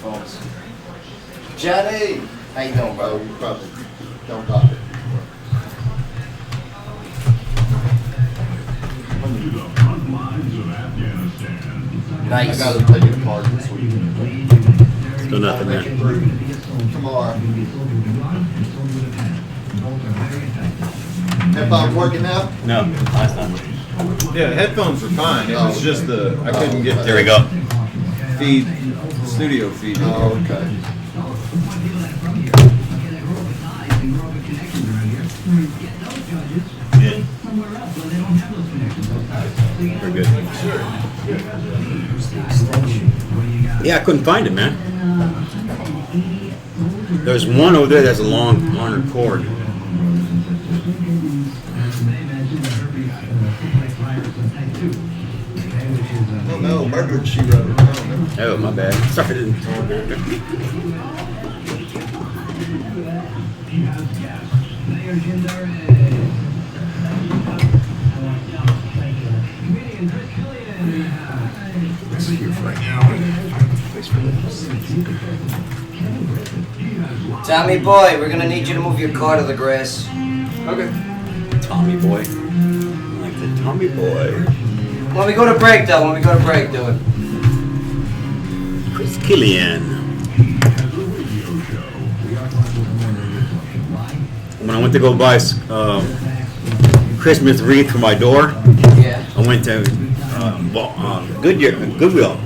microphones. Johnny! How you doing, bro? You probably don't got it. Nice. I gotta take a card this week. Still nothing there. Tomorrow. Headphones working now? No, last time. Yeah, headphones were fine. It was just I couldn't get There we go. feed, studio feed. Oh, okay. Good. We're good. Yeah, I couldn't find it, man. There's one over there that's a longer cord. Oh no, murdered she wrote. Oh, my bad. Sorry. Tommy boy, we're gonna need you to move your car to the grass. Okay. Tommy boy. I like the Tommy boy. When we go to break, though, when we go to break, do it. Chris Killian. When I went to go buy Christmas wreath for my door, Yeah. I went to Goodwill.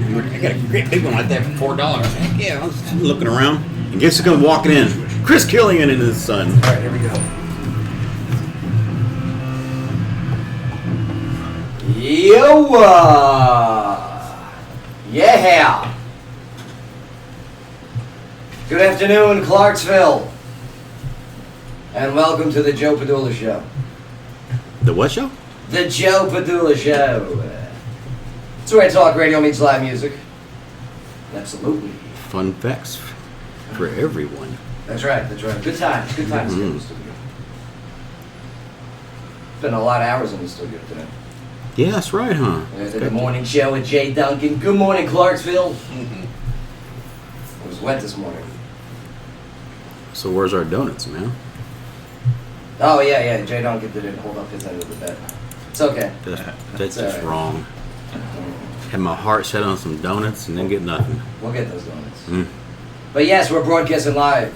I got a great big one like that for $4. Heck yeah, I was looking around. And guess who's coming walking in? Chris Killian and his son. All right, here we go. Yo! Yeah! Good afternoon, Clarksville. And welcome to the Joe Padula Show. The what show? The Joe Padula Show. It's where talk radio meets live music. Absolutely. Fun facts for everyone. That's right, that's right. Good times here in the studio. Spent a lot of hours in the studio today. Yeah, that's right, huh? The morning show with Jay Duncan. Good morning, Clarksville. It was wet this morning. So where's our donuts, man? Oh, yeah. Jay Duncan didn't hold up his end of the bed. It's okay. That's just right. wrong. Had my heart set on some donuts and then get nothing. We'll get those donuts. But yes, we're broadcasting live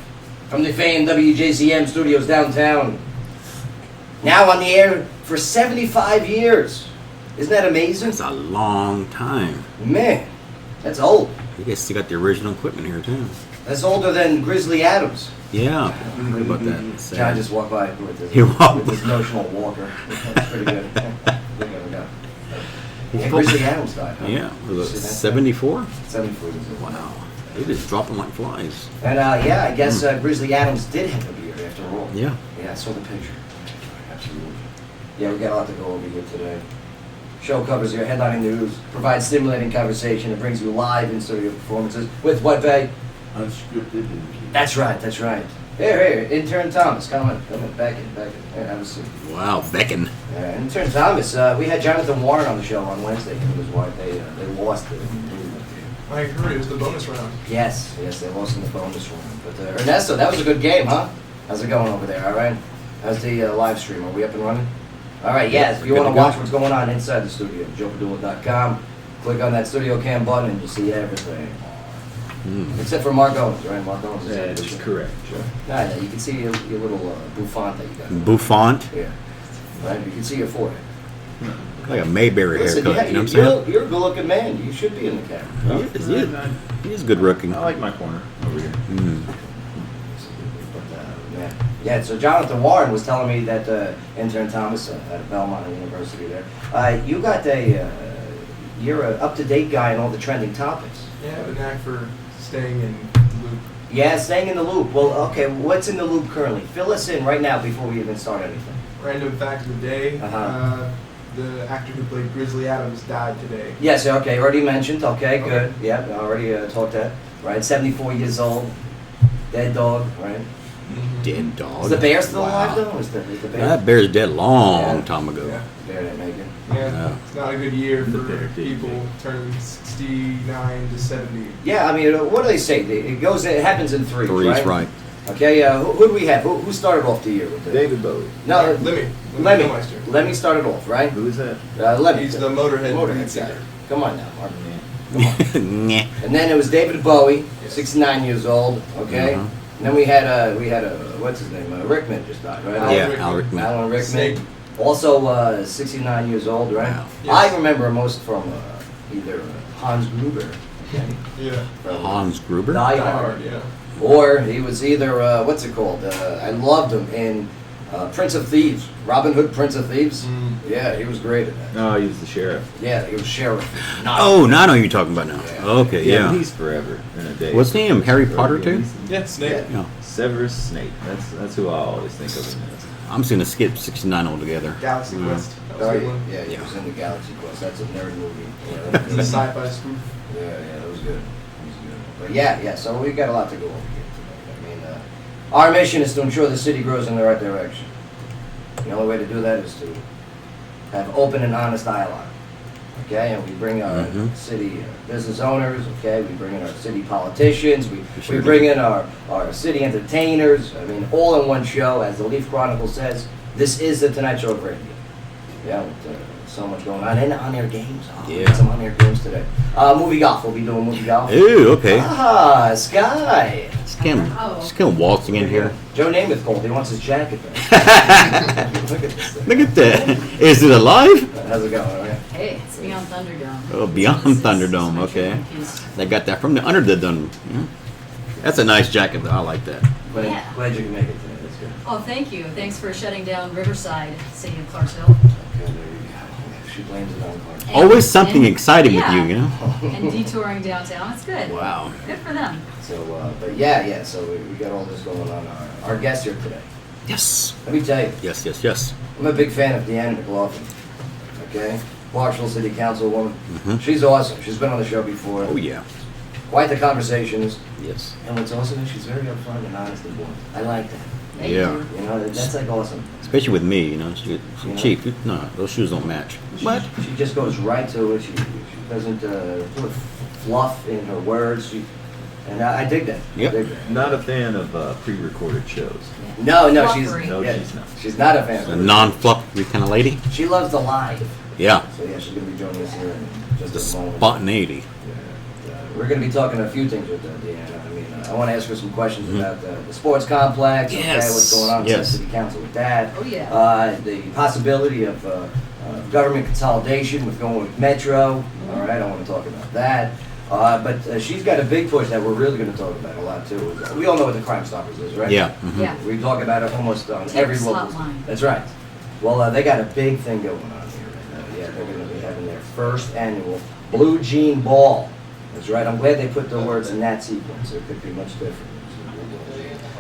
from the famed WJZM studios downtown. Now on the air for 75 years. Isn't that amazing? That's a long time. Man, that's old. I guess you got the original equipment here too. That's older than Grizzly Adams. Yeah, I heard about that. Sad. John just walked by with his notional walker. That's pretty good. Look at him. Yeah, Grizzly Adams died, huh? Yeah, was it 74? 74 years old. Wow, they just dropping like flies. And yeah, I guess Grizzly Adams did have a beard after all. Yeah. Yeah, I saw the picture. Absolutely. Yeah, we got a lot to go over here today. Show covers your headlining news, provides stimulating conversation, and brings you live in-studio performances with what, Vay? Unscripted. That's right, that's right. Here, intern Thomas, come on, back in. Here, have a seat. Wow, Beckon. Intern Thomas, we had Jonathan Warren on the show on Wednesday. Him and his wife, they lost it. I heard it was the bonus round. Yes, they lost in the bonus round. But Ernesto, that was a good game, huh? How's it going over there, all right? How's the live stream? Are we up and running? All right, yes, if you want to watch what's going on inside the studio, joepadula.com. Click on that studio cam button and you see everything. Except for Mark Owens, right? Mark Owens is That is correct. Sure. Yeah, you can see your little bouffant that you got. Bouffant. Yeah. Right, you can see your forehead. Like a Mayberry Listen, haircut, you know what I'm saying? you're a good-looking man. You should be in the camera. He is good looking. I like my corner over here. But, yeah, so Jonathan Warren was telling me that intern Thomas at Belmont University there, you got you're an up-to-date guy in all the trending topics. Yeah, I have a knack for staying in the loop. Yeah, staying in the loop. Well, okay, what's in the loop currently? Fill us in right now before we even start anything. Random fact of the day, Uh-huh. the actor who played Grizzly Adams died today. Yes, okay, already mentioned. Okay, Okay. good. Yep, already talked that. Right, 74 years old, dead dog, right? Dead dog. Is the bear still Wow. alive though? Is the bear? That bear's dead long Yeah. time ago. Yeah. Bear didn't make it. Yeah, Yeah. it's not a good year The for bear did people make turning 69 to 70. Yeah, I mean, what do they say? It happens in threes, Threes, right. Okay, who do we have? Who started off the year with it? David Bowie. No, Lemmy. Lemmy. Meister. Lemmy started off, right? Who is that? Lemmy. He's the Motorhead lead guy. singer. Come on now, Mark. Nah. And then it was David Bowie, 69 years old. Okay. Mhm. And then we had what's his name? Rickman just died, right? Alan Yeah, Rickman. Al Rickman. Alan Rickman. Snake. Also 69 years old, right? Wow. Yes. I remember most from either Hans Gruber, okay, Yeah. from Hans Gruber. Die Die Hard, Hard, yeah. or he was either what's it called? I loved him in Prince of Thieves, Robin Hood, Prince of Thieves. Mm. Yeah, he was great at that. No, he was the sheriff. Yeah, he was sheriff. Oh, now I know who you're talking about now. Yeah. Okay, Yeah, yeah. he's forever in a day. What's his name? Harry Potter too? Yeah, Snake. Yeah. Yeah. Severus Snape. That's who I always think of him as. I'm just gonna skip 69 altogether. Galaxy Mm. Quest. That was Oh, a good yeah, one. yeah, he was in the Galaxy Quest. That's a nerd movie. It's a sci-fi spoof. Yeah, that was good. That was good. But yeah, so we got a lot to go over here tonight. I mean, our mission is to ensure the city grows in the right direction. The only way to do that is to have open and honest dialogue. Okay, and we bring our Mhm. city business owners. Okay, we bring in our city politicians. We Sure bring in our city entertainers. I mean, all in one show. As the Leaf Chronicle says, this is the Tonight Show of radio. Yeah, with, so much going on. And on-air games. Oh, we Yeah. got some on-air games today. Movie golf. We'll be doing movie golf. Ooh, okay. Ah, Sky. Just come waltzing in here. Joe Namath called. He wants his jacket back. Look at this thing. Look at that. Is it alive? How's it going? All right. Hey, it's Beyond Thunderdome. Oh, Beyond Thunderdome, okay. They got that from the Under the Dome. Yeah. That's a nice jacket, though. I like that. Glad, Yeah. glad you can make it today. That's good. Oh, thank you. Thanks for shutting down Riverside, City of Clarksville. Okay, there you go. She blames it on Clark. And- Always something and- exciting with yeah, you, you know? And detouring downtown. It's good. Wow. Good for them. So, but yeah, so we got all this going on. Our guest here today. Yes. Let me tell you, Yes, yes, yes. I'm a big fan of Deanna McLaughlin. Okay? Clarksville City Councilwoman. Mhm. She's awesome. She's been on the show before. Oh, yeah. Quite the conversations. Yes. And what's awesome is she's very upfront and honest and blunt. I like that. Thank Yeah. you. You know, that's like awesome. Especially with me, you know, she's Yeah. cheap. No, those shoes don't match. What? She just goes right to it. She doesn't put fluff in her words. And I dig that. Yep. I dig that. Not a fan of pre-recorded shows. No, she's Fluffery. No, yeah, she's not. She's not a fan. A non-fluffy kind of lady? She loves the live. Yeah. So yeah, she's gonna be joining us here in The just a moment. spontaneity. We're going to be talking a few things with Deanna. I mean, I want to ask her some questions Mhm. about the sports complex, okay, Yes. what's going on in Yes. City Council with that. Oh, yeah. The possibility of government consolidation with going with Metro. All right, I want to talk about that. But she's got a big push that we're really going to talk about a lot too. We all know what the Crime Stoppers is, right? Yeah. mhm. Yeah. We talk about it almost on Tips every local. hotline. That's right. Well, they got a big thing going on here. Yeah, they're going to be having their first annual Blue Jean Ball. That's right. I'm glad they put the words in that sequence. It could be much different.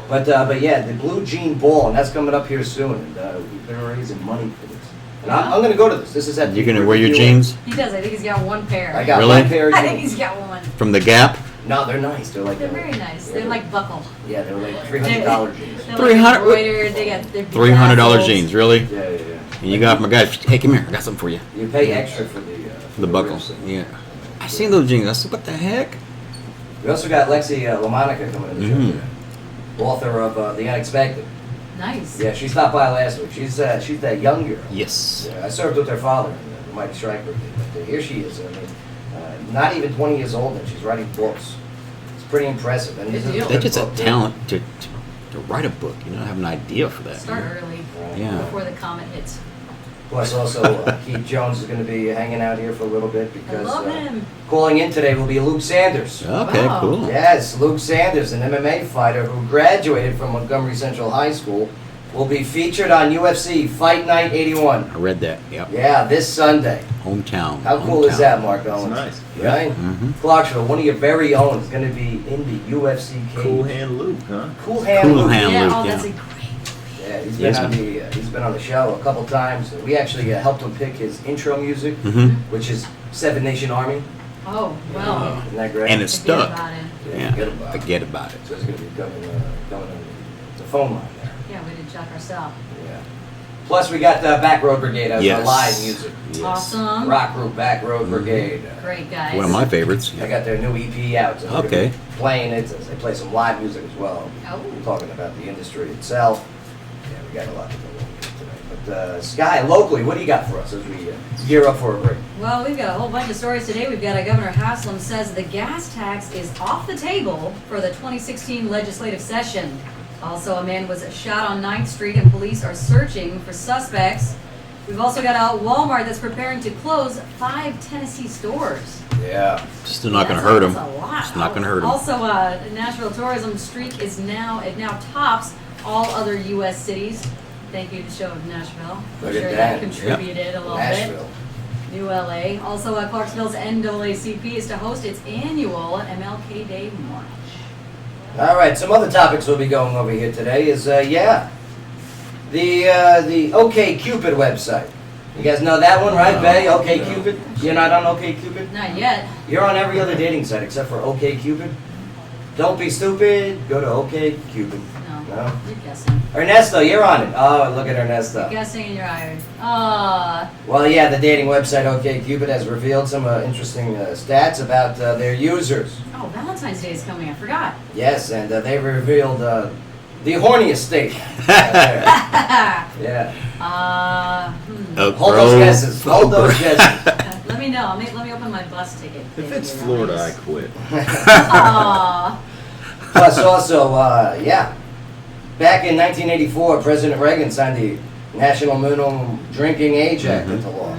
But yeah, the Blue Jean Ball, and that's coming up here soon. And we've been raising money for this. And I'm going to go to this. This is at. You're gonna wear your jeans He does. I think he's got one pair. I got Really? one pair of I think jeans. he's got one. from the Gap? No, they're nice. They're like. They're very nice. They're like buckle. Yeah, they're like $300 jeans. They're $300 like embroidered. They got their $300 jeans, really? Yeah. And you got my guys. Hey, come here. I got something for you. You pay extra for The buckle. ribs. Yeah. I seen those jeans. I said, what the heck? We also got Lexi LaMonica coming in the show Mhm. today. Author of The Unexpected. Nice. Yeah, she stopped by last week. She's that young girl. Yes. Yeah, I served with her father in the Mighty Strike birthday, but here she is. I mean, not even 20 years old, and she's writing books. It's pretty impressive. And this is Good a deal. That's just a book. talent to write a book. You know, have an idea for that. Start early Right. Yeah. before the comet hits. Plus, also, Keith Jones is going to be hanging out here for a little bit I because love him. calling in today will be Luke Sanders. Okay, Wow. cool. Yes, Luke Sanders, an MMA fighter who graduated from Montgomery Central High School, will be featured on UFC Fight Night 81. I read that. Yep. Yeah, this Sunday. Hometown. How cool is that, Mark Owens? nice. Right? Mm-hmm. Clarksville, one of your very own, is going to be in the UFC cage. Cool hand Luke, huh? Cool hand. Cool Luke. hand. Yeah, Luke, oh, yeah. that's a great. Yeah, he's Yes, been on man. he's been on the show a couple times. We actually helped him pick his intro music, Mm-hmm. which is Seven Nation Army. Oh, well. Isn't that great? And it's Forget stuck. about it. Yeah. Forget about it. Forget about it. So it's going to be coming on the phone line there. Yeah, we did check ourselves. Yeah. Plus, we got the Back Road Brigade as Yes. live music. Yes. Awesome. Rock group, Back Road Brigade. Great guys. One of my favorites. They got their new EP out. So they're gonna Okay. be playing it. They play some live music as well. Oh. We're talking about the industry itself. Yeah, we got a lot to go over today. But Sky, locally, what do you got for us as we gear up for a break? Well, we've got a whole bunch of stories today. We've got Governor Haslam says the gas tax is off the table for the 2016 legislative session. Also, a man was shot on 9th Street and police are searching for suspects. We've also got a Walmart that's preparing to close 5 Tennessee stores. Yeah. Still not going to hurt them. That's a lot. It's not going to hurt them. Also, Nashville tourism streak is now tops all other U.S. cities. Thank you to Show of Nashville. I'm Look at sure that. contributed a little Nashville. bit. New LA. Also, Clarksville's NAACP is to host its annual MLK Day March. All right, some other topics we'll be going over here today is, the OkCupid website. You guys know that one, right, Bay? OkCupid? You're not on OkCupid? Not yet. You're on every other dating site except for OkCupid? Don't be stupid, go to OkCupid. No. No? You're guessing. Ernesto, you're on it. Oh, look at You're Ernesto. guessing and you're hired. Well, yeah, the dating website OkCupid has revealed some interesting stats about their users. Oh, Valentine's Day is coming. I forgot. Yes, and they revealed the horniest state. Yeah. Oak Hold those Grove. guesses. Hold those guesses. Let me know. Let me open my bus ticket. If baby, it's you're Florida, I nice. quit. Aw. Plus, also, back in 1984, President Reagan signed the National Minimum Drinking Age Act into law,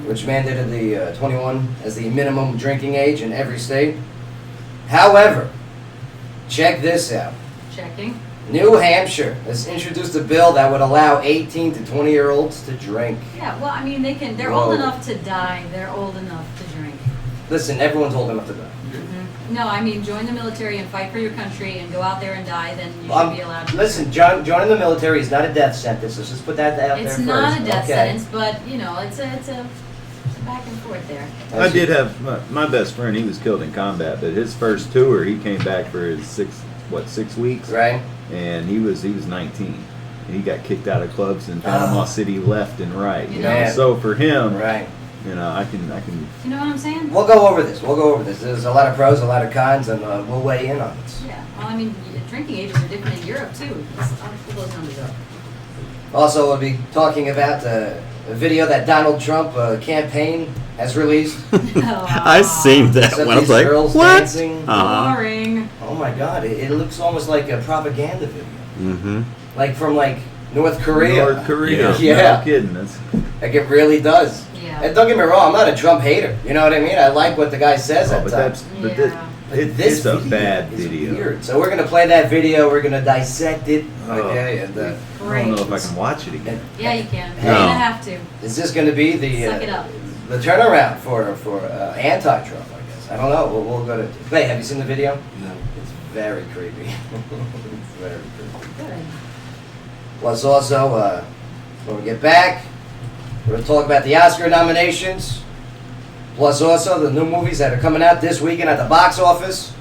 which mandated the 21 as the minimum drinking age in every state. However, check this out. Checking. New Hampshire has introduced a bill that would allow 18 to 20-year-olds to drink. Yeah, well, I mean, they're Whoa. old enough to die. They're old enough to drink. Listen, everyone's old enough to die. No, I mean, join the military and fight for your country and go out there and die, then you should be allowed to. Listen, joining the military is not a death sentence. Let's just put that out there It's first. not a death Okay. sentence, but, you know, it's a back and forth there. I did have my best friend. He was killed in combat, but his first tour, he came back for his 6 weeks, Right? and he was 19. And he got kicked out of clubs in Panama City left and right. You know, Man. so for him, Right. you know, I can. You know what I'm saying? We'll go over this. There's a lot of pros, a lot of cons, and we'll weigh in on this. Yeah. Well, I mean, drinking ages are different in Europe, too. I'll pull those numbers up. Also, we'll be talking about a video that Donald Trump campaign has released. I seen that Except one. I was these like, girls what? dancing. Boring. Oh my God! It looks almost like a propaganda video, Mm-hmm. like from North Korea. North Korea. Yeah. No kidding. That's Like it really does. Yeah. And don't get me wrong, I'm not a Trump hater. You know what I mean? I like what the guy says at but times. Yeah. This it's a video bad is video. Weird. So we're gonna play that video. We're gonna dissect it. Oh. Okay. And I don't know if I can watch it again. Yeah, you can. No. You're gonna have to. is this gonna be the Suck it up. the turnaround for anti-Trump? I guess. I don't know. We'll go to. Hey, have you seen the video? No. It's very creepy. It's very creepy. Good. Plus, also, when we get back, we're going to talk about the Oscar nominations. Plus, also, the new movies that are coming out this weekend at the box office.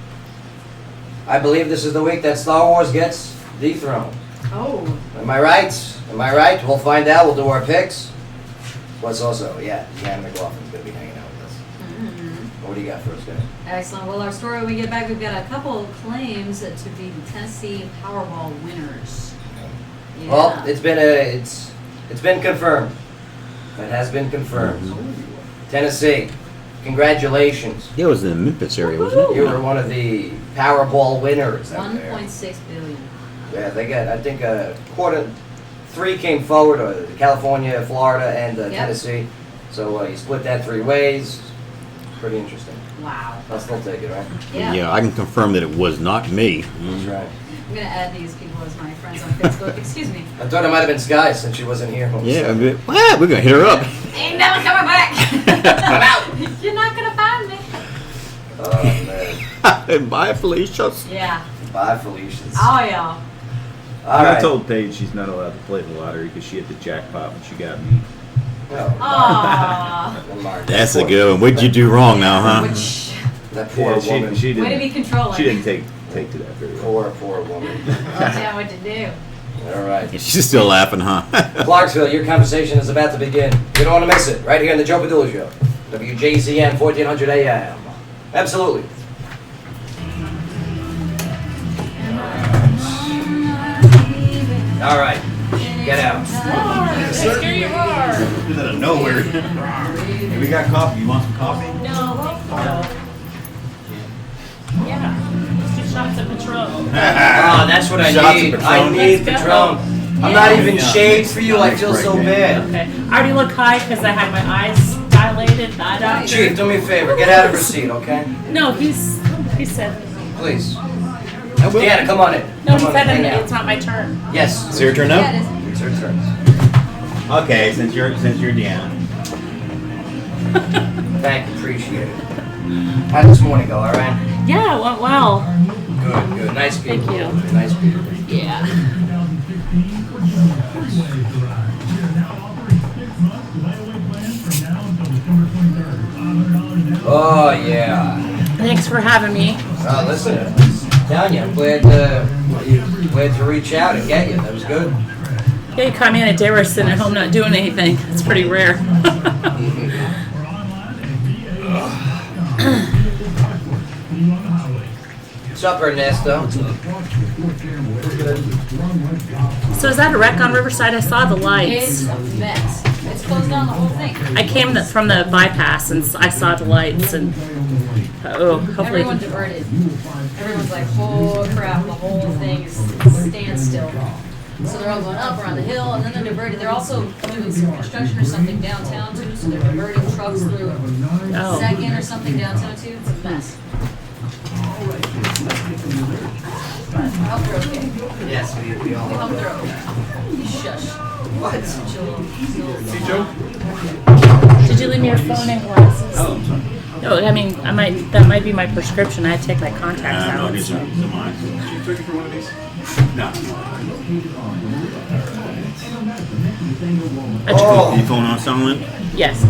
I believe this is the week that Star Wars gets dethroned. Oh. Am I right? Am I right? We'll find out. We'll do our picks. Plus, also, Deanna McLaughlin's going to be hanging out with us. Mm-hmm. What do you got for us, guys? Excellent. Well, our story when we get back, we've got a couple of claims to be the Tennessee Powerball winners. Yeah. Well, it's been confirmed. It has been confirmed. Tennessee, congratulations. Yeah, it was in the Memphis area, wasn't it? You were one of the Powerball winners out there. 1.6 billion. Yeah, they got, I think, three came forward, California, Florida, and Yep. Tennessee. So you split that 3 ways. Pretty interesting. Wow. I'll still take it, right? Yeah. I can confirm that it was not me. That's right. I'm gonna add these people as my friends on Facebook. Excuse me. I thought it might have been Sky since she wasn't here. Yeah, what? We're gonna hit her up. Ain't never coming back. I'm out. You're not gonna find me. Oh, man. Bye, Felicia. Yeah. Bye, Felicia's. Oh yeah. All right. I told Paige she's not allowed to play the lottery because she hit the jackpot when she got me. Oh, Aww. Mark. That's a good one. What'd you do wrong now, huh? Which, That poor Yeah, woman. she way to be didn't. controlling. She didn't take to that very well. Poor woman. Well, yeah, what to do? All right. She's still laughing, huh? Clarksville, your conversation is about to begin. You don't want to miss it. Right here on the Joe Padula Show. WJZM 1400 AM. Absolutely. All right. Get out. Here you are. Out of nowhere. Hey, we got coffee. You want some coffee? No. Yeah. Let's do shots of Patron. Oh, that's what I Shots of need. Patron. I need Let's Patron. go. I'm Yeah. not even shaved for you. I feel so bad. Okay. I already look high because I had my eyes dilated. Eye doctor. Chief, do me a favor. Get out of her seat, okay? No, he said. Please. Deanna, come on in. No, he Come on said in, hang out. it's not my turn. Yes. It's your turn Yeah, now? it is. It's her turn. Okay, since you're Deanna. Thank you. Appreciate it. How'd this morning go, all right? Yeah, it went well. Good. Nice people. Thank you. Nice people. Yeah. Oh, yeah. Thanks for having me. Listen, telling you, I'm glad to reach out and get you. That was good. Yeah, you caught me on a day where I was sitting at home not doing anything. It's pretty rare. What's up, Ernesto? So is that a wreck on Riverside? I saw the lights. It's a mess. It's closed down the whole thing. I came from the bypass and I saw the lights and hopefully. Everyone diverted. Everyone's like, oh crap, the whole thing is standstill. So they're all going up around the hill and then they're diverted. They're also doing some construction or something downtown too, so they're diverting trucks through Oh. Second or something downtown too. It's a mess. But I hope they're okay. Yes, we all I hope they're okay. Shush. What? See, Joe? Did you leave me your phone and glasses? Oh, no, I mean, that might be my prescription. I had to take my contacts out. these are mine. You took it for one of these? No. Oh. Your phone on silent? Yes.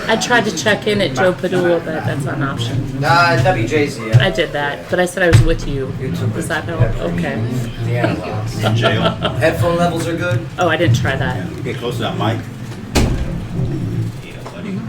I tried to check in at Joe Padula, but that's not an option. WJZM. I did that, but I said I was with you. You took Does it. that help? Okay. Deanna Locks. In jail? Headphone levels are good. Oh, I didn't try that. Get close to that mic. Yeah, buddy.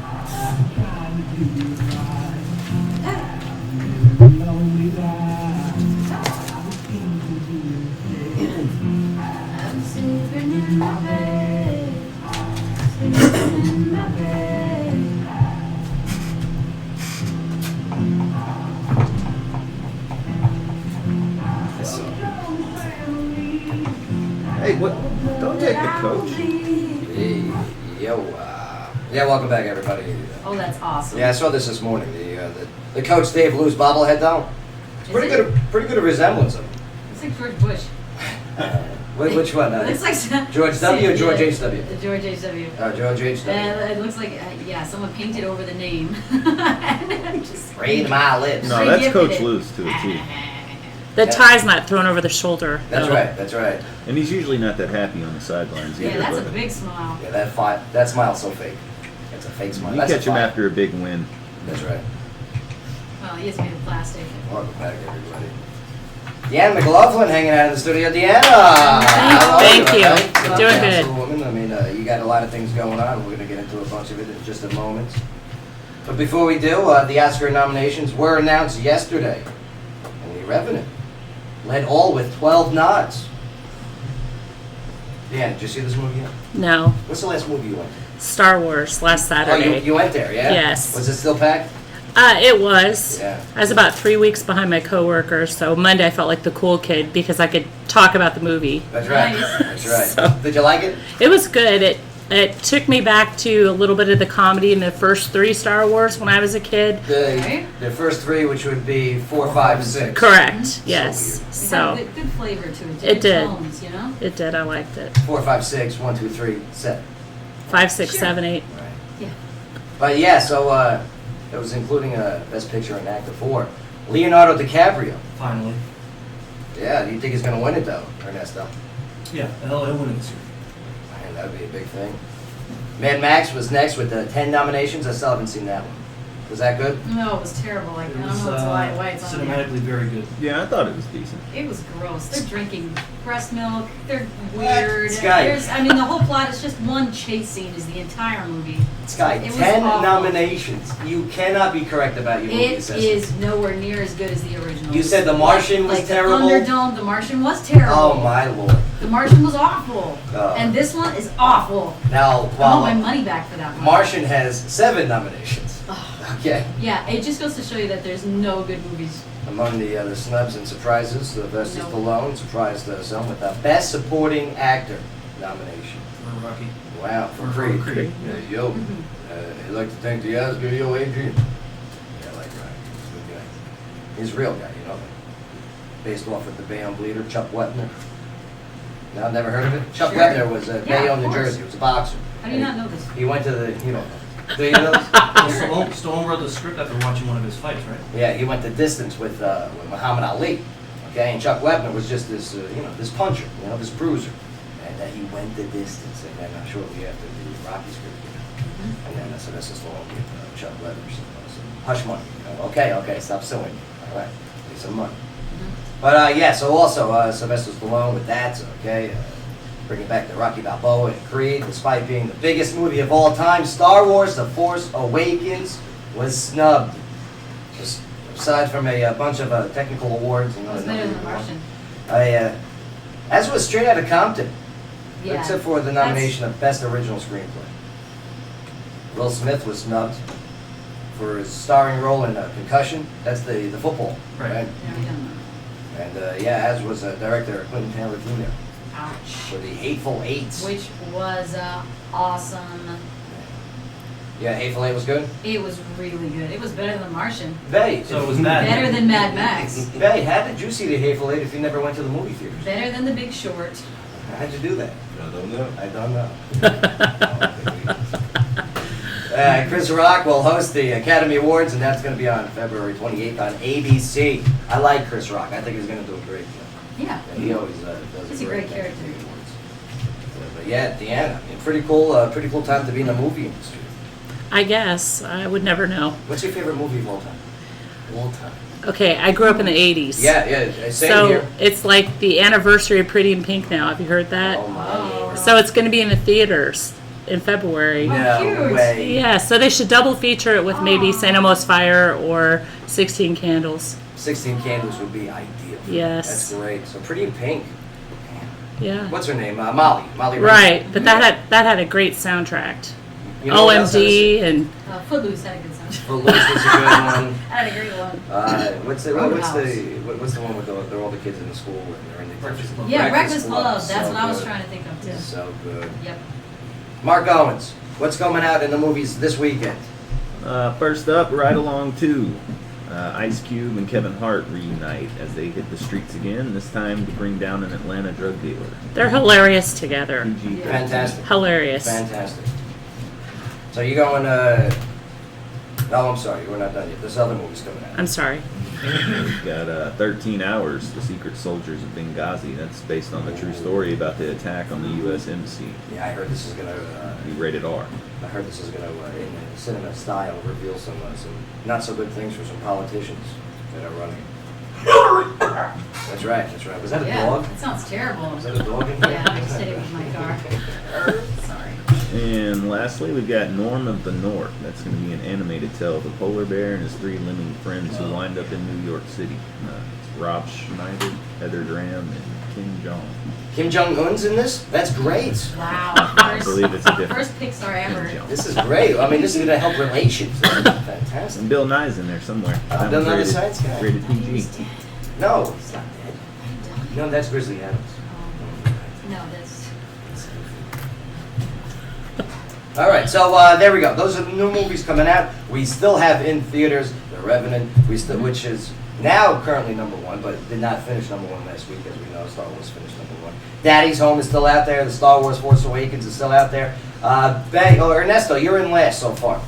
Hey, what? Don't take the coach. Hey, yo. Yeah, welcome back, everybody. Oh, that's awesome. Yeah, I saw this morning. The Coach Dave Lou's bobblehead though. It's pretty Is it? good. Pretty good a resemblance of him. It's like George Bush. Which one? It looks like George W. or George H.W.? George H.W. George H.W. It looks like, someone painted over the name. And just Read my lips. No, that's Re-gifted Coach it. Lou's to a T. The tie's not thrown over the shoulder. That's though. right. That's right. And he's usually not that happy on the sidelines either. Yeah, that's a but big smile. Yeah, that smile's so fake. It's a fake smile. you That's catch a him fire. after a big win. That's right. Well, he is made of plastic. Welcome back, everybody. Deanna McLaughlin hanging out in the studio. Deanna! How are Thank you. Right? Doing good. Councilwoman. I mean, you got a lot of things going on. We're going to get into a bunch of it in just a moment. But before we do, the Oscar nominations were announced yesterday. And The Revenant led all with 12 nods. Deanna, did you see this movie yet? No. What's the last movie you went to? Star Wars last Oh, Saturday. you went there, yeah? Yes. Was it still packed? It was. Yeah. I was about 3 weeks behind my coworkers, so Monday I felt like the cool kid because I could talk about the movie. That's right. Nice. That's right. So- Did you like it? It was good. It took me back to a little bit of the comedy in the first 3 Star Wars when I was a kid. The first 3, which would be 4, 5, 6. Correct. Yes. It had So good flavor to it. It did. Tones, you know? it did. I liked it. 4, 5, 6, 1, 2, 3, 7. 5, 6, Sure. 7, 8. Right. Yeah. But yeah, so it was including a Best Picture in Actor 4. Leonardo DiCaprio. Finally. Yeah, do you think he's going to win it though, Ernesto? Yeah, he'll win it this year. Man, that would be a big thing. Mad Max was next with 10 nominations. I still haven't seen that one. Was that good? No, it was terrible. Like, It I don't was know why it's on there. cinematically very good. Yeah, I thought it was decent. It was gross. They're drinking breast milk. They're weird. Sky. I mean, the whole plot is just one chase scene is the entire movie. Sky, It was 10 awful. nominations. You cannot be correct about your movie It assessment. is nowhere near as good as the original. You said The Martian was like terrible? Thunderdome, The Martian was terrible. Oh my lord. The Martian was awful. Oh. And this one is awful. Now, I want my while money back for that one. Martian has 7 nominations. Okay. Yeah, it just goes to show you that there's no good movies. Among the snubs and surprises, Sylvester Nope. Stallone surprised some with the Best Supporting Actor nomination. For Rocky. Wow, for For Creed. Creed, Yeah, yo, I'd like to thank the Oscar, yo, Adrian. Yeah, I like Ryan. He's a good guy. He's a real guy, you know. Based off of the Bayonne Bleeder, Chuck Wepner. No, never heard of it? Chuck Sure. Wepner was Yeah, Bayonne, of New course. Jersey. He was a boxer. How do you not know this? He went to the, you know, do you know this? Well, Stallone wrote the script after watching one of his fights, right? Yeah, he went the distance with Muhammad Ali. Okay, and Chuck Wepner was just this, this puncher, this bruiser. And he went the distance. And then shortly after the Rocky script, and then Sylvester Stallone gave Chuck Wepner some hush money. Okay, stop suing. All right, give some money. But yeah, so also Sylvester Stallone with that, okay. Bringing back the Rocky Balboa and Creed, despite being the biggest movie of all time, Star Wars: The Force Awakens was snubbed. Just aside from a bunch of technical awards, It was better than The Martian. As was Straight Outta Compton, Yeah. except for the nomination of Best Original Screenplay. Will Smith was snubbed for his starring role in Concussion. That's the football, Right. right? Yeah, we don't know. And yeah, as was director Quentin Tarantino Ouch. for The Hateful Eight. Which was awesome. Yeah, Hateful Eight was good. It was really good. It was better than The Martian. Vay, So it was bad. Better than Mad Max. Vay, how did you see The Hateful Eight if you never went to the movie theaters? Better than The Big Short. How'd you do that? I don't know. I don't know. Chris Rock will host the Academy Awards, and that's going to be on February 28th on ABC. I like Chris Rock. I think he's going to do a great job. Yeah. He always does He's a great thing at character. the awards. But yeah, at the end, I mean, pretty cool time to be in the movie industry. I guess. I would never know. What's your favorite movie of all time? All time. Okay, I grew up in the 80s. Yeah, same So here. it's like the anniversary of Pretty in Pink now. Have you heard that? Oh my lord. So it's going to be in the theaters in February. No cute. way. Yeah, so they should double feature it with maybe St. Elmo's Fire or 16 Candles. 16 Candles would be ideal. Yes. That's great. So Pretty in Pink. Yeah. What's her name? Molly. Molly. Right, Ringwald. but that had a great soundtrack. You know what else has OMD and Footloose had a good sound. Footloose was a good one. Had a great one. What's the one with they're all the kids in the school and they're in the Breakfast Club. Yeah, Breakfast Club. So That's what I was good. trying to think of too. So good. Yep. Mark Owens, what's coming out in the movies this weekend? First up, Ride Along 2. Ice Cube and Kevin Hart reunite as they hit the streets again, this time to bring down an Atlanta drug dealer. they're hilarious together. PG-13. Fantastic. Hilarious. Fantastic. So you're going? No, I'm sorry, we're not done yet. This other movie's coming out. I'm sorry. We've got 13 Hours, The Secret Soldiers of Benghazi. That's based on the true story about the attack on the U.S. Embassy. Yeah, I heard this is gonna. Be rated R. I heard this is gonna, in a cinema style, reveal some not so good things for some politicians that are running. That's right. That's right. Was that a Yeah, dog? that sounds terrible. Was that a dog in here? Yeah, I just hit it with my car. Sorry. And lastly, we've got Norm of the North. That's going to be an animated tale of a polar bear and his 3 lemming friends who wind up in New York City. It's Rob Schneider, Heather Graham, and Kim Jong. Kim Jong Un's in this? That's great. Wow. I believe it's a different First Pixar ever. Kim Jong. This is great. I mean, this is gonna help relations. Fantastic. And Bill Nye's in there somewhere. That Bill one's Nye the rated- Science Guy. Rated PG. No, he's not dead. No, that's Grizzly Adams. No, this. All right, so there we go. Those are the new movies coming out. We still have in theaters The Revenant, which is now currently #1, but did not finish #1 last week, as we know. Star Wars finished #1. Daddy's Home is still out there. The Star Wars Force Awakens is still out there. Ernesto, you're in last so far.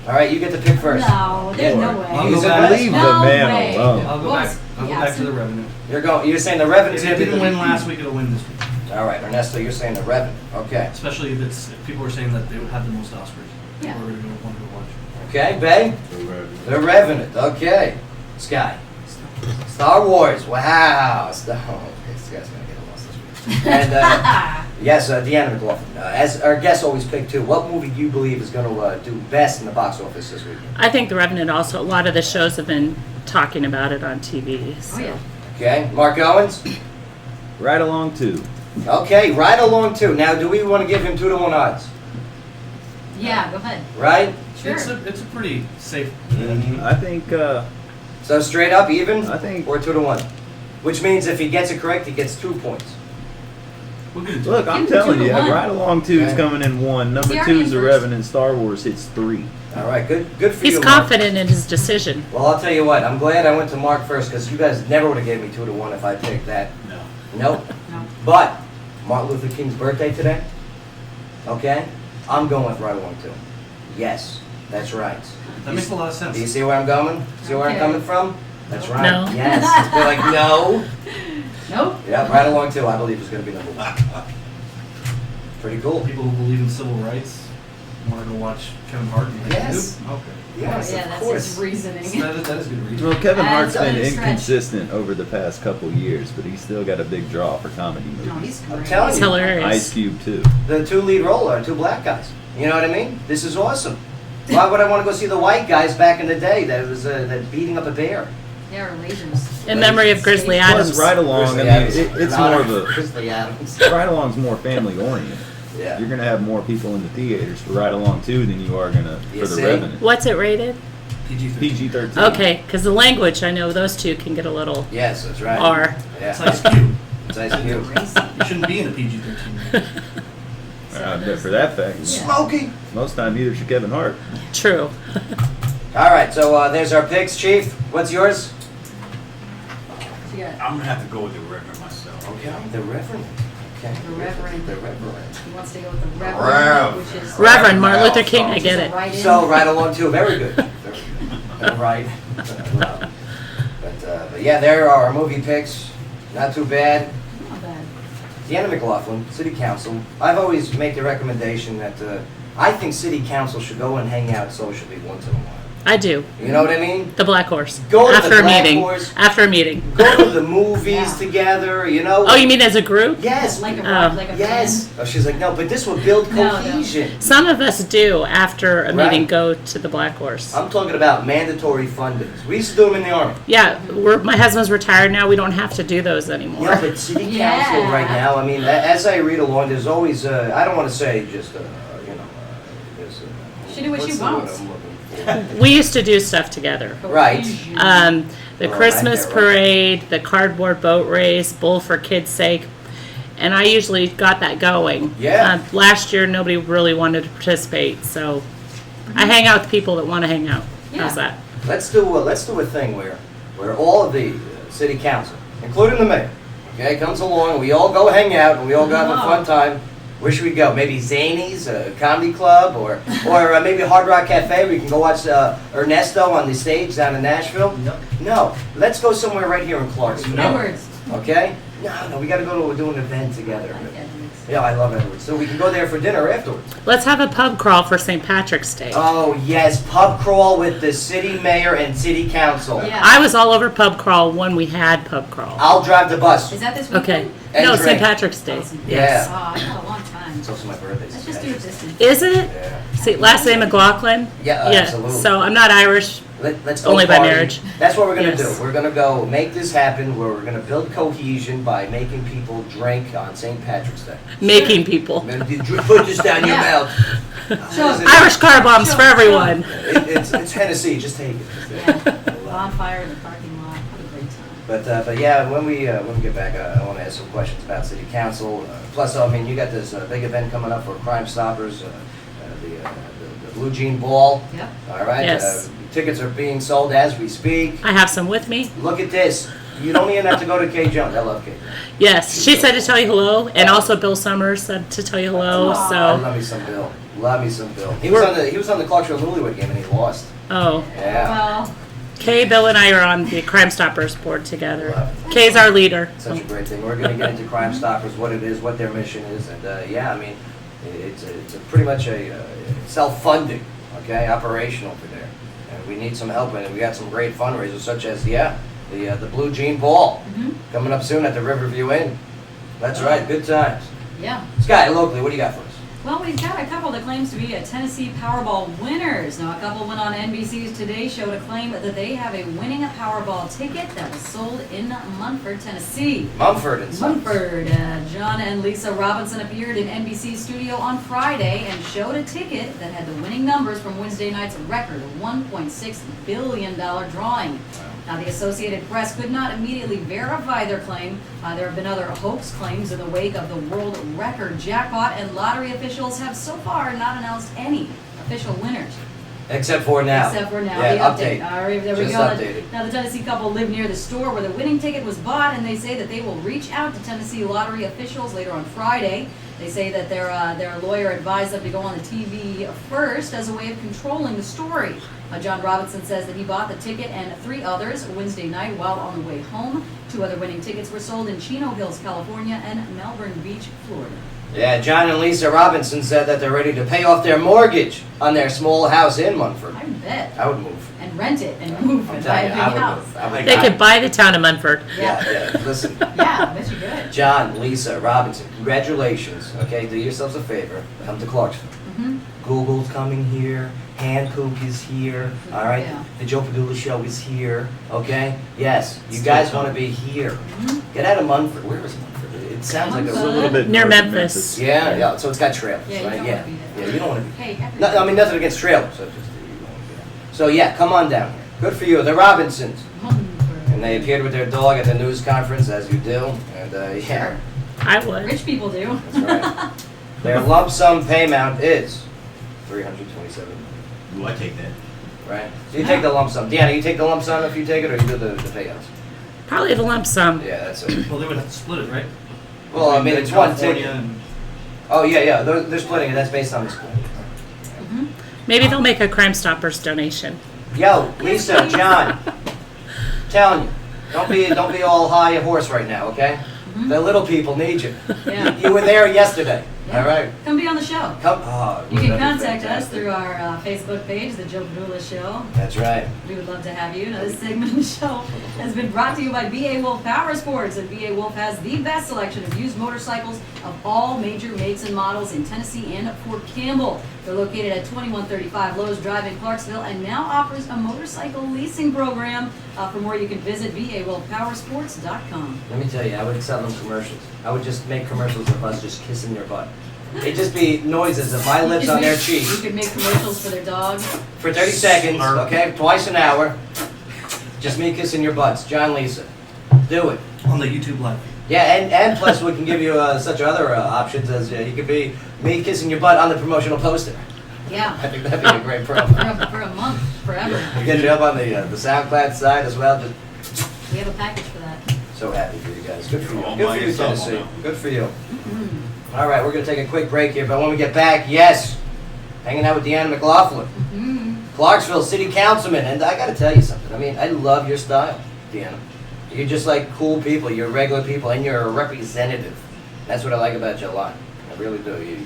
All right, you get to pick first. No, there's no way. I'll He's go in back. last? Leave the No man way. alone. I'll go What back. was- I'll go yeah, back to so- the revenue. You're saying The Revenant. If it didn't win last week, it'll win this week. All right, Ernesto, you're saying The Revenant. Okay. Especially if people were saying that they would have the most Oscars. Yeah. We're going to want to go watch. Okay, Bay? The Revenant. Okay. Sky. Star Wars. Wow. This guy's gonna get lost this week. And yes, Deanna McLaughlin. As our guests always pick too, what movie do you believe is going to do best in the box office this weekend? I think The Revenant also, a lot of the shows have been talking about it on TV. So. Oh, yeah. Okay, Mark Owens. Right along 2. Okay, right along too. Now, do we want to give him 2-to-1 odds? Yeah, go ahead. Right? Sure. It's a pretty safe. I think. So straight up, even? I think. Or 2-to-1? Which means if he gets it correct, he gets 2 points. We're gonna do Look, I'm Give him telling you, 2-to-1. right along 2 is Okay. coming in 1. Number He 2 already is The first. Revenant. Star Wars hits 3. All right, good for He's you, confident in his decision. Mark. Well, I'll tell you what. I'm glad I went to Mark first because you guys never would have gave me 2-to-1 if I picked that. No. Nope. No. But Martin Luther King's birthday today. Okay, I'm going with right along 2. Yes, that's right. That makes a lot of sense. Do you see where I'm going? See where I'm Okay. coming from? That's right. No. Yes. They're like, no. Nope. Yeah, right along 2. I believe is going to be number 1. Pretty cool. People who believe in civil rights want to go watch Kevin Hart. And Yes. Okay. Yes, yeah, of that's course. his reasoning. So that is good reason. Well, Kevin Hart's That's been a stretch. inconsistent over the past couple years, but he's still got a big draw for comedy movies. No, he's I'm great. telling It's you. hilarious. Ice Cube too. The 2 lead role are 2 black guys. You know what I mean? This is awesome. Why would I want to go see the white guys back in the day that was that beating up a bear? They are lasers. In memory of Grizzly Adams. Plus, Ride Along, Grizzly I mean, Adams. it's more of a. Grizzly Adams. Ride Along's more family oriented. Yeah. You're gonna have more people in the theaters for Ride Along 2 than you are gonna You for The see? Revenant. What's it rated? PG-13. PG-13. Okay, because the language, I know those two can get a little Yes, that's right. R. It's Yeah. Ice Cube. It's Ice Cube. You shouldn't be in a PG-13 movie. But for that fact, Smoking. most time neither should Kevin Hart. True. All right, so there's our picks, Chief. What's yours? You got I'm gonna have to go with the Revenant myself. Okay, the Reverend. Okay. The Reverend. The Reverend. He wants to go with the Rev. Reverend, which is Reverend Martin Luther King, I which get is a it. write-in. So right along 2. Very good. Very good. Right. But yeah, there are our movie picks. Not too bad. Not bad. Deanna McLaughlin, City Council. I've always made the recommendation that I think City Council should go and hang out socially once in a while. I do. You know what I mean? The Black Horse. Go to the After a Black meeting. Horse. After a meeting. Go to the movies Yeah. together, you know? Oh, you mean as a group? Yes. Like a Oh. like a Yes. Oh, she's like, no, but this will build No, no. cohesion. Some of us do, after a Right. meeting, go to the Black Horse. I'm talking about mandatory fundings. We used to do them in the Army. Yeah, my husband's retired now. We don't have to do those anymore. Yeah, but City Yeah. Council right now, I mean, as I read along, there's always, I don't want to say just, there's, She do what what's she the word wants. I'm looking for? We used to do stuff together. Right. Cohesion. The Oh, Christmas right there, right. parade, the cardboard boat race, Bull for Kids' Sake. And I usually got that going. Yeah. Last year, nobody really wanted to participate, so I hang out with people that want to hang out. How's Yeah. that? Let's do a thing where all of the City Council, including the mayor, okay, comes along, we all go hang out, and we all go have a fun time. Where should we go? Maybe Zany's, a comedy club, or maybe Hard Rock Cafe. We can go watch Ernesto on the stage down in Nashville. Yep. No, let's go somewhere right here in Clarksville. Edwards. Okay? No, we got to go to do an event together. I like Edwards. Yeah, I love Edwards. So we can go there for dinner afterwards. Let's have a pub crawl for St. Patrick's Day. Oh yes, pub crawl with the city mayor and city council. Yeah. I was all over pub crawl when we had pub crawl. I'll drive the bus. Is that this weekend? Okay. And No, drink. St. Patrick's Day. Awesome. Yes. Oh, I got a long time. It's also my birthday. Let's just do it this week. Is it? Yeah. See, last name McLaughlin? Yeah, Yeah. absolutely. So I'm not Irish. Let's go Only by party. marriage. That's what we're gonna Yes. do. We're gonna go make this happen. Where we're gonna build cohesion by making people drink on St. Patrick's Day. Making people. And you put this down your Yeah. mouth. Sure. Irish car bombs Sure, for everyone. It's Hennessy. Just take it. Yeah. Bonfire in the parking lot. What a great time. But yeah, when we get back, I want to ask some questions about City Council. Plus, I mean, you got this big event coming up for Crime Stoppers, the Blue Jean Ball. Yep. All right. Yes. Tickets are being sold as we speak. I have some with me. Look at this. You don't even have to go to Kay Jones. I love Kay Jones. Yes, she said to tell you hello, and also Bill Summers said to tell you hello. I So, love me some Bill. Love me some Bill. He was on the Clarksville Newlywed game and he lost. oh, Yeah. Well, Kay, Bill, and I are on the Crime Stoppers board together. Love it. Kay's our leader. Such a great thing. We're going to get into Crime Stoppers, what it is, what their mission is, and yeah, I mean, it's a pretty much a self-funding okay, operational for there. And we need some help, and we got some great fundraisers, such as, the Blue Jean Ball coming up soon at the Riverview Inn. That's right, good times. Yeah. Sky, locally, what do you got for us? Well, we've got a couple that claims to be a Tennessee Powerball winners. Now, a couple went on NBC's Today Show to claim that they have a winning Powerball ticket that was sold in Munford, Tennessee. Mumford and Sons. Munford, John and Lisa Robinson appeared in NBC's studio on Friday and showed a ticket that had the winning numbers from Wednesday night's record $1.6 billion drawing. Now, the Associated Press could not immediately verify their claim. There have been other hoax claims in the wake of the world record jackpot, and lottery officials have so far not announced any official winners. Except for now. Except for now, Yeah, the update. All right, there we Just go. updated. Now, the Tennessee couple live near the store where the winning ticket was bought, and they say that they will reach out to Tennessee lottery officials later on Friday. They say that their lawyer advised them to go on the TV first as a way of controlling the story. John Robinson says that he bought the ticket and 3 others Wednesday night while on the way home. 2 other winning tickets were sold in Chino Hills, California, and Melbourne Beach, Florida. Yeah, John and Lisa Robinson said that they're ready to pay off their mortgage on their small house in Munford. I bet. I would move. And rent it and move I'm and buy telling a you, big I would house. move. I would They buy- could buy the town of Munford. Yeah, listen. Yeah, I bet you could. John, Lisa, Robinson, congratulations. Okay, do yourselves a favor. Come to Clarksville. Mhm. Google's coming here. Hankook is here. All right. Yeah. The Joe Padula show is here. Okay. Yes, you guys want to be here. Mm-hmm. Get out of Munford. Where is Munford? It sounds like It's a a little bit Near north of Memphis. Yeah. So it's got trailers, Yeah, you right? don't Yeah. wanna be there. Yeah, you don't want to be. Hey, every- No, I mean nothing against trailers. So, just, you don't wanna be there. So yeah, come on down here. Good for you. The Robinsons. And they appeared with their dog at the news conference, as you do. And yeah, Sure. I would. Rich people do. that's right. Their lump sum payment is $327. Ooh, I take that. Right? So you take the lump sum. Deanna, you take the lump sum if you take it, or you do the payouts? Probably the lump sum. Yeah, that's it. Well, they would have to split it, right? Well, I mean, Between it's one California ticket. and- Oh, yeah. They're splitting it. That's based on the school. Maybe they'll make a Crime Stoppers donation. Yo, Lisa, John, telling you, don't be all high horse right now, okay? The little people need you. Yeah. You were there yesterday. Yeah. All right. Come be on the show. Come. Oh, You can that'd be contact us fantastic. through our Facebook page, The Joe Padula Show. That's right. We would love to have you. Now, this segment of the show has been brought to you by BA Wolf Power Sports, and BA Wolf has the best selection of used motorcycles of all major makes and models in Tennessee and Fort Campbell. They're located at 2135 Lowe's Drive in Clarksville and now offers a motorcycle leasing program. For more, you can visit BAWolfPowersports.com. Let me tell you, I would sell them commercials. I would just make commercials of us just kissing their butt. It'd just be noises of my lips on their cheek You could make commercials for their dog. for 30 seconds, okay? Twice an hour. Just me kissing your butts. John, Lisa. Do it. On the YouTube live. Yeah, and plus we can give you such other options as you could be me kissing your butt on the promotional poster. Yeah, I think that'd be a great promo. for a month, forever. You get it up on the SoundCloud side as well. Just We have a package for that. so happy for you guys. Good for you. All Good by for you, yourself Tennessee. now. Good for you. All right, we're gonna take a quick break here, but when we get back, yes, hanging out with Deanna McLaughlin, Clarksville City Councilman, and I gotta tell you something. I mean, I love your style, Deanna. You're just like cool people. You're regular people, and you're a representative. That's what I like about you a lot. I really do.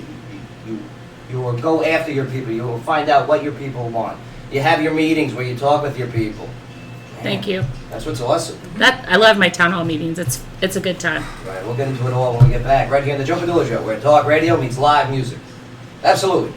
You will go after your people. You will find out what your people want. You have your meetings where you talk with your people. Man, Thank you. That's what's awesome. I love my town hall meetings. It's a good time. All right, we'll get into it all when we get back. Right here on the Joe Padula Show, where talk radio meets live music. Absolutely.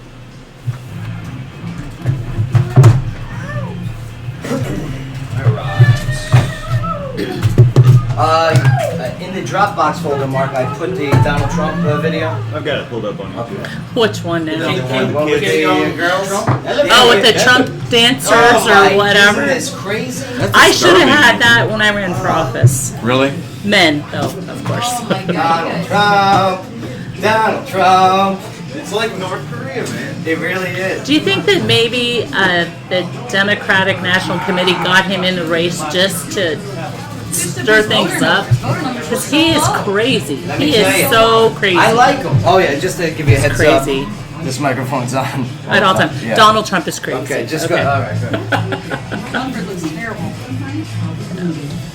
In the Dropbox folder, Mark, I put the Donald Trump video. I've got it pulled up on YouTube. Which one now? The one with the girls. Oh, with the Trump dancers or whatever. Isn't this crazy? I should have had that when I ran for office. Really? Men, though, of course. Oh my God. Donald Trump. It's like North Korea, man. It really is. Do you think that maybe the Democratic National Committee got him in the race just to stir things up? Because he is crazy. Let me He tell you. is so crazy. I like him. Oh yeah, just to give you a heads crazy. up. This microphone's on. At all time. Yeah. Donald Trump is crazy. Okay, just go. All right, good. Comfort looks terrible.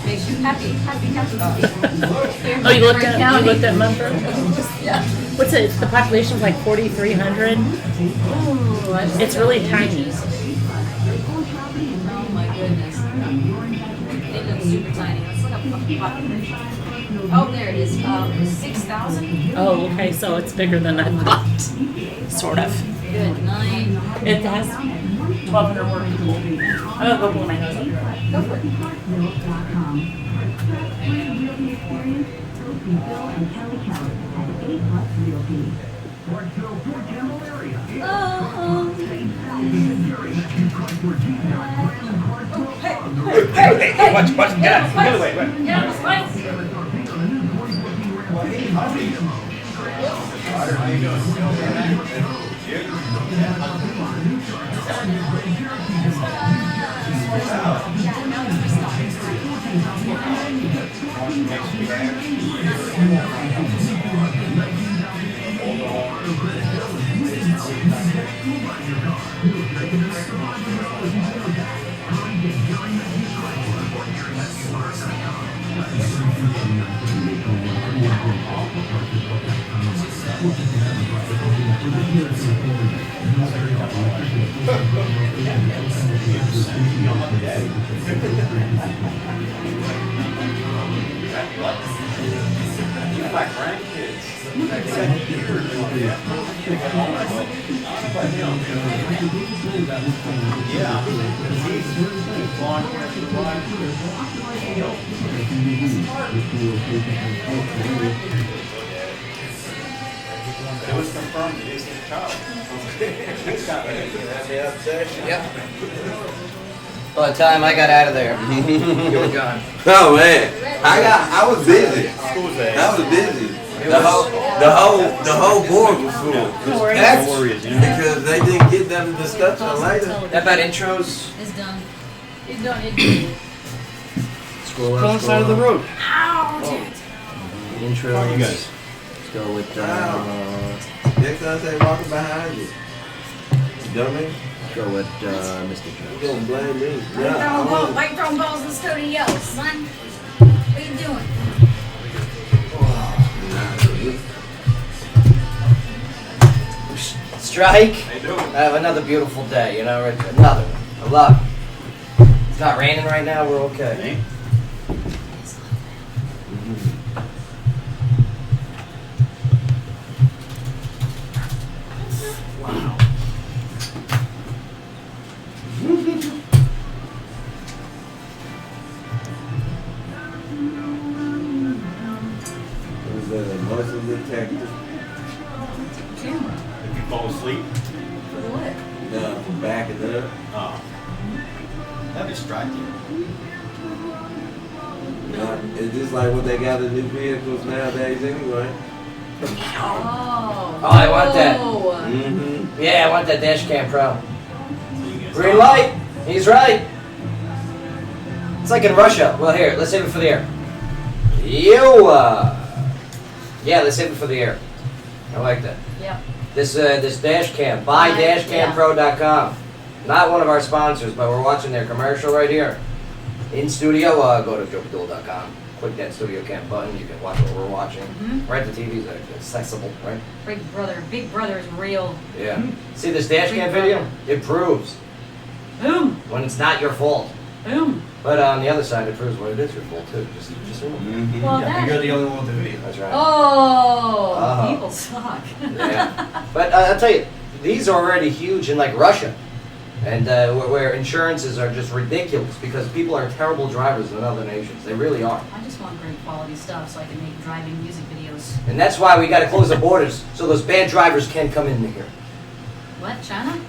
Makes you happy. Oh, you looked at Mumford? Yeah. What's it? The population's like 4,300. Ooh, It's really tiny. Oh my goodness. It looks super tiny. It's like a fucking population. Oh, there it is. 6,000? Oh, okay, so it's bigger than I thought. Sort of. Good night. It has 1,200 more people. I'm gonna go blow my nose up. Go for it. Hey, watch, get out. Get away, Get out of the spice. It was confirmed it is his child. Yep. By the time I got out of there, you were gone. Oh man, I was busy. I was busy. The whole board was full. That's Because they didn't get them to discuss it later. that about intros. It's done. It's done. It's done. Scroll Go on the side of the road. Ow! Intros. You guys. Let's go with Next time I say walking behind you. You dummy. go with Mr. You Jones. gonna blame me. Why you throwing balls in the studio, son? What are you doing? Strike. I have another beautiful day, you know, Richard. Another one. I love it. It's not raining right now, we're okay. Wow. It was a muscle detector. Camera. If you fall asleep, For the what? No, for backing up. oh, that'd distract you. It's just like what they got in new vehicles nowadays anyway. Oh. Oh, I want that. Oh. Mm-hmm. Yeah, I want that dash cam pro. So you get Green light. He's right. It's like in Russia. Well, here, let's save it for the air. Yeah, let's save it for the air. I like that. Yep. This dash cam. Buy dashcampro.com. Not one of our sponsors, but we're watching their commercial right here. In studio, go to joepadula.com. Click that studio cam button. You can watch what we're watching. Mhm. Right, the TV's accessible, right? Big Brother is real. Yeah. See this dash cam video? It proves Boom. when it's not your fault. Boom. But on the other side, it proves when it is your fault too. Just remember. Mm-hmm. Well, Yeah, but you're the only one with the video. That's right. Oh, Uh-huh. people suck. Yeah. But I'll tell you, these are already huge in like Russia, and where insurances are just ridiculous because people are terrible drivers in other nations. They really are. I just want great quality stuff so I can make driving music videos. And that's why we got to close the borders so those bad drivers can't come in here. What, China?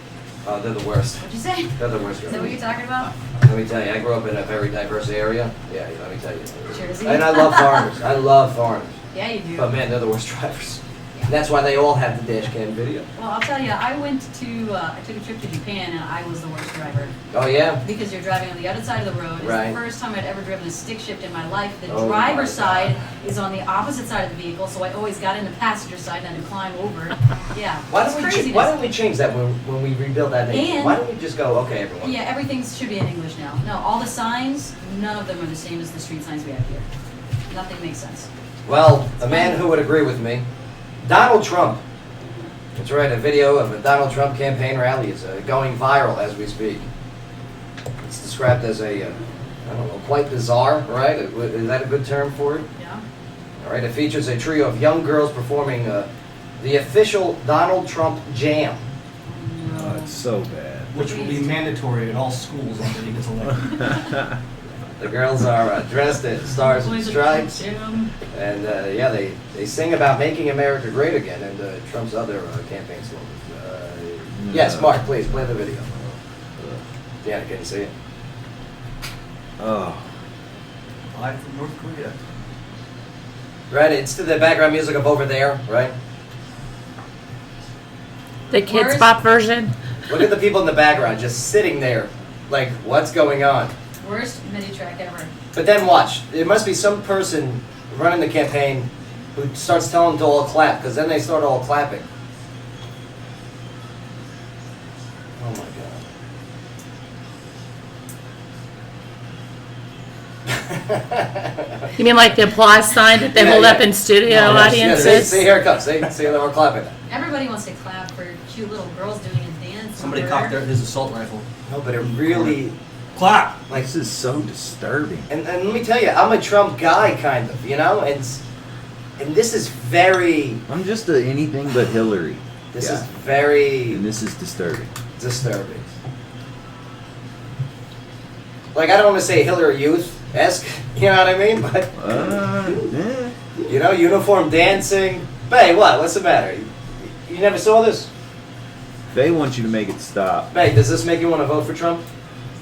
They're the worst. What'd you say? They're the worst Is that what you're drivers. talking about? Let me tell you, I grew up in a very diverse area. Yeah, let me tell you. Jersey? And I love foreigners. I love foreigners. Yeah, you do. But man, they're the worst drivers. And that's why they all have the dash cam video. Well, I'll tell you, I took a trip to Japan and I was the worst driver. Oh yeah? Because you're driving on the other side of the road. It's Right. the first time I'd ever driven a stick shift in my life. The Oh, driver's my God. side is on the opposite side of the vehicle, so I always got in the passenger side and had to climb over. Yeah. Why it's don't craziness. why don't we change that when we rebuild that nation? And- Why don't we just go, okay, everyone? Yeah, everything should be in English now. No, all the signs, none of them are the same as the street signs we have here. Nothing makes sense. Well, a man who would agree with me, Donald Trump That's right, a video of a Donald Trump campaign rally is going viral as we speak. It's described as a, I don't know, quite bizarre, right? Is that a good term for it? Yeah. All right, it features a trio of young girls performing the official Donald Trump jam. Oh, it's so bad. Which will be mandatory at all schools after he gets elected. The girls are dressed in stars and stripes, Jim. and yeah, they sing about making America great again and Trump's other campaign slogans. Yes, Mark, please play the video. Yeah, can you see it? Oh, Live from North Korea. Right, it's to the background music of Over There, right? The Kids Where's- Bop version. Look at the people in the background just sitting there, like, what's going on? Worst MIDI track ever. But then watch, there must be some person running the campaign who starts telling them to all clap, because then they start all clapping. Oh my God. You mean like the applause sign that they Yeah, hold yeah. up in studio Yeah, audiences? see, here it comes. See, they were clapping. Everybody wants to clap for cute little girls doing a dance. Somebody over cocked there. his assault rifle. No, but it really, Clap! like, this is so disturbing. and let me tell you, I'm a Trump guy, kind of, you know, and this is very, I'm just a anything but Hillary. this guy. is very And this is disturbing. disturbing. Like, I don't want to say Hillary Youth-esque, you know what I mean? But, Yeah. you know, uniform dancing. Hey, what's the matter? You never saw this? They want you to make it stop. Hey, does this make you want to vote for Trump?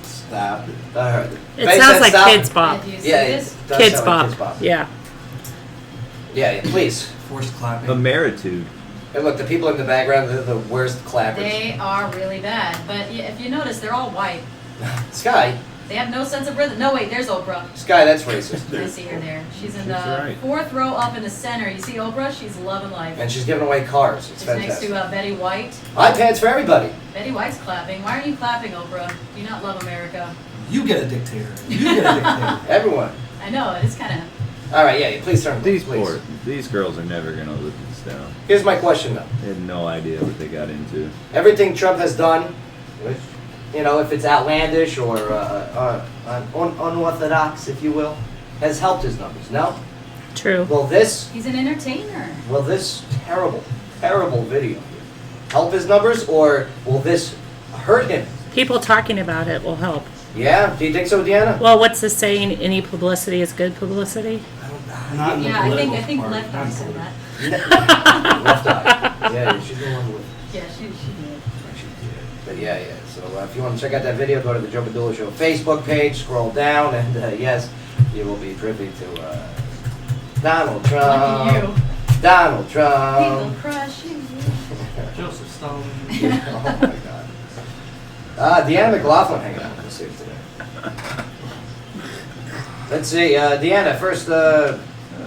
Stop it. I heard it. It Faye sounds said like stop. Kids Bop. Do you see Yeah, it this? does Kids sound like Bop. Kids Bop. Yeah. Yeah, please. Forced clapping. Emeritude. Hey, look, the people in the background, they're the worst clappers. They are really bad. But yeah, if you notice, they're all white. Sky, They have no sense of rhythm. No, wait, there's Oprah. Sky, that's racist. I see her there. She's in She's the right. 4th row up in the center. You see Oprah? She's loving life. And she's giving away cars. It's She's next fantastic. to Betty White. iPads for everybody. Betty White's clapping. Why aren't you clapping, Oprah? Do you not love America? You get a dictator. You get a dictator. Everyone. I know, it is kind of... All right, yeah, please turn. These please. these girls are never gonna live this down. Here's my question, though. They had no idea what they got into. Everything Trump has done, you know, if it's outlandish or unorthodox, if you will, has helped his numbers. No? True. Will this He's an entertainer. terrible, terrible video help his numbers, or will this hurt him? People talking about it will help. Yeah? Do you think so, Deanna? Well, what's the saying? Any publicity is good publicity. Not in the Yeah, I political think part. Left Eye said that. Left eye. Yeah, she's the one with. Yeah, she did. But yeah. So if you want to check out that video, go to the Joe Padula Show Facebook page, scroll down, and yes, you will be privy to Donald Trump. Lucky you. Donald He Trump. will crush you. Joseph Stalin. Oh my God. Deanna McLaughlin hanging out with us here today. Let's see, Deanna. First,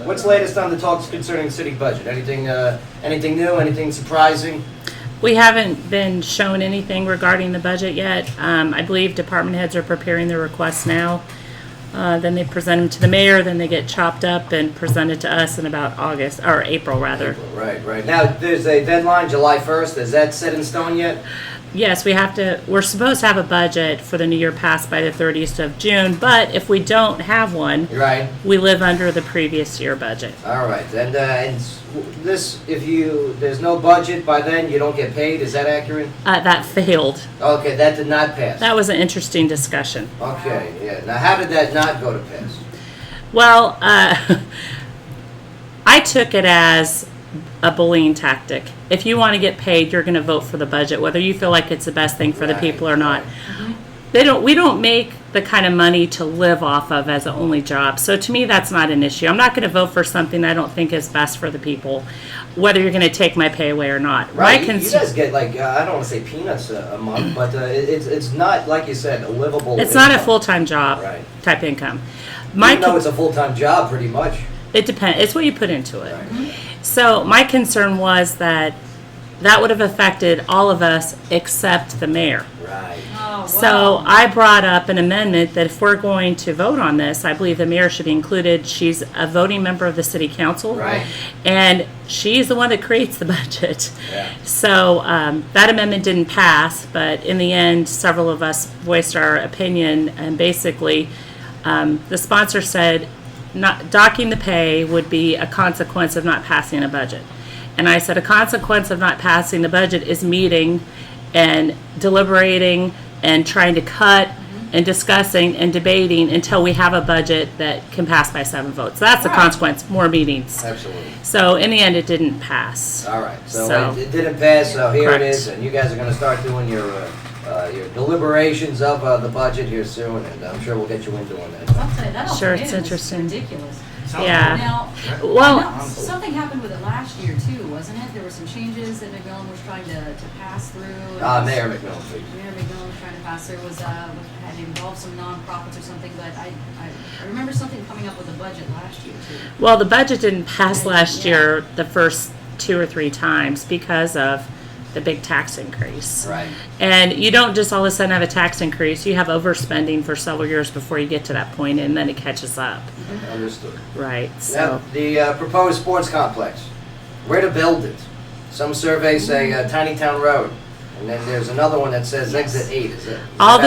what's latest on the talks concerning the city budget? Anything new? Anything surprising? We haven't been shown anything regarding the budget yet. I believe department heads are preparing their requests now. Then they present them to the mayor, then they get chopped up and presented to us in about August, or April rather. Right. Now, there's a deadline, July 1st. Is that set in stone yet? Yes, we're supposed to have a budget for the new year passed by the 30th of June, but if we don't have one, Right. we live under the previous year budget. All right. And this, there's no budget by then, you don't get paid. Is that accurate? That failed. Okay, that did not pass. That was an interesting discussion. Okay, yeah. Now, how did that not go to pass? Well, I took it as a bullying tactic. If you want to get paid, you're going to vote for the budget, whether you feel like it's the best thing for the Right, people or not. right. We don't make the kind of money to live off of as an only job. So to me, that's not an issue. I'm not going to vote for something I don't think is best for the people, whether you're going to take my pay away or not. Right, you guys get like, I don't want to say peanuts a month, but it's not, like you said, a livable It's not a income. full-time job Right. type income. Even though it's a full-time job, pretty much. It depends. It's what you put into it. Right. So my concern was that would have affected all of us except the mayor. Right. Oh, Oh, So wow. I brought up an amendment that if we're going to vote on this, I believe the mayor should be included. She's a voting member of the city council. Right. And she's the one that creates the budget. Yeah. So that amendment didn't pass, but in the end, several of us voiced our opinion, and basically, the sponsor said not docking the pay would be a consequence of not passing a budget. And I said a consequence of not passing the budget is meeting and deliberating and trying to cut and discussing and debating until we have a budget that can pass by 7 votes. So that's the Right. consequence, more meetings. Absolutely. So in the end, it didn't pass. All right, so So- it didn't pass, so here it Correct. is, and you guys are gonna start doing your deliberations of the budget here soon, and I'm sure we'll get you in doing that. I'll tell you, that Sure, it's ultimatum is interesting. ridiculous. Yeah. Now, Well- I know something happened with it last year too, wasn't it? There were some changes that McMillan was trying to pass through. Mayor McMillan, please. Mayor McMillan was trying to pass through, had involved some nonprofits or something, but I remember something coming up with the budget last year too. Well, the budget didn't pass last year the first 2 or 3 times because of the big tax increase. Right. And you don't just all of a sudden have a tax increase. You have overspending for several years before you get to that point, and then it catches up. Understood. Right. Now, So the proposed sports complex, where to build it? Some surveys say Tiny Town Road, and then there's another one that says Exit 8. Is all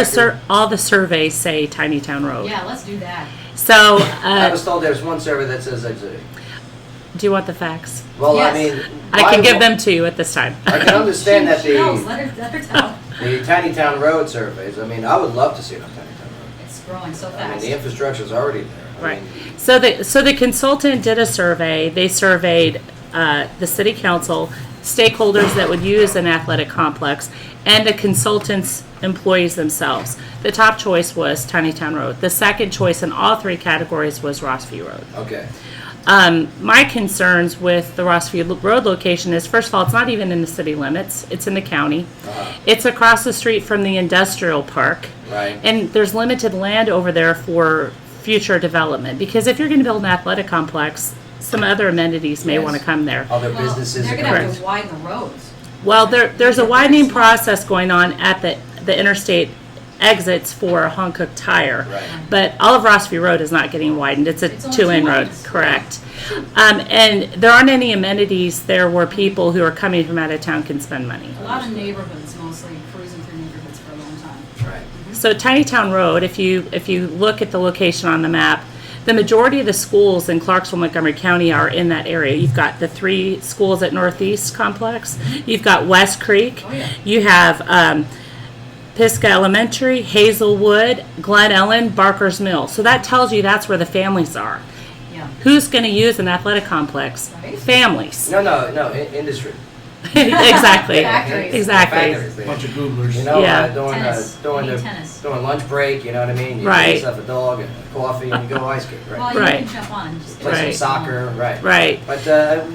the surveys say Tiny Town Road. Yeah, let's do that. So I was told there's one survey that says Exit 8. do you want the facts? Well, Yes. I mean, I can give them to you at this time. I can understand that She knows, the let her tell. Tiny Town Road surveys. I mean, I would love to see it on Tiny Town Road. It's growing so I mean, fast. the infrastructure's already there. I Right. mean, So the consultant did a survey. They surveyed the city council, stakeholders that would use an athletic complex, and the consultant's employees themselves. The top choice was Tiny Town Road. The second choice in all 3 categories was Rossview Road. okay. My concerns with the Rossview Road location is, first of all, it's not even in the city limits. It's in the county. It's across the street from the industrial park. Right. And there's limited land over there for future development. Because if you're going to build an athletic complex, some other amenities may Yes. want to come there. Other Well, businesses they're are gonna going have to widen the roads. Well, there's a widening process going on at the interstate exits for Hankook Tire. Right. But all of Rossview Road is not getting widened. It's a It's only 2-in 2 road, lanes. correct. And there aren't any amenities there where people who are coming from out of town can spend money. A lot of neighborhoods, mostly cruising through neighborhoods for a long time. Right. So Tiny Town Road, if you look at the location on the map, the majority of the schools in Clarksville, Montgomery County are in that area. You've got the 3 schools at Northeast Complex. You've got West Creek. Oh, yeah. You have Pisgah Elementary, Hazelwood, Glen Ellen, Barker's Mill. So that tells you that's where the families are. Yeah. Who's going to use an athletic complex? Right. Families. No, industry. Exactly. Factories. Exactly. Factories there. Bunch of Googlers. You know, Yeah. Tennis. during I the mean tennis. during lunch break, you know what I mean? You Right. get yourself a dog and a coffee and you go ice skate, right? Well, you Right. can jump on and just. Play Right. some soccer, right? Right. But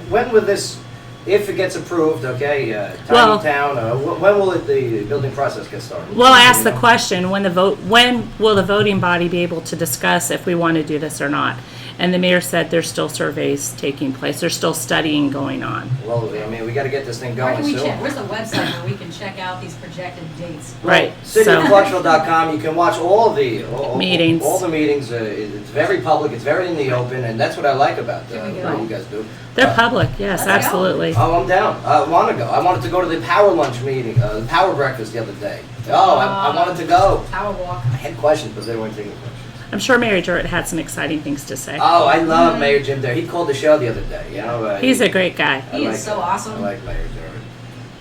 when will this, if it gets approved, okay, Well- Tiny Town, when will the building process get started? Well, I asked You the know? question, when will the voting body be able to discuss if we want to do this or not? And the mayor said there's still surveys taking place. There's still studying going on. Well, I mean, we got to get this thing Where going can we soon. check? Where's the website where we can check out these projected dates? Right. Cityofclarksville.com. You can watch all the Meetings. All the meetings. It's very public. It's very in the open, and that's what I like about There we what go. you guys do. They're public, yes, Let's go. absolutely. Oh, I'm down. I want to go. I wanted to go to the power lunch meeting, the power breakfast the other day. Oh, I wanted to go. Power walk. I had questions, but they weren't taking questions. I'm sure Mary Jarrett had some exciting things to say. Oh, I love Mayor Jim there. He called the show the other day. You know, He's a great guy. I He like is so him. awesome. I like Mayor Jarrett.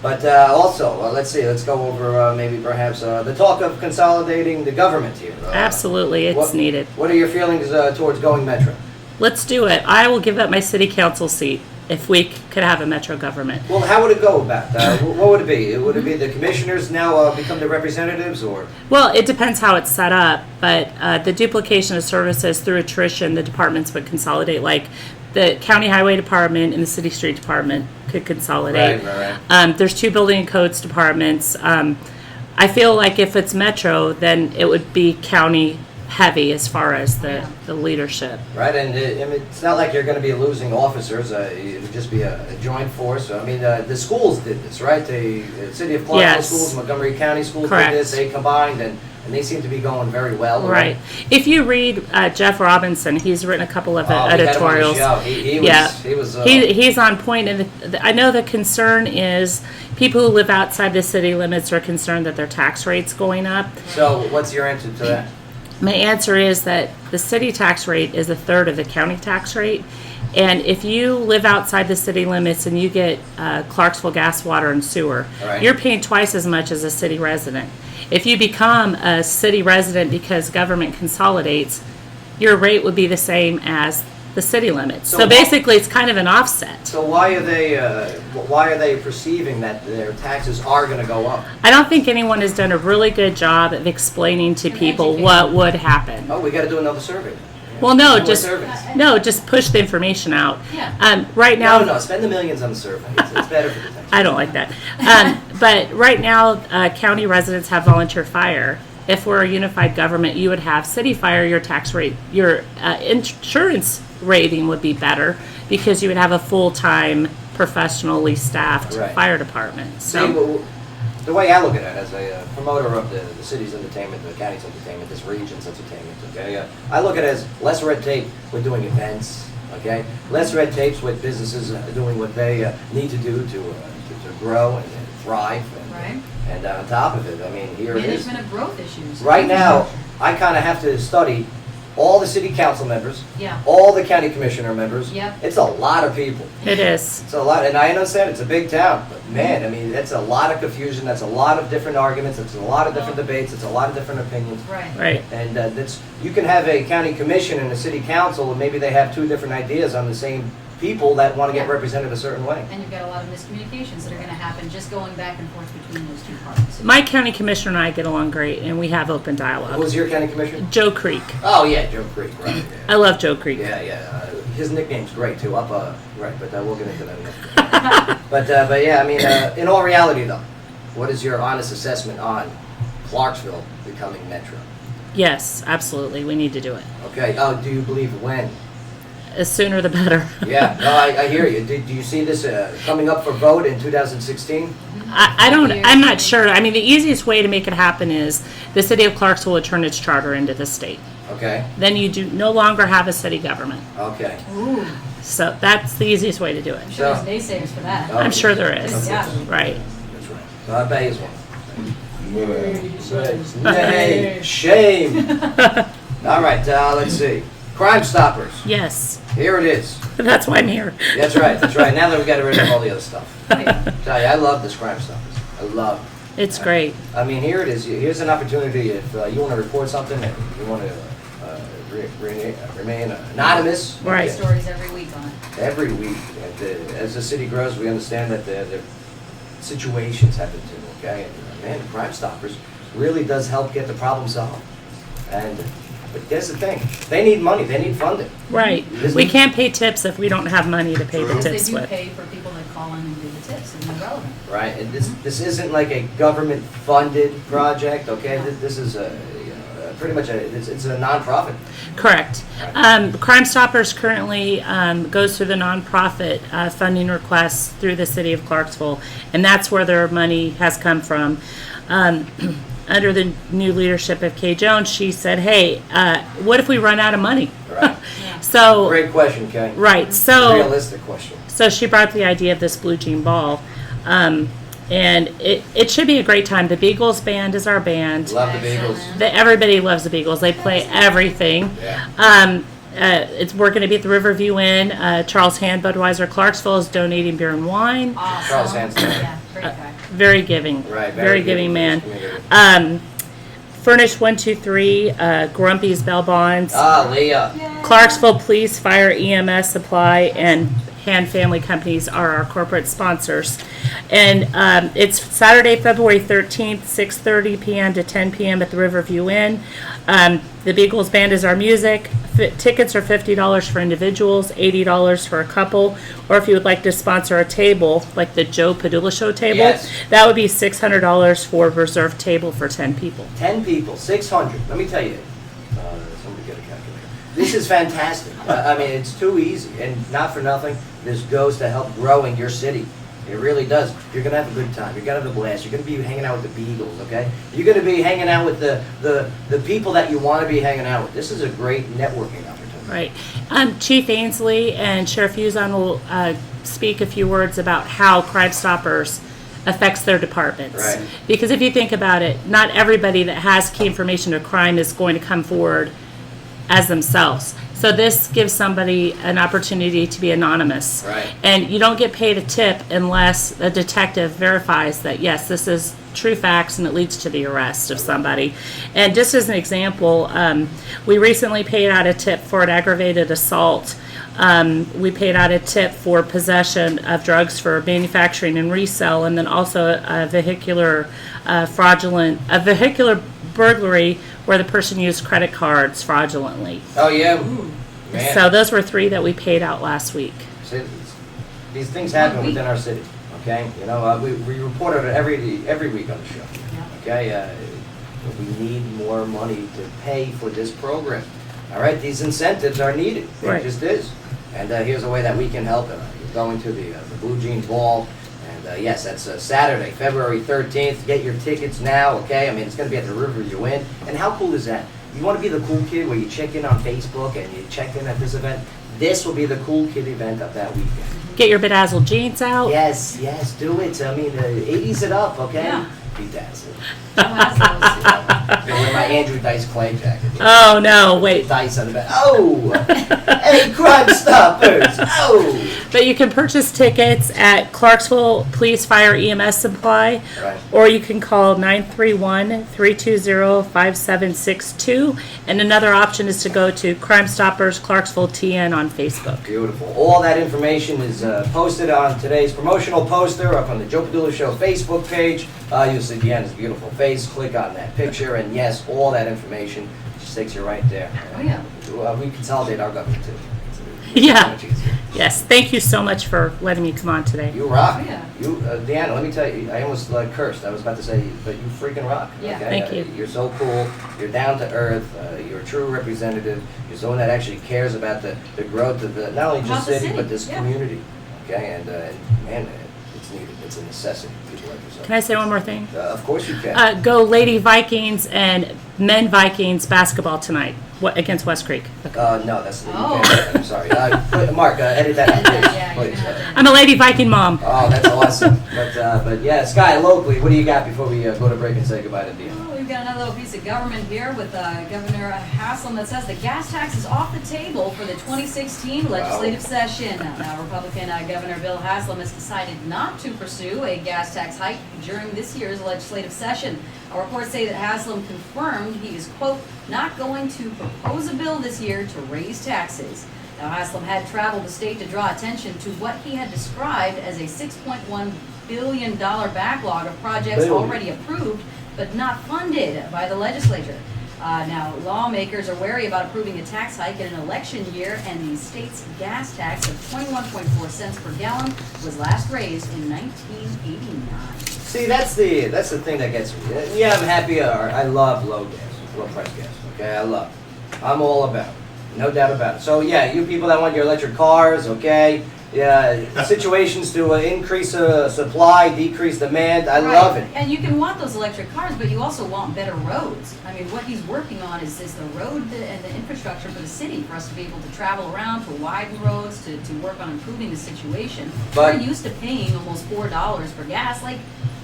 But also, let's see. Let's go over maybe perhaps the talk of consolidating the government here. Absolutely, it's what- needed. What are your feelings towards going Metro? Let's do it. I will give up my city council seat if we could have a metro government. Well, how would it go about that? What would it be? Would it be the commissioners now become the representatives, or? Well, it depends how it's set up, but the duplication of services through attrition, the departments would consolidate, like the county highway department and the city street department could consolidate. Right. There's 2 building and codes departments. I feel like if it's metro, then it would be county heavy as far as the leadership. Right, and I mean, it's not like you're going to be losing officers. It would just be a joint force. I mean, the schools did this, right? The City of Clarksville Yes. schools, Montgomery County schools Correct. did this. They combined, and they seem to be going very well. Right. If you read Jeff Robinson, he's written a couple of Oh, we had him on the editorials. show. He was, Yeah. he was. He's on point, and I know the concern is people who live outside the city limits are concerned that their tax rate's going up. So, what's your answer to that? My answer is that the city tax rate is a third of the county tax rate. And if you live outside the city limits and you get Clarksville gas, water, and sewer, All right. you're paying twice as much as a city resident. If you become a city resident because government consolidates, your rate would be the same as the city limits. So So what- basically, it's kind of an offset. So why are they perceiving that their taxes are going to go up? I don't think anyone has done a really good job of explaining to And people educating. what would happen. Oh, we got to do another survey. Well, no, More just surveys. just push the information out. Yeah. Right now, No, spend the millions on the survey. It's better for the tax. I don't like that. But right now, county residents have volunteer fire. If we're a unified government, you would have city fire. Your tax rate, your insurance rating would be better because you would have a full-time, professionally staffed Right. fire department. See, So, the way I look at it as a promoter of the city's entertainment, the county's entertainment, this region's entertainment, okay? I look at it as less red tape with doing events, okay? Less red tapes with businesses doing what they need to do to grow and thrive. Right. And on top of it, I mean, here it is. Management of growth issues. Right now, I kind of have to study all the city council members, Yeah. all the county commissioner members. Yep. It's a lot of people. it is. It's a lot, and I understand it's a big town, but man, I mean, that's a lot of confusion, that's a lot of different arguments, it's a lot of different debates, it's a lot of different opinions. Right. Right. And that's, you can have a county commission and a city council, and maybe they have two different ideas on the same people that want to get Yeah. represented a certain way. And you've got a lot of miscommunications that are going to happen just going back and forth between those two parties. My county commissioner and I get along great, and we have open Who dialogue. was your county commissioner? Joe Creek. Oh, yeah, Joe Creek, right. I love Joe Creek. Yeah, yeah. His nickname's great too. Right, but we'll get into that next. But yeah, I mean, in all reality though, what is your honest assessment on Clarksville becoming metro? Yes, absolutely. We need to do it. Okay. Oh, do you believe when? The sooner the better. Yeah. No, I hear you. Do you see this coming up for vote in 2016? I'm not sure. I mean, the easiest way to make it happen is the city of Clarksville would turn its charter into the state. Okay. Then you do no longer have a city government. Okay. Ooh, So that's the easiest way to do it. I'm sure there's naysayers for that. Oh. I'm sure there is. Yeah. Right. That's right. So I bet he's one. Nay, shame. All right. Let's see. Crime Stoppers. Yes. Here it is. That's why I'm here. That's right. That's right. Now that we got rid of all the other stuff. Tell you, I love this Crime Stoppers. I love it. It's great. I mean, here it is. Here's an opportunity if you want to report something and you want to remain anonymous. Right. Stories every week on it. Every week. And, as the city grows, we understand that the situations happen too, okay? And, man, Crime Stoppers really does help get the problem solved. But here's the thing. They need money. They need funding. Right. We can't pay tips if we don't have money to pay the Because tips they do with. pay for people that call in and do the tips, and they're relevant. Right, and this isn't like a government-funded project, okay? This is pretty much it's a nonprofit. Correct. Crime Stoppers currently goes through the nonprofit funding requests through the city of Clarksville, and that's where their money has come from. Under the new leadership of Kay Jones, she said, "Hey, what if we run out of money?" Right. So, Great question, Kay. right. So, Realistic question. so she brought the idea of this blue jean ball, and it should be a great time. The Beagles band is our band. Love the Beagles. Everybody loves the Beagles. They play everything. Yeah. We're going to be at the Riverview Inn. Charles Hand Budweiser Clarksville is donating beer and wine. Awesome. Charles Hanson. Yeah, great guy. Very giving. Right. Very giving man. Community. Furnish 123, Grumpy's Bell Bonds, Leah. Clarksville Police, Fire, EMS Supply, and Hand Family Companies are our corporate sponsors. And it's Saturday, February 13th, 6:30 p.m. to 10 p.m. at the Riverview Inn. The Beagles Band is our music. Tickets are $50 for individuals, $80 for a couple. Or if you would like to sponsor a table, like the Joe Padula Show table, Yes. that would be $600 for a reserved table for 10 people. 10 people, 600. Let me tell you, This is fantastic. I mean, it's too easy, and not for nothing. This goes to help growing your city. It really does. You're gonna have a good time. You're gonna have a blast. You're gonna be hanging out with the Beagles, okay? You're gonna be hanging out with the people that you want to be hanging out with. This is a great networking opportunity. Right. Chief Ainsley and Sheriff Uzon will speak a few words about how Crime Stoppers affects their departments. Right. Because if you think about it, not everybody that has key information to crime is going to come forward as themselves. So this gives somebody an opportunity to be anonymous. Right. And you don't get paid a tip unless a detective verifies that, yes, this is true facts and it leads to the arrest of somebody. And just as an example, we recently paid out a tip for an aggravated assault. We paid out a tip for possession of drugs for manufacturing and resale, and then also a vehicular burglary where the person used credit cards fraudulently. Oh yeah, man. So those were 3 that we paid out last week. See, these things happen within our city. Okay, you know, we report it every week on the show. Okay, we need more money to pay for this program. All right, these incentives are needed. It Right. just is. And here's a way that we can help it. You're going to the Blue Jeans Ball. And yes, that's Saturday, February 13th. Get your tickets now, okay? I mean, it's going to be at the Riverview Inn. And how cool is that? You want to be the cool kid where you check in on Facebook and you check in at this event? This will be the cool kid event of that weekend. Get your bedazzled jeans out. Yes, do it. I mean, 80s it up, okay? Yeah. Bedazzled. Who has those? I wear my Andrew Dice Clay jacket. Oh, no, wait. Dice on the back. Oh! Hey, Crime Stoppers! Oh! But you can purchase tickets at Clarksville Police Fire EMS Supply, Right. or you can call 931-320-5762. And another option is to go to Crime Stoppers Clarksville TN on Facebook. Beautiful. All that information is posted on today's promotional poster up on the Joe Padula Show Facebook page. You'll see Deanna's beautiful face. Click on that picture, and yes, all that information just takes you right there. Oh, yeah. We consolidate our government too. Yeah. Much easier. Yes, thank you so much for letting me come on today. You rock. Oh, yeah. You, Deanna, let me tell you, I almost cursed. I was about to say, but you freaking rock. Yeah. Okay? Thank you. You're so cool. You're down to earth. You're a true representative. You're someone that actually cares about the growth of the, not only About just the city, city, but this yeah. community. Okay, and man, it's needed. It's a necessity. People like yourself. Can I say one more thing? Of course you can. Go Lady Vikings and Men Vikings basketball tonight against West Creek. No, that's the. Oh. I'm sorry. Mark, edit that out, please. Yeah, you're gonna have to- I'm a Lady Viking mom. Oh, that's awesome. But yeah, Sky, locally, what do you got before we go to break and say goodbye to Deanna? Oh, we've got another little piece of government here with Governor Haslam that says the gas tax is off the table for the 2016 legislative session. Now, Republican Governor Bill Haslam has decided not to pursue a gas tax hike during this year's legislative session. Our reports say that Haslam confirmed he is, quote, not going to propose a bill this year to raise taxes. Now, Haslam had traveled the state to draw attention to what he had described as a $6.1 billion backlog of projects already approved but not funded by the legislature. Now, lawmakers are wary about approving a tax hike in an election year, and the state's gas tax of 21.4 cents per gallon was last raised in 1989. See, that's the thing that gets me. Yeah, I'm happy. I love low price gas. Okay, I love it. I'm all about it. No doubt about it. So yeah, you people that want your electric cars, okay, yeah, situations to increase supply, decrease demand. I love it. And you can want those electric cars, but you also want better roads. I mean, what he's working on is the road and the infrastructure for the city, for us to be able to travel around, to widen roads, to work on improving the situation. But- We're used to paying almost $4 for gas, like,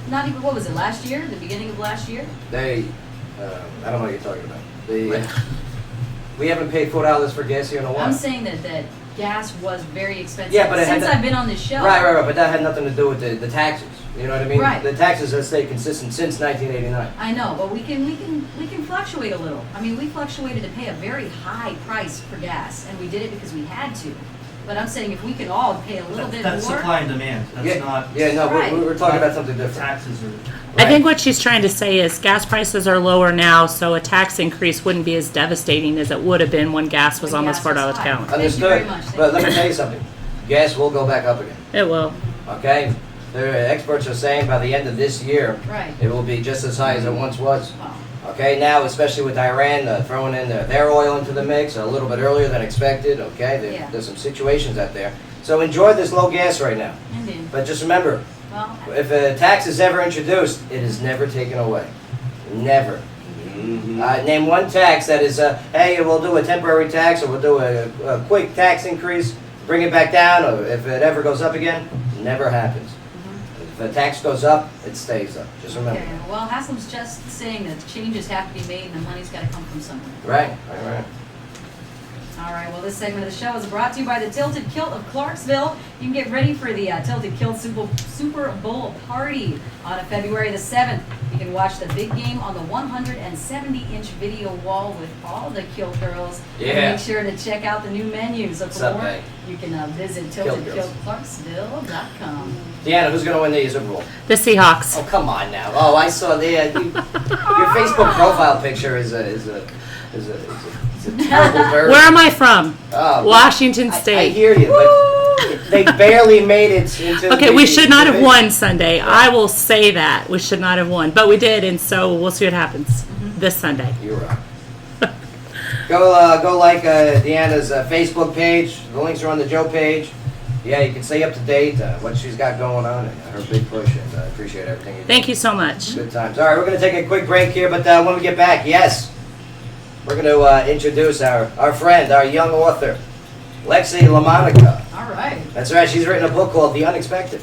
not even, what was it, last year, the beginning of last year? I don't know what you're talking about. We haven't paid $4 for gas here in a while. I'm saying that gas was very expensive. Yeah, but it had since to- I've been on this show. Right, but that had nothing to do with the taxes. You know what I mean? Right. The taxes have stayed consistent since 1989. I know, but we can fluctuate a little. I mean, we fluctuated to pay a very high price for gas, and we did it because we had to. But I'm saying if we can all pay a little bit That's more. supply and demand. That's not. Right. We're talking about something different. Taxes are. I think what she's trying to say is gas prices are lower now, so a tax increase wouldn't be as devastating as it would have been when gas was When almost gas was $4 a high. gallon. Thank you very Understood. much. Thank But you. let me tell you something. Gas will go back up again. It will. Okay? The experts are saying by the end of this year, Right. it will be just as high as it once was. Wow. Okay, now especially with Iran throwing in their oil into the mix a little bit earlier than expected. Okay, Yeah. there's some situations out there. So enjoy this low gas right now. Indeed. But just remember, Well, if a tax is ever introduced, it is never taken away. Never. Name one tax that is, hey, we'll do a temporary tax or we'll do a quick tax increase, bring it back down, or if it ever goes up again, never happens. If a tax goes up, it stays up. Just remember. okay. Well, Haslam's just saying that changes have to be made and the money's got to come from somewhere. Right. All right, well, this segment of the show is brought to you by the Tilted Kilt of Clarksville. You can get ready for the Tilted Kilt Super Bowl party on February the 7th. You can watch the big game on the 170-inch video wall with all the Kilt girls. Yeah. And make sure to check out the new menu. So What's for up, more, babe? you can visit Kilt girls. tiltedkiltclarksville.com. Deanna, who's going to win the Super Bowl? The Seahawks. Oh, come on now. Oh, I saw your Facebook profile picture is a terrible bird. Where am I from? Oh, Washington I State. hear you, but they barely made it into Okay, the we should not have division. won Sunday. I will say that. We should not have won. But we did, and so we'll see what happens this Sunday. You're right. Go like Deanna's Facebook page. The links are on the Joe page. Yeah, you can stay up to date what she's got going on and her big push. And I appreciate everything you do. Thank you so much. Good times. All right, we're going to take a quick break here, but when we get back, yes, we're going to introduce our friend, our young author, Lexi LaMonica. All right. That's right. She's written a book called The Unexpected.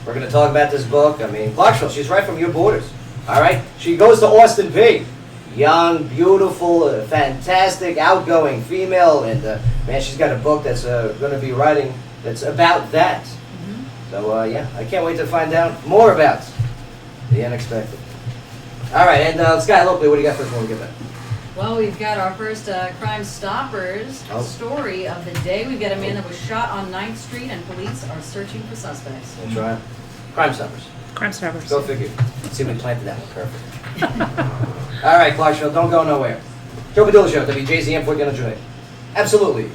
We're going to talk about this book. I mean, Clarksville, she's right from your borders. All right? She goes to Austin P. Young, beautiful, fantastic, outgoing female. And, man, she's got a book that's going to be writing that's about that. So, yeah, I can't wait to find out more about The Unexpected. All right, and Sky Lopely, what do you got first when we get back? Well, we've got our first Crime Stoppers story of the day. We've got a man that was shot on 9th Street, and police are searching for suspects. That's right. Crime Stoppers. Crime Stoppers. Go figure. See, we planted that one perfect. All right, Clarksville, don't go nowhere. Joe Padula Show, WJZM 1400. Absolutely.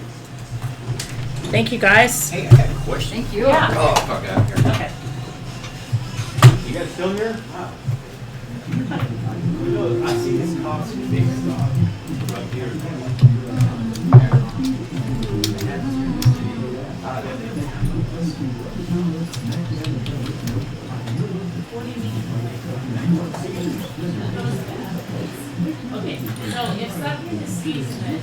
Thank you, guys. Hey, I got a question. Thank you. Yeah. Oh, fuck out here. Okay. You guys still here? Wow. I see this cost big stuff up here. Okay, so if something is seized in a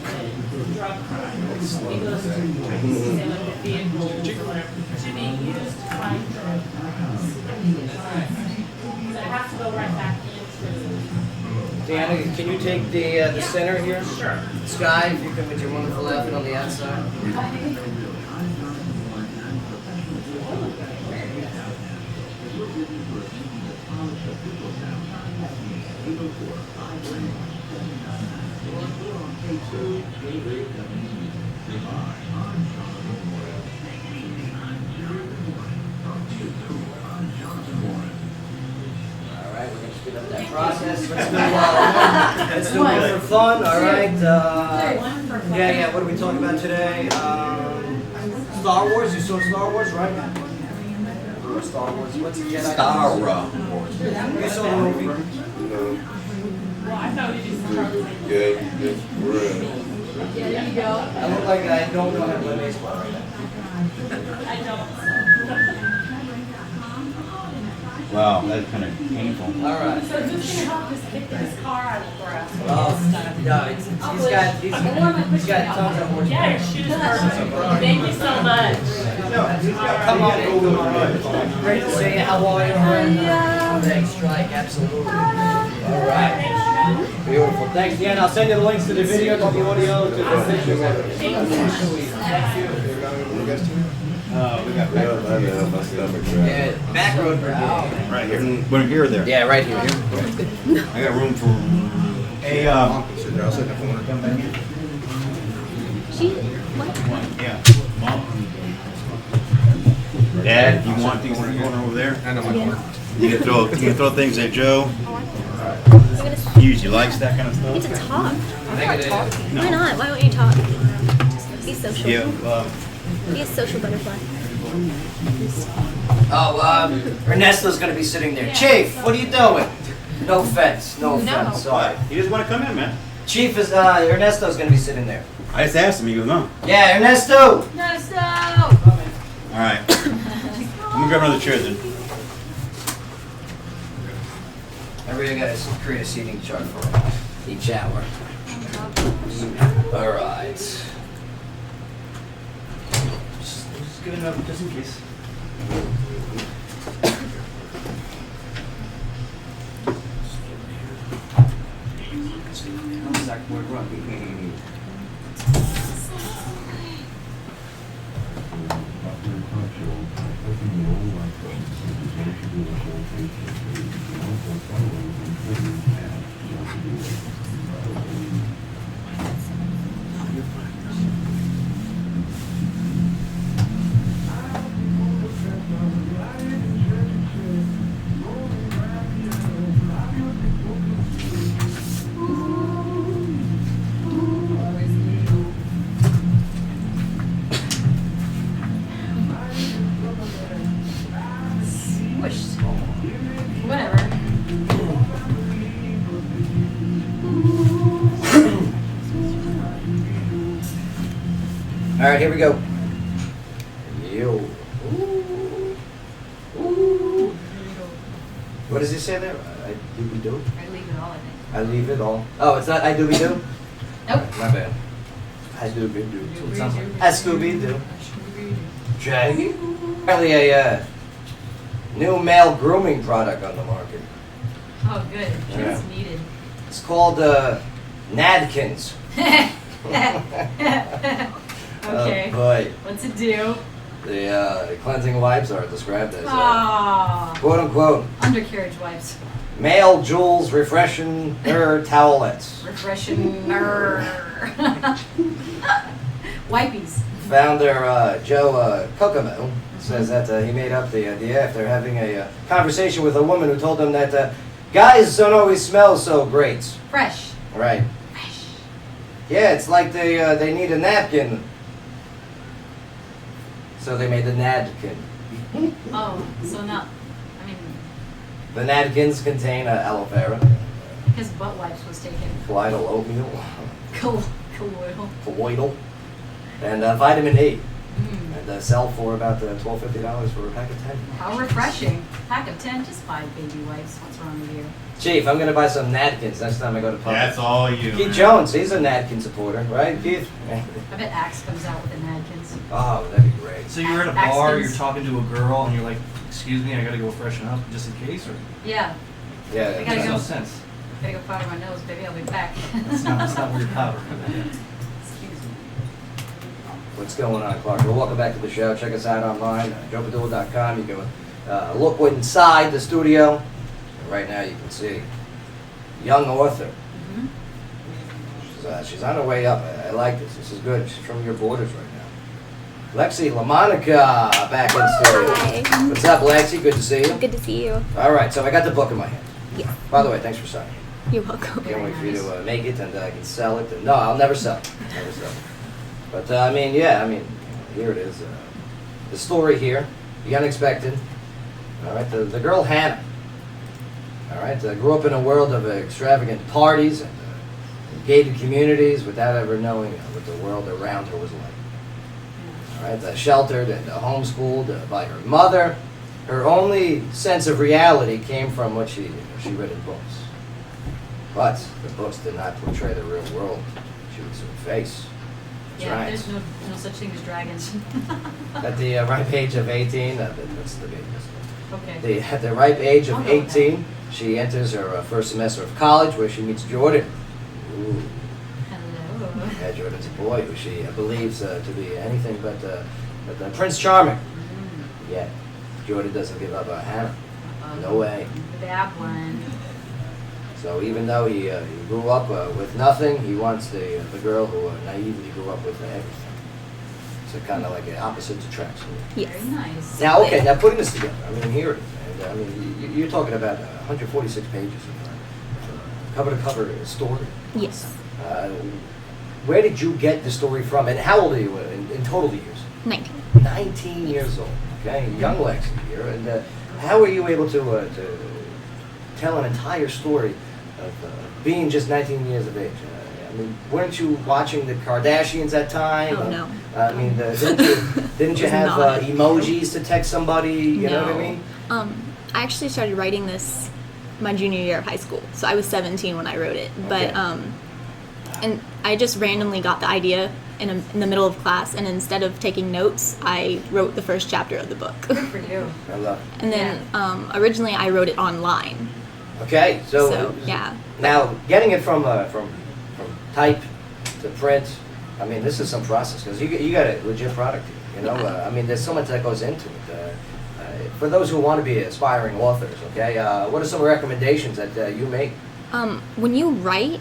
drug crime, it goes to the vehicle or whatever, to be used to find drug crimes. So it has to go right back into. Deanna, can you take the center here? Sure. Sky, if you come with your wonderful outfit on the outside. All right, we're going to speed up that process. Let's do it for fun, all right? Yeah, what are we talking about today? Star Wars, you saw Star Wars, right? Star Wars, what's the Jedi? Star Wars. You saw the movie? Well, I thought we just started. Yeah, there you go. I look like I don't know how to play baseball right now. I don't. Wow, that's kind of painful. All right. So who's gonna help us kick this car out of the grass? No, he's got tons of horse. Yeah, your shoe is perfect. Thank you so much. Come on, great to see you. How are you? Thanks, Strike, absolutely. All right. Beautiful. Thanks, Deanna. I'll send you the links to the video, to the audio, to the pictures. We got Yeah, back road. right here. We're here or there? Yeah, right here. I got room for a come back here. Yeah. Dad, if you want things in the corner over there, I know my corner. you can throw things at Joe. He usually likes that kind of Need stuff. to talk. No. Why not? Why won't you talk? He's social. Yeah. He's a social butterfly. Oh, Ernesto's gonna be sitting there. Chief, what are you doing? No offense, no No. offense. Sorry. You just want to come in, man. Chief is Ernesto's gonna be sitting there. I just asked him. He goes, no. Yeah, Ernesto. No, stop. All right. I'm gonna grab another chair then. Everybody got to create a seating chart for each hour. All right. Just give it up just in case. Squished. Whatever. All right, here we go. Yo. Ooh. What does he say there? I do. I leave it all, I think. I leave it all. Oh, it's not I do. Nope. My bad. I do. It sounds like I Scooby-Doo. Jay. Apparently a new male grooming product on the market. Oh, good. It's needed. It's called Nadkins. Okay. Oh boy. What's it do? The cleansing wipes are described as Ah. quote unquote Undercarriage wipes. male jewels refreshing her towelettes. Refreshing. Wipies. Founder Joe Kokomo says that he made up the idea after having a conversation with a woman who told him that guys don't always smell so great. Fresh. Right. Fresh. Yeah, it's like they need a napkin. So they made the Nadkin. Oh, so not. I mean, The Nadkins contain aloe vera, because butt wipes was taken. colloidal oatmeal, Colloidal. colloidal, and vitamin E. Mm. And sell for about $12.50 for a pack of 10. How refreshing. Pack of 10, just 5 baby wipes. What's wrong with you? Chief, I'm gonna buy some Nadkins next time I go to Publix. That's all you. Keith man. Jones, he's a Nadkin supporter, right, Keith? I bet Axe comes out with the Nadkins. Oh, that'd be great. So you're at a bar, Accents. you're talking to a girl, and you're like, "Excuse me, I gotta go freshen up just in case," or Yeah. Yeah, I that gotta makes go. no sense. Gotta go powder my nose, baby. I'll be back. That's not where your powder. Excuse me. What's going on, Clark? Well, welcome back to the show. Check us out online, joepadula.com. You can look inside the studio. And right now you can see young author. Mhm. She's on her way up. I like this. This is good. She's from your borders right now. Lexi LaMonica back in studio. Hi. What's up, Lexi? Good to see you. Good to see you. All right, so I got the book in my hand. Yeah. By the way, thanks for signing. You're welcome. Can't wait for you to make it and I can sell it. No, I'll never sell it. Never sell it. But here it is. The story here, the unexpected. All right, the girl Hannah. All right, grew up in a world of extravagant parties and gated communities without ever knowing what the world around her was like. All right, sheltered and homeschooled by her mother. Her only sense of reality came from what she read in books. But the books did not portray the real world she would soon face. That's Yeah, right. there's no such thing as dragons. At the ripe age of 18, that's the big Okay. At the ripe age of I'll go with 18, she enters her first semester of college where she meets Jordan. Ooh. Hello. Yeah, Jordan's a boy who she believes to be anything but Prince Charming. Mm. Yet, Jordan doesn't give up on Hannah. Uh-oh. No way. The bad one. So even though he grew up with nothing, he wants the girl who naively grew up with everything. So kind of like opposites attract. Yes. Very nice. Now, okay, now putting this together, I mean, here it is. And I mean, you're talking about 146 pages of cover-to-cover story. Yes. Where did you get the story from, and how old are you in total years? 19. 19 years old. Okay, young Lexi here, and how were you able to tell an entire story of being just 19 years of age. I mean, weren't you watching the Kardashians at time? Oh, no. I mean, didn't you Was have not. emojis to text somebody? You know what I No. mean? I actually started writing this my junior year of high school, so I was 17 when I wrote it. But Okay. and I just randomly got the idea in the middle of class, and instead of taking notes, I wrote the first chapter of the book. Good for you. I love it. And then originally I wrote it online. Okay, so, So, yeah. Now getting it from type to print, I mean, this is some process because you got a legit product here. You know, Yeah. I mean, there's so much that goes into it. For those who want to be aspiring authors, okay, what are some recommendations that you make? When you write,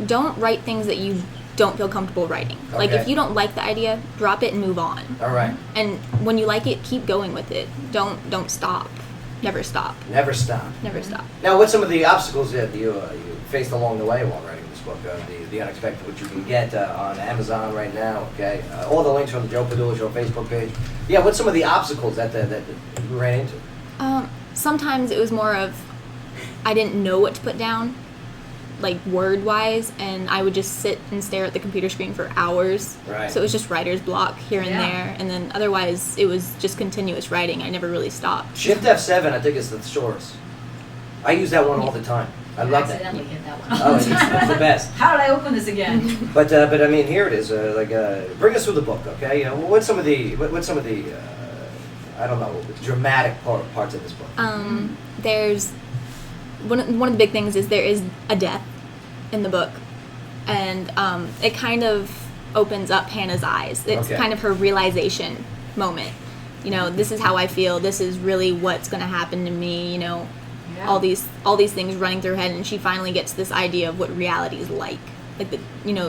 don't write things that you don't feel comfortable writing. Like if Okay. you don't like the idea, drop it and move on. All right, And when you like it, keep going with it. Don't stop. Never stop. never stop. Never stop. Now, what's some of the obstacles that you faced along the way while writing this book? The unexpected, which you can get on Amazon right now. Okay, all the links on the Joe Padula Show Facebook page. Yeah, what's some of the obstacles that you ran into? Sometimes it was more of I didn't know what to put down, like word-wise, and I would just sit and stare at the computer screen for hours. Right. So it was just writer's block here and Yeah. there, and then otherwise it was just continuous writing. I never really stopped. Shift F7, I think, is the shortest. I use that one all the time. I love that. Accidentally hit that one. Oh, it's the best. How did I open this again? But I mean, here it is. Bring us through the book, okay? What's some of the I don't know, dramatic parts of this book? There's one of the big things is there is a death in the book, and it kind of opens up Hannah's eyes. It's Okay. kind of her realization moment. You know, this is how I feel. This is really what's going to happen to me. You know, Yeah. all these things running through her head, and she finally gets this idea of what reality is like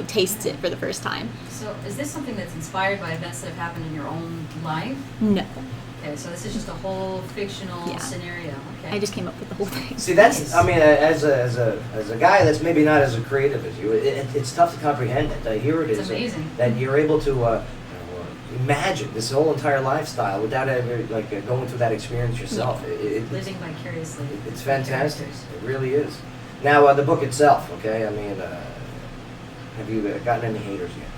tastes it for the first time. So is this something that's inspired by events that have happened in your own life? No, Okay, so this is just a whole fictional Yeah. scenario. Okay. I just came up with the whole thing. See, that's, Nice. I mean, as a guy that's maybe not as creative as you, it's tough to comprehend that. Here it It's is. amazing. That you're able to imagine this whole entire lifestyle without ever, going through that experience yourself. Living vicariously. It's fantastic. Characters. It really is. Now, the book itself, okay? I mean, have you gotten any haters yet?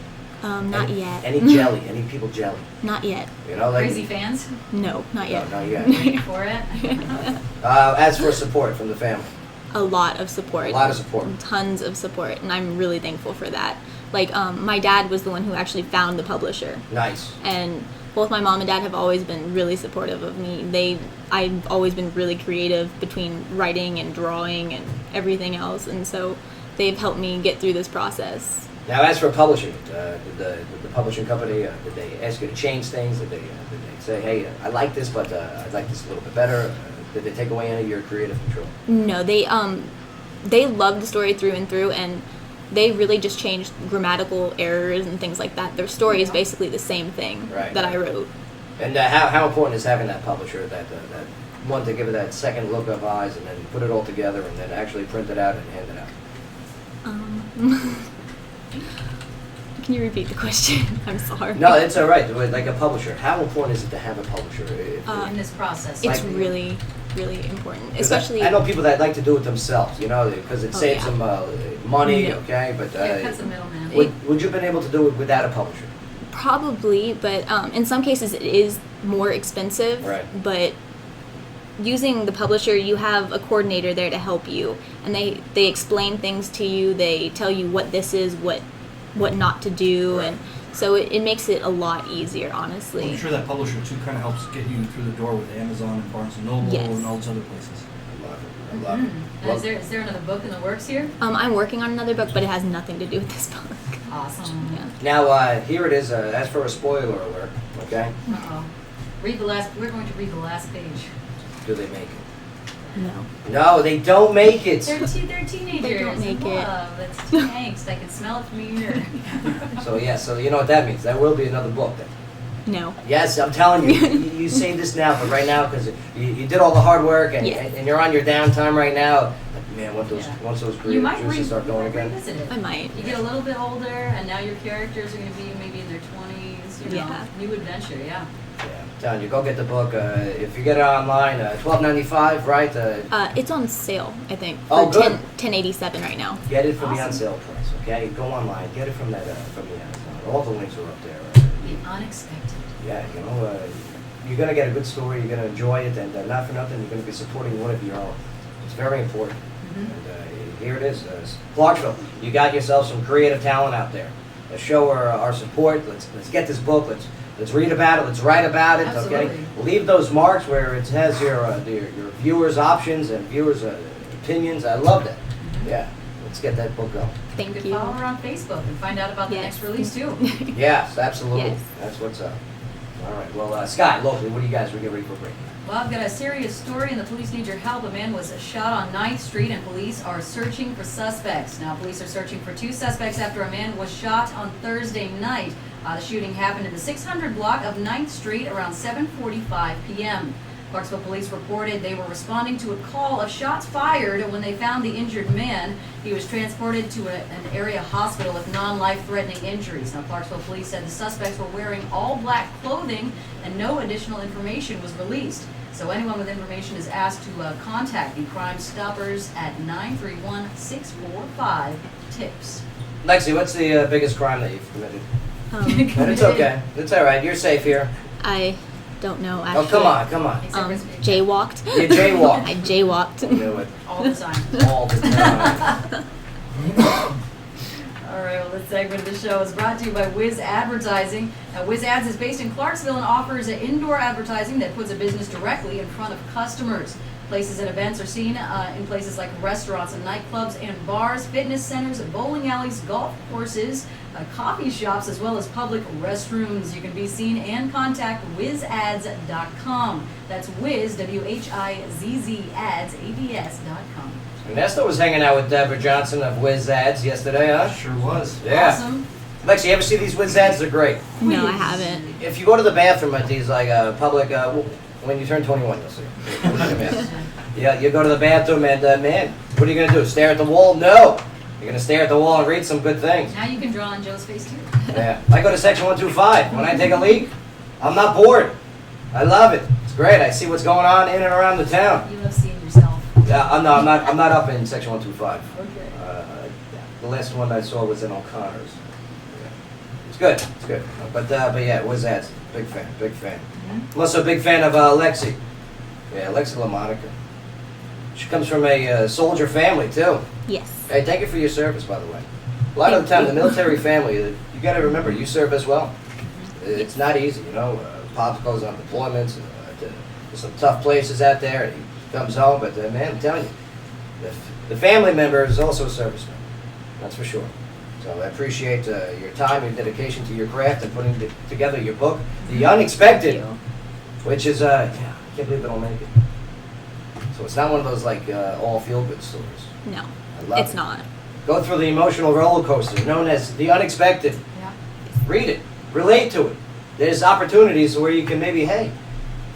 Not yet. Any jelly? Any people jelly? Not yet. You know, like Crazy fans No, not yet. No, not yet. waiting for it. As for support from the family, A lot of support. a lot of support. Tons of support, and I'm really thankful for that. Like, my dad was the one who actually found the publisher, Nice. and both my mom and dad have always been really supportive of me. I've always been really creative between writing and drawing and everything else, and so they've helped me get through this process. Now, as for publishing, did the publishing company, did they ask you to change things? Did they say, hey, I like this, but I'd like this a little bit better? Did they take away any of your creative control? No, they loved the story through and through, and they really just changed grammatical errors and things like that. Their story is basically the same thing Right. that I wrote. And how important is having that publisher, that one to give it that second look of eyes and then put it all together and then actually print it out and hand it out? Can you repeat the question? I'm sorry. No, it's all right. Like a publisher, how important is it to have a publisher? In this process. It's like- really, really important, 'Cause especially. I know people that like to do it themselves, you know, because it Oh, saves yeah. them money, No. okay? But Yeah, it cuts the middleman. would you have been able to do it without a publisher? Probably, but in some cases it is more expensive. Right. But using the publisher, you have a coordinator there to help you, and they explain things to you. They tell you what this is, what not to do, Right. and so it makes it a lot easier, honestly. I'm sure that publisher too kind of helps get you through the door with Amazon and Barnes and Noble Yes. and all those other places. I love it. I love it. Now, is there another book in the works here? I'm working on another book, but it has nothing to do with this book. Awesome. Yeah. Now, here it is, as for a spoiler alert, okay? Uh-oh. We're going to read the last page. Do they make it? No. No, they don't make it. They're teenagers. They don't make in it. love. That's teen angst. I can smell it from here. So you know what that means. There will be another book then. No. Yes, I'm telling you. You say this now, but right now, because you did all the hard work and, Yes. and you're on your downtime right now, like, man, once those You creative might juices start going again. revisit it. I might. You get a little bit older, and now your characters are going to be maybe in their 20s. You know, Yeah. new adventure. Yeah. Yeah. telling you, go get the book. If you get it online, $12.95, right? It's on sale, I think. Oh, for good. $10.87 right now. Get it for the on sale price, okay? Go online, get it from that from the Amazon. All the links are up there. The unexpected. Yeah, you know, you're gonna get a good story. You're gonna enjoy it, and not for nothing, you're gonna be supporting one of your own. It's very important. And here it is, Clarksville. You got yourself some creative talent out there. Let's show our support. Let's get this book. Let's read about it. Let's write about it. Okay. Absolutely. Leave those marks where it has your viewers' options and viewers' opinions. I love that. Yeah. Let's get that book going. Thank You you. can follow her on Facebook and find out about the Yes. next release too. Yes, absolutely. Yes. That's what's up. All right. Well, Sky, locally, what do you guys? We get ready for a break. Well, I've got a serious story and the police need your help. A man was shot on 9th Street and police are searching for suspects. Now, police are searching for 2 suspects after a man was shot on Thursday night. The shooting happened in the 600 block of 9th Street around 7:45 p.m. Clarksville police reported they were responding to a call of shots fired when they found the injured man. He was transported to an area hospital with non-life-threatening injuries. Now, Clarksville police said the suspects were wearing all black clothing and no additional information was released. So anyone with information is asked to contact the Crime Stoppers at 931-645-TIPS. Lexi, what's the biggest crime that you've committed? But it's okay. It's all right. You're safe here. I don't know, Oh, actually. come on, come on. Jaywalked. You jaywalked. I jaywalked. I knew it. All the time. All the time. All right, well, this segment of the show is brought to you by Wiz Advertising. Now, Wiz Ads is based in Clarksville and offers indoor advertising that puts a business directly in front of customers. Places and events are seen in places like restaurants and nightclubs and bars, fitness centers, bowling alleys, golf courses, coffee shops, as well as public restrooms. You can be seen and contact wizads.com. That's Wiz, W-H-I-Z-Z, ads, A-D-S.com. Ernesto was hanging out with Deborah Johnson of Wiz Ads yesterday, huh? Sure was. Yeah. Awesome. Lexi, you ever see these Wiz Ads? They're great. No, I haven't. If you go to the bathroom at these like public, when you turn 21, you'll see. Yeah, you go to the bathroom and man, what are you gonna do? Stare at the wall? No, you're gonna stare at the wall and read some good things. Now you can draw on Joe's face too. Yeah, I go to section 125. When I take a leak, I'm not bored. I love it. It's great. I see what's going on in and around the town. You love seeing yourself. Yeah, no, I'm not up in section 125. Okay. The last one I saw was in O'Connor's. Yeah. It's good. It's good. But yeah, Wiz Ads. Big fan. Big fan. I'm also a big fan of Lexi. Yeah, Lexi LaMonica. She comes from a soldier family too. Yes. Hey, thank you for your service, by the way. A lot of the time, the military family, you got to remember, you serve as well. It's not easy, you know. Pops goes on deployments to some tough places out there, and he comes home. But man, I'm telling you, the family member is also a serviceman. That's for sure. So I appreciate your time, your dedication to your craft, and putting together your book, The Unexpected, which is, I can't believe I don't make it. So it's not one of those like all feel-good stories. No, I love it's it. not. Go through the emotional roller coaster known as The Unexpected. Yeah. Read it. Relate to it. There's opportunities where you can maybe, hey,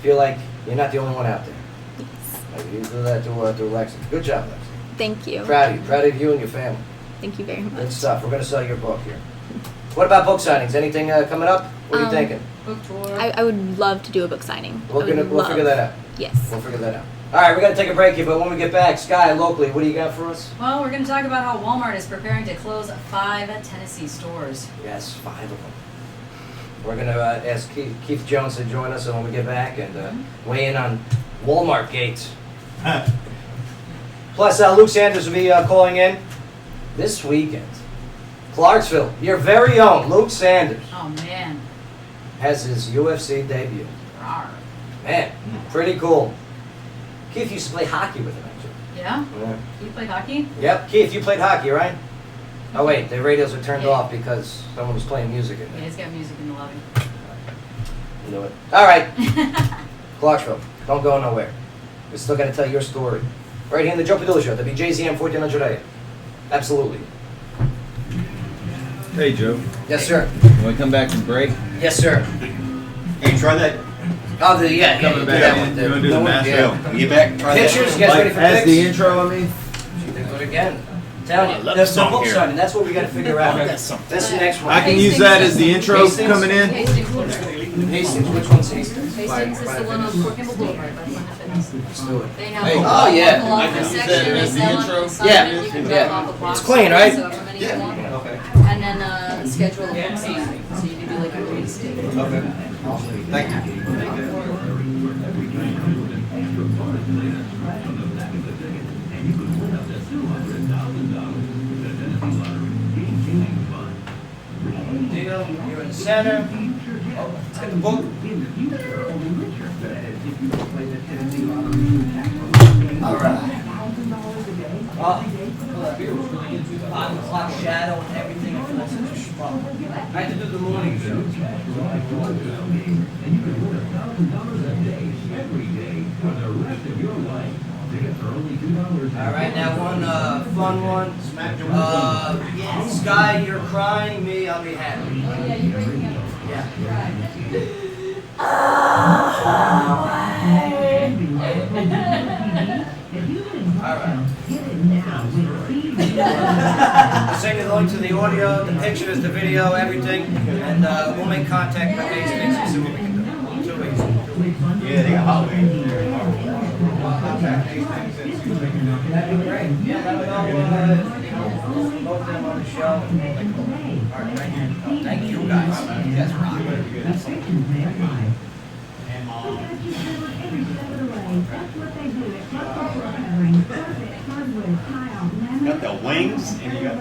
feel like you're not the only one out there. Yes. Maybe you do that to Lexi. Good job, Lexi. Thank you. Proud of you. Proud of you and your family. Thank you very Good much. stuff. We're going to sell your book here. What about book signings? Anything coming up? What are you thinking? Book tour. I would love to do a book signing. I We'll would figure that out. Yes. We'll figure that out. All right, we're going to take a break here, but when we get back, Sky, locally, what do you got for us? Well, we're going to talk about how Walmart is preparing to close 5 Tennessee stores. Yes, 5 of them. We're going to ask Keith Jones to join us when we get back and weigh in on Walmart Gate. Plus, Luke Sanders will be calling in this weekend. Clarksville, your very own Luke Sanders Oh, man. has his UFC debut. Rawr. Man, pretty cool. Keith used to play hockey with him, actually. Yeah? Yeah. You play hockey? Yep, Keith, you played hockey, right? Oh, wait, the radios are turned Yeah. off because someone was playing music in Yeah, there. he's got music in the lobby. You know it. All right, Clarksville, don't go nowhere. We're still going to tell your story. Right here in the Joe Padula Show, WJZM 1400 AM. Absolutely. Hey, Joe. Yes, sir. When we come back from break, Yes, sir. Hey, try that. Oh, yeah. Coming do back that in. one, You want to do the master? Yeah. Get back. Try Pictures, that. you guys ready for as pics? the intro, I mean. Do it again. Telling you, I love the the song book here. signing, that's what we got to figure out. I love that song. That's the next one. I can use that as the intro Hastings. coming in. Hastings. Hastings, which one's Hastings? Hastings is the one on Fort Campbell Boulevard by Planet Fitness. Let's do it. They have Hey. a Oh, yeah. local Like office you said, section, they that's the sell intro. them, sign Yeah. it, you can Yeah. drop off a box. It's clean, right? So however many you want. Okay. And then schedule a book sign, so you can do like a release date. Okay. Thank you. Deal, you're in the center. Oh, let's get the book. All right. On the clock shadow and everything, I feel like such a schmuck. I had to do the morning show. All right, now one fun one. Sky, you're crying. Me, I'll be happy. Oh yeah, you're breaking up. Yeah. All right. Send the link to the audio, the pictures, the video, everything, and we'll make contact with Hastings and see what we can do. 2 weeks. Yeah, they got hot wings. That'd be great. Yeah, let me know, both of them on the show. All right, thank you guys. You guys rock. Got the wings and you got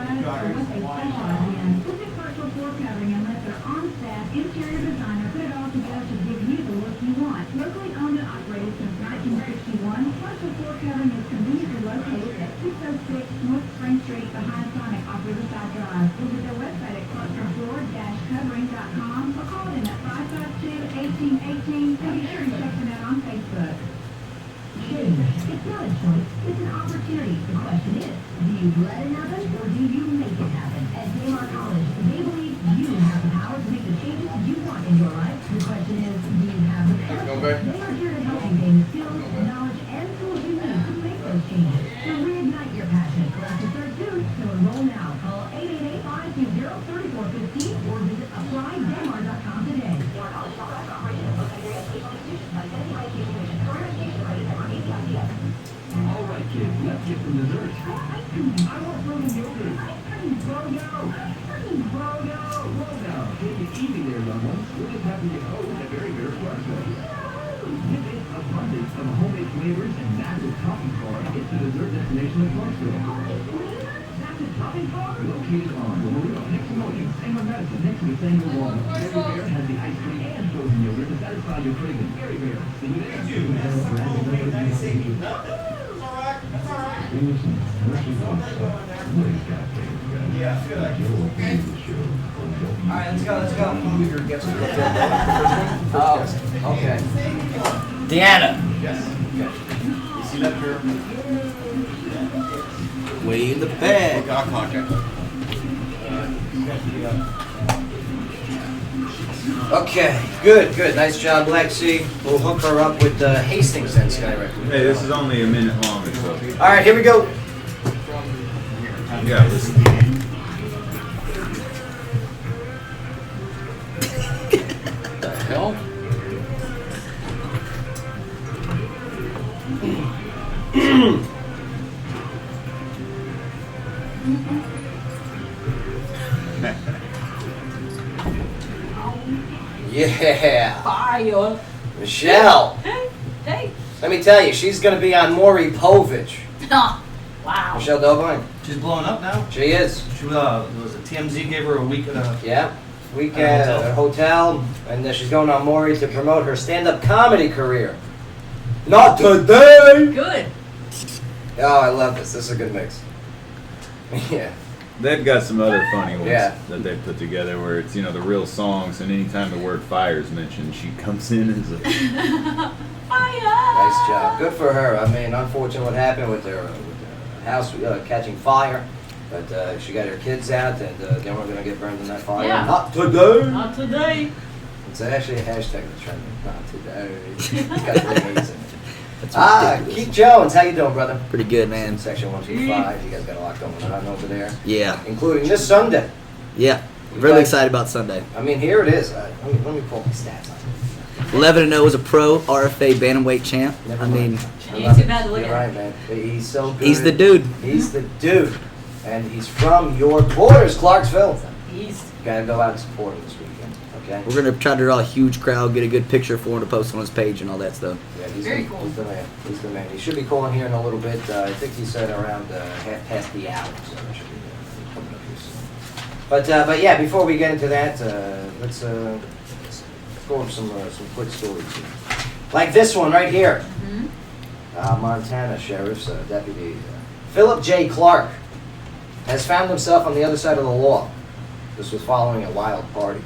Locally owned and operated since 1961, Partial Floor Covering is conveniently located at 606 North Spring Street behind Sonic off Riverside Drive. Visit their website at clarksonfloor-covering.com or call them at 552-1818 and be sure to check them out on Facebook. It's not a choice, it's an opportunity. The question is, do you let it happen or do you make it happen? At Daymar College, they believe you have the power to make the changes you want in your life. The question is, do you have the passion? They are here to help you gain the skills, knowledge, and tools you need to make those changes. So reignite your passion. Classes start soon, so enroll now. Call 888-520-3415 or visit applydaymar.com today. All right, kids, let's get some dessert. I want frozen yogurt. Take it easy there, loved ones. We're just happy to go with a very good breakfast. With its abundance of homemade flavors and massive topping bar, it's the dessert destination of Clarksville. Massive topping bar located on Memorial next to Milligan, Sangamon Medicine, next to the Sangamon Wall. Very Bear has the ice cream and frozen yogurt to satisfy your craving. Very Bear. See you there. Alright, let's go. Oh, okay. Deanna. Yes. Okay. You see that here? Way in the bag. Eye contact. Okay, good. Nice job, Lexi. We'll hook her up with Hastings then, Skyrecord. Hey, this is only a minute long or so. Alright, here we go. Yeah, listen. The hell? Yeah. Fire. Michelle. Hey. Let me tell you, she's going to be on Maury Povich. Wow. Michelle Dobine. She's blowing up now. She is. She was it TMZ gave her a week and a. Yeah. Weekend at a hotel, and she's going on Maury to promote her stand-up comedy career. Not today! Good. Oh, I love this. This is a good mix. Yeah. They've got some other funny ones Yeah. that they've put together where it's, the real songs, and anytime the word fire is mentioned, she comes in as a... Fire. Nice job. Good for her. I mean, unfortunate what happened with her house catching fire. But she got her kids out, and then we're going to get burned in that fire. Yeah. Not today! Not today. It's actually a hashtag that's trending. Not today. It's got 3 A's in it. Keith Jones, how you doing, brother? Pretty good, man. Section 125. You guys got a lot going on over there. Yeah. Including this Sunday. Yeah. Really excited about Sunday. I mean, here it is. Let me pull my stats on 11-0 as a pro RFA bantamweight champ. Never I mind. mean, He ain't too bad to look You're at. right, man. He's so good. he's the dude. He's the dude. And he's from your borders, Clarksville. Beast. Gotta go out and support him this weekend, okay? We're gonna try to draw a huge crowd, get a good picture for him to post on his page and all that stuff. Yeah, Very cool. He's the man. He's the man. He should be calling here in a little bit. I think he said around half past the hour, so that should be coming up here soon. But yeah, before we get into that, let's go over some quick stories here. Like this one right here. Montana Sheriff's Deputy Philip J. Clark has found himself on the other side of the law. This was following a wild party.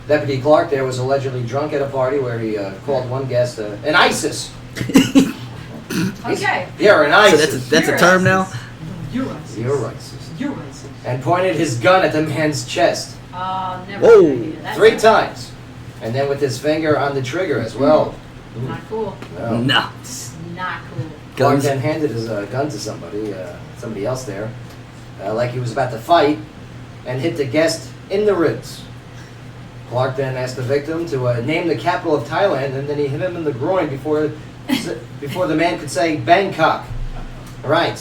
Deputy Clark there was allegedly drunk at a party where he called one guest an ISIS. Okay. You're an So ISIS. that's a term now. You're racist. You're racist. You're racist. And pointed his gun at the man's chest Never. Whoa. gonna do that. 3 times. And then with his finger on the trigger as well. Not cool. No. No. It's not cool. Clark Guns. then handed his gun to somebody else there, like he was about to fight, and hit the guest in the ribs. Clark then asked the victim to name the capital of Thailand, and then he hit him in the groin before the man could say Bangkok. Right.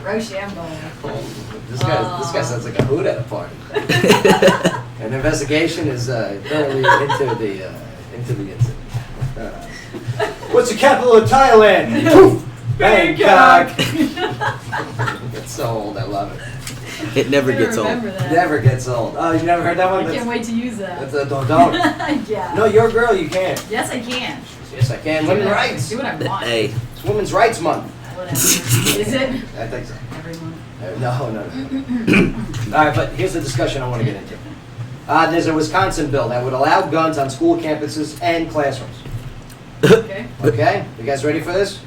Rochambeau. This guy sounds like a hoot at a party. An investigation is currently into the incident. What's the capital of Thailand? Poof! Bangkok. It's so old. I love it. It never gets old. Remember that. Never gets old. Oh, you never heard that one? I can't wait to use that. That's don't. Yeah. No, you're a girl. You can't. Yes, I can. Yes, I can. Women's rights. Do what I want. Hey, It's Women's Rights Month. Whatever. Is it? I think so. Every month. No. All right, but here's the discussion I want to get into. There's a Wisconsin bill that would allow guns on school campuses and classrooms. Okay. Okay, you guys ready for this?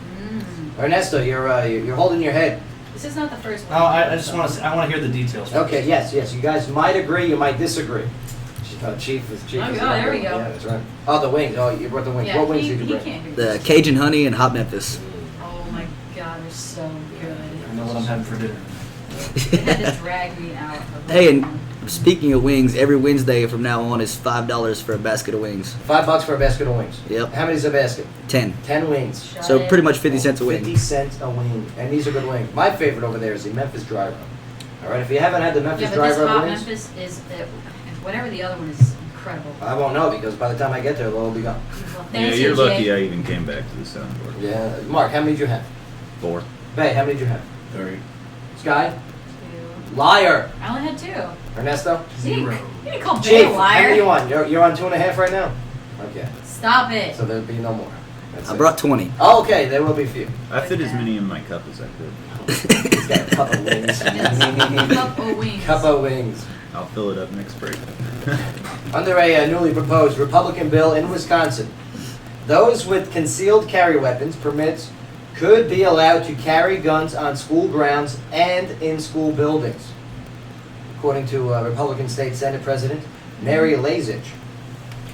Ernesto, you're holding your head. This is not the first No, one. I just want to. I want to hear the details. first. Okay, yes. You guys might agree, you might disagree. Chief is. Oh, there we go. Yeah, that's right. Oh, the wings. Oh, you brought the wings. Yeah, What wings he did you bring? can't do the this. Cajun honey and hot Memphis. Oh my god, they're so good. I know what I'm having for dinner. They had to drag me out of Hey, this and one. speaking of wings, every Wednesday from now on is $5 for a basket of wings. $5 for a basket of wings. Yep. How many's a basket? 10. 10 wings. Shut So it. pretty much 50 cents a 50 wing. cents a wing. And these are good wings. My favorite over there is the Memphis dry rub. All right, if you haven't had the Memphis Yeah, but dry this rub hot wings, Memphis is, whatever the other one is, incredible. I won't know because by the time I get there, they'll all be gone. Well, Yeah, thanks, you're AJ. lucky I even came back to the soundboard. Yeah. Mark, how many did you have? 4. Bay, how many did you have? 30. Sky? Two. Liar. I only had 2. Ernesto? You didn't call Chief, Bay a how many liar. you on? You're on 2.5 right now? Okay. Stop it. So there'll be no more. That's I it. brought 20. Oh, okay, there will be few. I fit as many in my cup as I could. He's got a cup of wings. Cup of wings. Cup of wings. I'll fill it up next break. Under a newly proposed Republican bill in Wisconsin, those with concealed carry weapons permits could be allowed to carry guns on school grounds and in school buildings. According to Republican State Senate President Mary Lazich,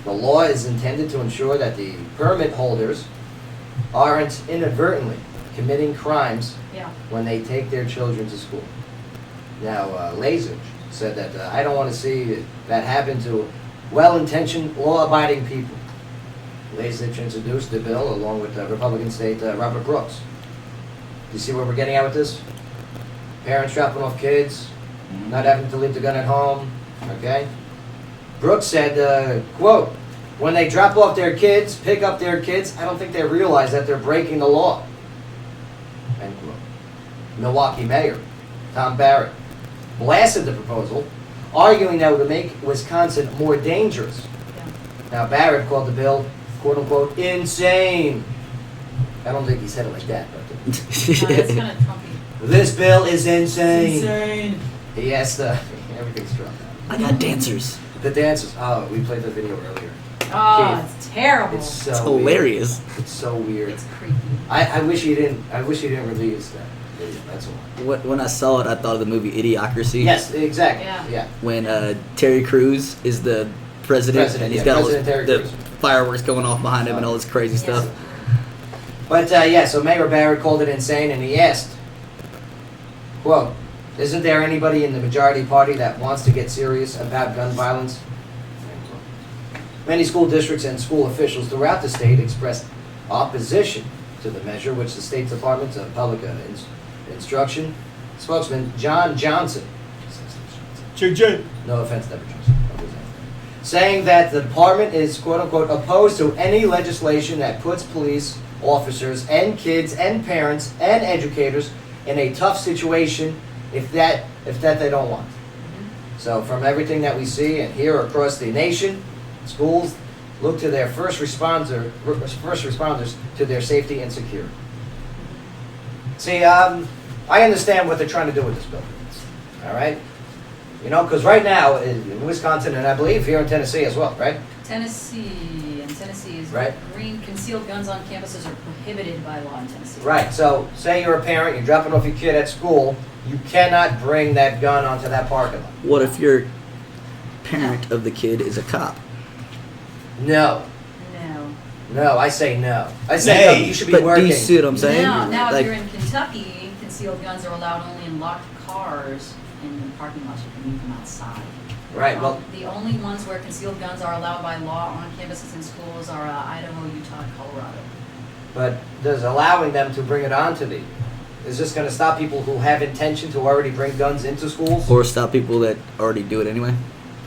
the law is intended to ensure that the permit holders aren't inadvertently committing crimes Yeah. when they take their children to school. Now, Lazich said that I don't want to see that happen to well-intentioned, law-abiding people. Lazich introduced the bill along with Republican State Robert Brooks. You see where we're getting at with this? Parents dropping off kids, not having to leave the gun at home, okay? Brooks said, quote, when they drop off their kids, pick up their kids, I don't think they realize that they're breaking the law. End quote. Milwaukee Mayor Tom Barrett blasted the proposal, arguing that it would make Wisconsin more dangerous. Now, Barrett called the bill, quote-unquote, insane. I don't think he said it like that, but No, that's kind of Trumpy. this bill is insane. Insane. He asked, everything's dropped out. I got dancers. The dancers, oh, we played the video earlier. Oh, Keith, it's terrible. It's so It's weird. hilarious. It's so weird. It's creepy. I wish he didn't release that video, that's all. When I saw it, I thought of the movie Idiocracy. Yes, exactly, Yeah. yeah. When Terry Crews is the president and he's yeah, got all President Terry the Crews. fireworks going off behind him and all this crazy stuff. But yeah, so Mayor Barrett called it insane, and he asked, quote, isn't there anybody in the majority party that wants to get serious about gun violence? Many school districts and school officials throughout the state expressed opposition to the measure, which the State Department of Public Instruction spokesman John Johnson, no offense, Deborah Johnson, saying that the department is quote-unquote opposed to any legislation that puts police officers and kids and parents and educators in a tough situation if that they don't want. So from everything that we see and hear across the nation, schools look to their first responders to their safety and security. See, I understand what they're trying to do with this bill. All right? You know, because right now in Wisconsin, and I believe here in Tennessee as well, right? Tennessee is Right. green concealed guns on campuses are prohibited by law in Tennessee. Right. So say you're a parent, you're dropping off your kid at school, you cannot bring that gun onto that parking lot. What if your parent of the kid is a cop? No. No, I say no. I say Nay. no, you should be But working. do you see what I'm saying? Now Like, if you're in Kentucky, concealed guns are allowed only in locked cars and in parking lots. You can leave them outside. Right, well, The only ones where concealed guns are allowed by law on campuses and schools are Idaho, Utah, and Colorado. but does allowing them to bring it onto the, is this going to stop people who have intention to already bring guns into schools? or stop people that already do it anyway?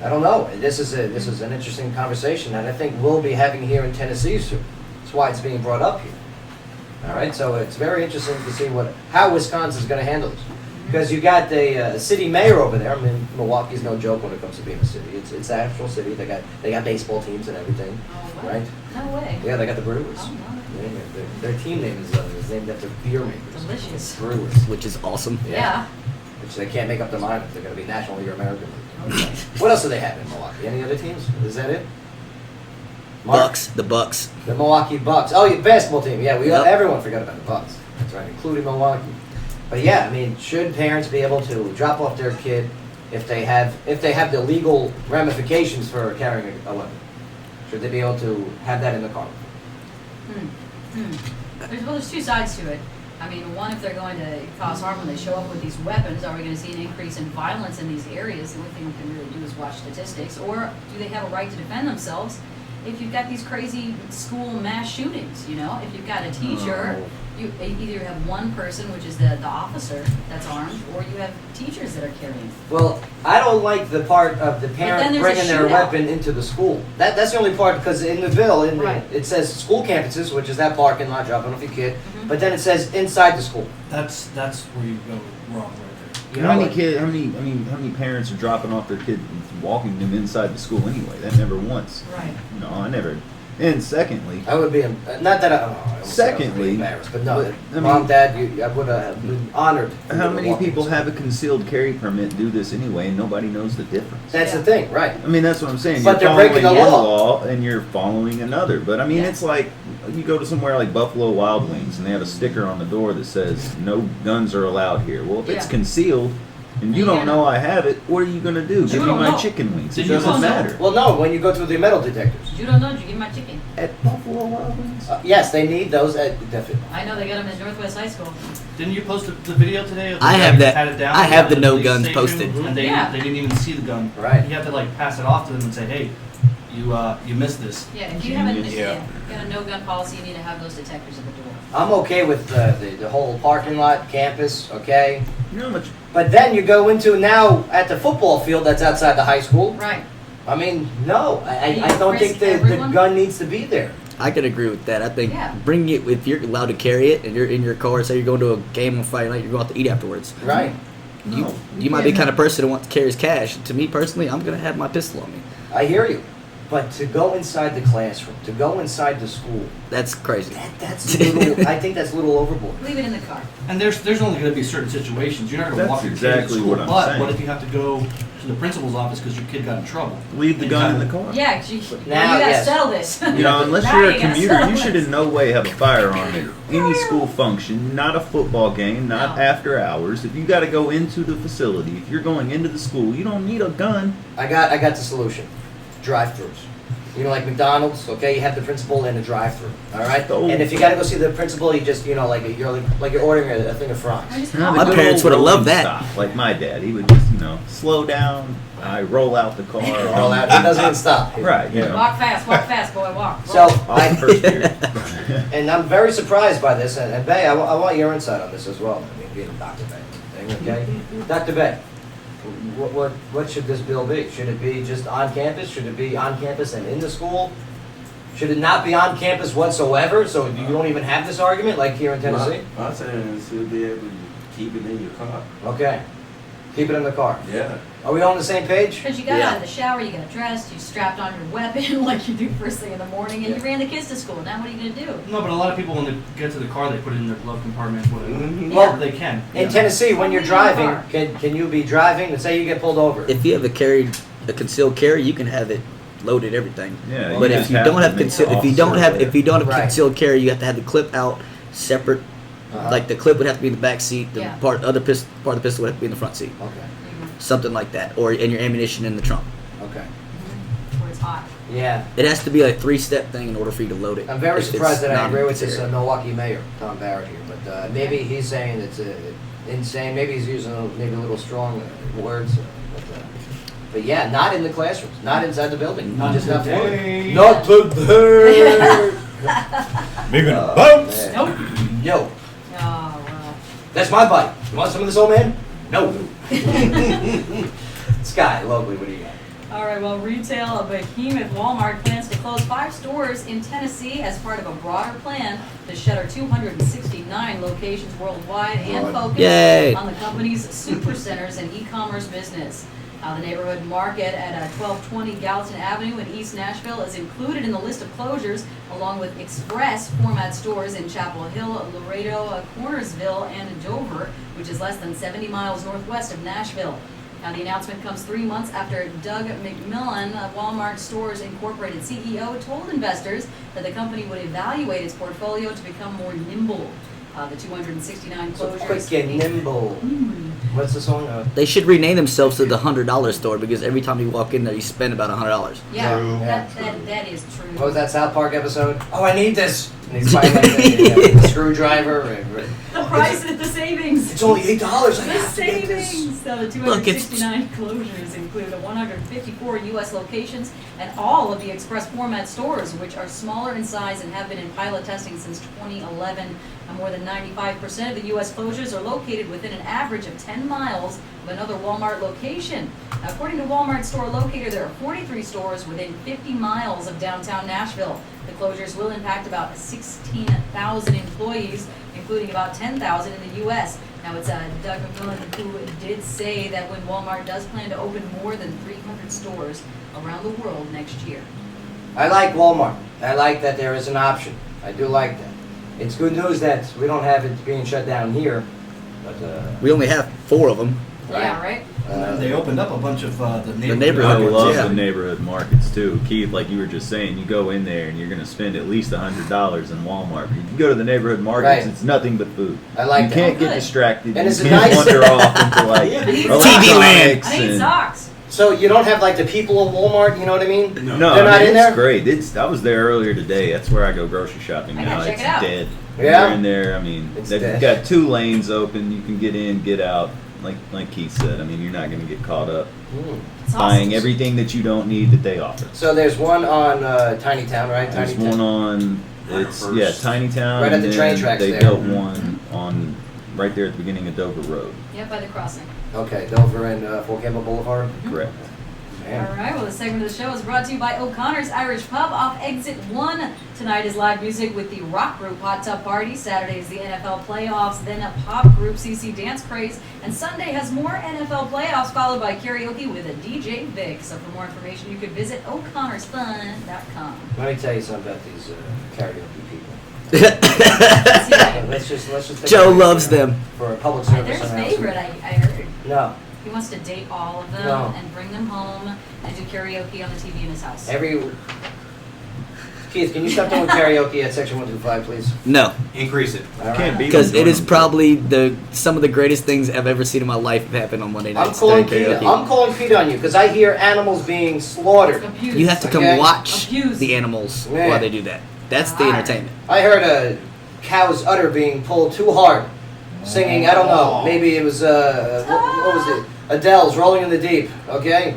I don't know. This is an interesting conversation that I think we'll be having here in Tennessee soon. That's why it's being brought up here. All right, so it's very interesting to see how Wisconsin's going to handle this. Because you got the city mayor over there. I mean, Milwaukee's no joke when it comes to being a city. It's an actual city. They got baseball teams and everything, Oh, what? right? No way. Yeah, they got the Brewers. Oh, no. Yeah, their team name is named after beer makers. Delicious. Brewers. Which is awesome. Yeah. Which they can't make up their mind if they're going to be National League or American League. What else do they have in Milwaukee? Any other teams? Is that it? Mark? Bucks, the Bucks. The Milwaukee Bucks. Oh, your basketball team. Yeah, Yep. everyone forgot about the Bucks. That's right, including Milwaukee. But yeah, I mean, should parents be able to drop off their kid if they have the legal ramifications for carrying a weapon? Should they be able to have that in the car? There's two sides to it. I mean, one, if they're going to cause harm when they show up with these weapons, are we going to see an increase in violence in these areas? The only thing we can really do is watch statistics. Or do they have a right to defend themselves if you've got these crazy school mass shootings, you know? If you've got a teacher, you either have one person, which is the officer that's armed, or you have teachers that are carrying. Well, I don't like the part of the then parent there's a bringing their shootout. weapon into the school. That's the only part, because in the bill, Right. it says school campuses, which is that parking lot, dropping off your kid, Mhm. but then it says inside the school. That's where you go wrong right there. You How know, many like- kids? How many parents are dropping off their kids, and walking them inside the school anyway? That never once. Right. No, I never. And secondly, I would be, not that I would say I was Secondly, really embarrassed, but no, but, I Mom, mean- Dad, I would have been honored. for how you to many walk in people the have a school. concealed carry permit, do this anyway, and nobody knows the difference? That's Yeah. the thing, right? I mean, that's what I'm saying. But You're they're breaking following the one law. and you're following another. But I mean, Yeah. it's like you go to somewhere like Buffalo Wild Wings, and they have a sticker on the door that says "No guns are allowed here." Well, if it's Yeah. concealed, and you Yeah. don't know I have it, what are you gonna do? Give me don't my know. chicken wings. It Did you doesn't don't know? matter. Well, no, when you go through the metal detectors. You don't know, did you give my chicken? At Buffalo Wild Wings. Yes, they need those, definitely. I know they got them at Northwest High School. Didn't you post the video today? Of the I guy have who that. had it down I have at the no police guns station, posted. And they Yeah. didn't even see the gun. Right. You have to like pass it off to them and say, hey, you missed this. Yeah, if you have a, Genius. yeah, you got a no gun policy, you need to have those detectors at the door. I'm okay with the whole parking lot, campus, okay? You know how much? But then you go into now at the football field that's outside the high school. Right. I mean, no, I You don't risk think the everyone? gun needs to be there. I can agree with that. I think Yeah. bring it if you're allowed to carry it and you're in your car. Say you're going to a game on Friday night, you're going out to eat afterwards. Right. You No. you might be the kind of person who wants to carry his cash. To me personally, I'm gonna have my pistol on me. I hear you. But to go inside the classroom, to go inside the school, That's crazy. that's a little, I think that's a little overboard. Leave it in the car. And there's only going to be certain situations. You're not going to That's walk your kid exactly to school. what I'm but saying. what if you have to go to the principal's office because your kid got in trouble? Leave the And gun you in the car. Yeah, you Now, gotta yes. settle this. You know, unless Now you're a you gotta commuter, settle you should this. in no way have a firearm at any school function, not a football game, not No. after hours. If you got to go into the facility, if you're going into the school, you don't need a gun. I got the solution. Drive-throughs. You know, like McDonald's, okay? You have the principal in a drive-through, all right? Oh. And if you got to go see the principal, you just, you're ordering a thing of fries. I just You know, call the My it. good parents old would have loved rolling that. stop, like my dad, he would just, slow down. I roll out the car. Roll out. He doesn't even stop. Right, you know. Walk fast, boy, walk. So, Off first gear. and I'm very surprised by this. And Bay, I want your insight on this as well. I mean, being Dr. Bay, okay? Dr. Bay, what should this bill be? Should it be just on campus? Should it be on campus and in the school? Should it not be on campus whatsoever? So you don't even have this argument like here in Tennessee? I'm saying should be able to keep it in your car. Okay. Keep it in the car. Yeah. Are we all on the same page? Because you got out of the shower, you got dressed, you strapped on your weapon like you do first thing in the morning, and you ran the kids to school. Now what are you going to do? No, but a lot of people, when they get to the car, they put it in their glove compartment, whatever. Well, They can. in Tennessee, when you're driving, can you be driving and say you get pulled over? If you have a concealed carry, you can have it loaded everything. Yeah, But you if just you have don't to have make conceal, the if you don't have officer Right. concealed carry, you have to have the clip out separate. Like the clip would have to be in the back seat. The Yeah. part of the pistol would have to be in the front seat. Okay. Something like that, or and your ammunition in the trunk. Okay. Where it's hot. Yeah. It has to be a 3-step thing in order for you to load it. I'm very if it's surprised that I agree with this non-military. Milwaukee mayor, Tom Barrett here, but maybe he's saying it's insane. Maybe he's using maybe a little strong words. But yeah, not in the classrooms, not inside the building. Not just today. Not today. Big bumps. Nope. No. Oh, well. That's my bike. You want some of this, old man? No. Sky, locally, what do you got? All right, well, retail behemoth Walmart plans to close 5 stores in Tennessee as part of a broader plan to shutter 269 locations worldwide and focus Yay. on the company's supercenters and e-commerce business. The neighborhood market at 1220 Gallatin Avenue in East Nashville is included in the list of closures, along with express format stores in Chapel Hill, Laredo, Cornersville, and Dover, which is less than 70 miles northwest of Nashville. Now, the announcement comes 3 months after Doug McMillan, Walmart Stores Incorporated CEO, told investors that the company would evaluate its portfolio to become more nimble. The 269 So closures. quick and nimble. What's the song? They should rename themselves to the $100 store because every time you walk in there, you spend about $100. Yeah, True. that is true. What was that South Park episode? Oh, I need this. And he's buying like the screwdriver. The price at the savings. It's only $8. I The have to get this. savings. So the Look, it's- 269 closures include 154 U.S. locations and all of the express format stores, which are smaller in size and have been in pilot testing since 2011. More than 95% of the U.S. closures are located within an average of 10 miles of another Walmart location. Now, according to Walmart Store Locator, there are 43 stores within 50 miles of downtown Nashville. The closures will impact about 16,000 employees, including about 10,000 in the U.S. Now, it's Doug McMillan who did say that when Walmart does plan to open more than 300 stores around the world next year. I like Walmart. I like that there is an option. I do like that. It's good news that we don't have it being shut down here, but We only have 4 of them. Yeah, right? They opened up a bunch of the neighborhood I markets, love yeah. the neighborhood markets too. Keith, like you were just saying, you go in there and you're going to spend at least $100 in Walmart. If you go to the neighborhood markets, Right. it's nothing but food. I like you that. can't Oh, get good. distracted. And you it's can't nice. wander off into like I need TV land. electronics I need and- socks. so you don't have like the people of Walmart, you know what I mean? No, They're I not mean, in it's there? great. I was there earlier today. That's where I go grocery shopping I now. gotta check It's it out. dead. Yeah? You're in there. I mean, It's they've dead. got 2 lanes open. You can get in, get out. Like Keith said, I mean, you're not going to get caught up It's buying awesome. everything that you don't need that they offer. So there's one on Tiny Town, right? There's Tiny one Town. on, it's Tiny Town. Right at the and train then tracks They there. built one on right there at the beginning of Dover Road. Yep, by the crossing. Okay, Dover and Fort Campbell Boulevard. Correct. All Man. right, well, the segment of the show is brought to you by O'Connor's Irish Pub off Exit 1. Tonight is live music with the rock group Hot Tub Party. Saturday is the NFL playoffs, then a pop group CC Dance Craze. And Sunday has more NFL playoffs, followed by karaoke with a DJ Vic. So for more information, you could visit o'connorsfun.com. Let me tell you something about these karaoke people. Yeah. Let's just take Joe a break loves here them. for a public service There's announcement. favorite, I heard. No, He wants to date all of them No. and bring them home and do karaoke on the TV in his house. Keith, can you stop doing karaoke at section 125, please? No, Increase it. All right. Can't beat because them it is doing them. probably some of the greatest things I've ever seen in my life happen on Monday I'm nights calling during Pete. karaoke. I'm calling Pete on you because I hear animals being slaughtered. Abuse. You have to come Okay. watch Abuse. the animals Man. while they do that. That's the Alright. entertainment. I heard a cow's udder being pulled too hard, singing. I don't know. Maybe it was what was it? Adele's Rolling in the Deep, okay?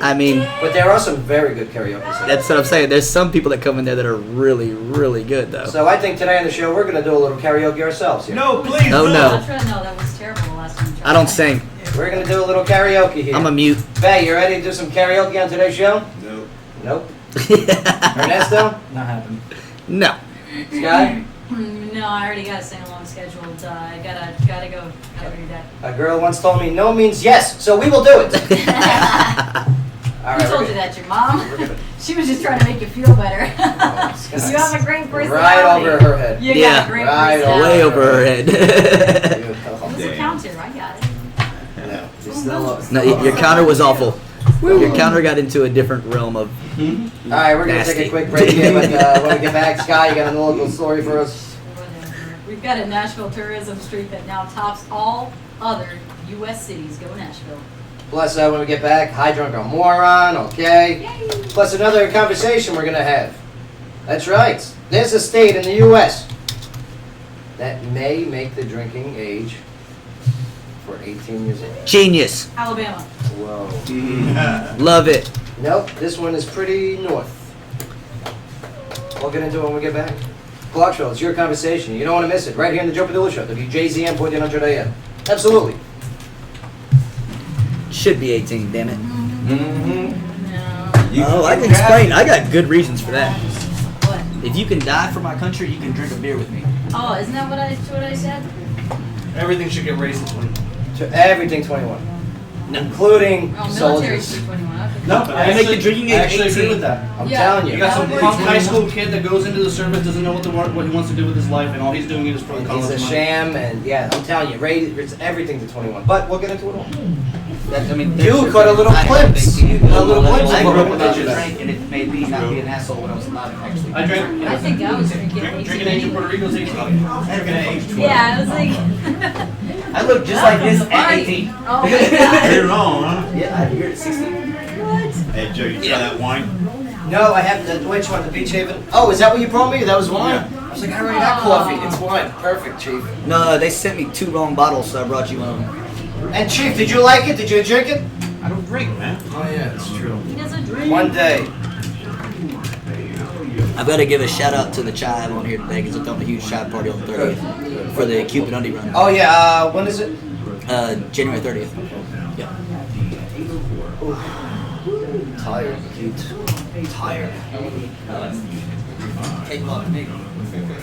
I mean, But there are some very good karaoke singers. that's what I'm saying. There's some people that come in there that are really, really good, though. So I think today on the show we're going to do a little karaoke ourselves here. No, please. No, no. No, that was terrible the last time you tried. I don't sing. We're going to do a little karaoke here. I'm a mute. Faye, you ready to do some karaoke on today's show? Nope. Nope. Ernesto? Not happening. No. Sky? No, I already got a sing-along scheduled. I gotta go. Gotta read that. A girl once told me no means yes, so we will do it. All Who right, told you that? Your mom? She was just trying to make you feel better. You have a great personality. Right over her head. You Yeah. got a great Right personality. Way over her head. Who's the counter? I got it. No, you're still No, your counter was awful. Your counter got into a different realm of. All right, we're going to take Nasty. a quick break here, but when we get back, Sky, you got a local story for us? Whatever. We've got a Nashville tourism streak that now tops all other U.S. cities. Go Nashville. Plus, when we get back, High Drunk or Moron, okay? Yay. Plus another conversation we're going to have. That's right. There's a state in the U.S. that may make the drinking age for 18 years old. Genius. Alabama. Whoa. Love it. Nope, this one is pretty north. We'll get into it when we get back. Clarksville, it's your conversation. You don't want to miss it. Right here in the Joe Padula Show, WJZM 1400 AM. Absolutely. Should be 18, damn it. Mm-hmm. No. Oh, I can explain. I got good reasons for that. What? If you can die for my country, you can drink a beer with me. Oh, isn't that what I said? Everything should get raised to 20. To everything 21. Including Oh, military soldiers. 21. Okay. No, I make the drinking age I actually 18. agree with that. I'm Yeah. telling you. You got some That'll punk work. high school kid that goes into the service, doesn't know what he wants to do with his life, and all he's doing it is for the It's college a money. sham, and yeah, I'm telling you, it's everything to 21. But we'll get into it all. I mean, You cut a little glimpse. A little glimpse I of grew what up we're with talking a about. drink, and it made me not be an asshole when I was alive, actually. I drank. I think I was drinking. Drinking age in Puerto Rico is 18. Drinking at age 20. Yeah, I was like. I look just like this at 18. Oh my god. You're wrong, huh? Yeah, you're at 16. What? Hey, Joe, you try that wine? No, I have the which one? The Beach Haven. Oh, is that what you brought me? That was wine. I was like, I already got coffee. It's wine. Perfect, Chief. No, they sent me 2 wrong bottles, so I brought you one. And Chief, did you like it? Did you drink it? I don't drink, man. Oh yeah, it's true. He doesn't drink. One day. I've got to give a shout out to the Chive on here today because they're throwing a huge Chive party on the 30th for the Cupid Undie Run. Oh yeah. When is it? January 30th. Yeah. Tired, Pete. Tired. Take off me.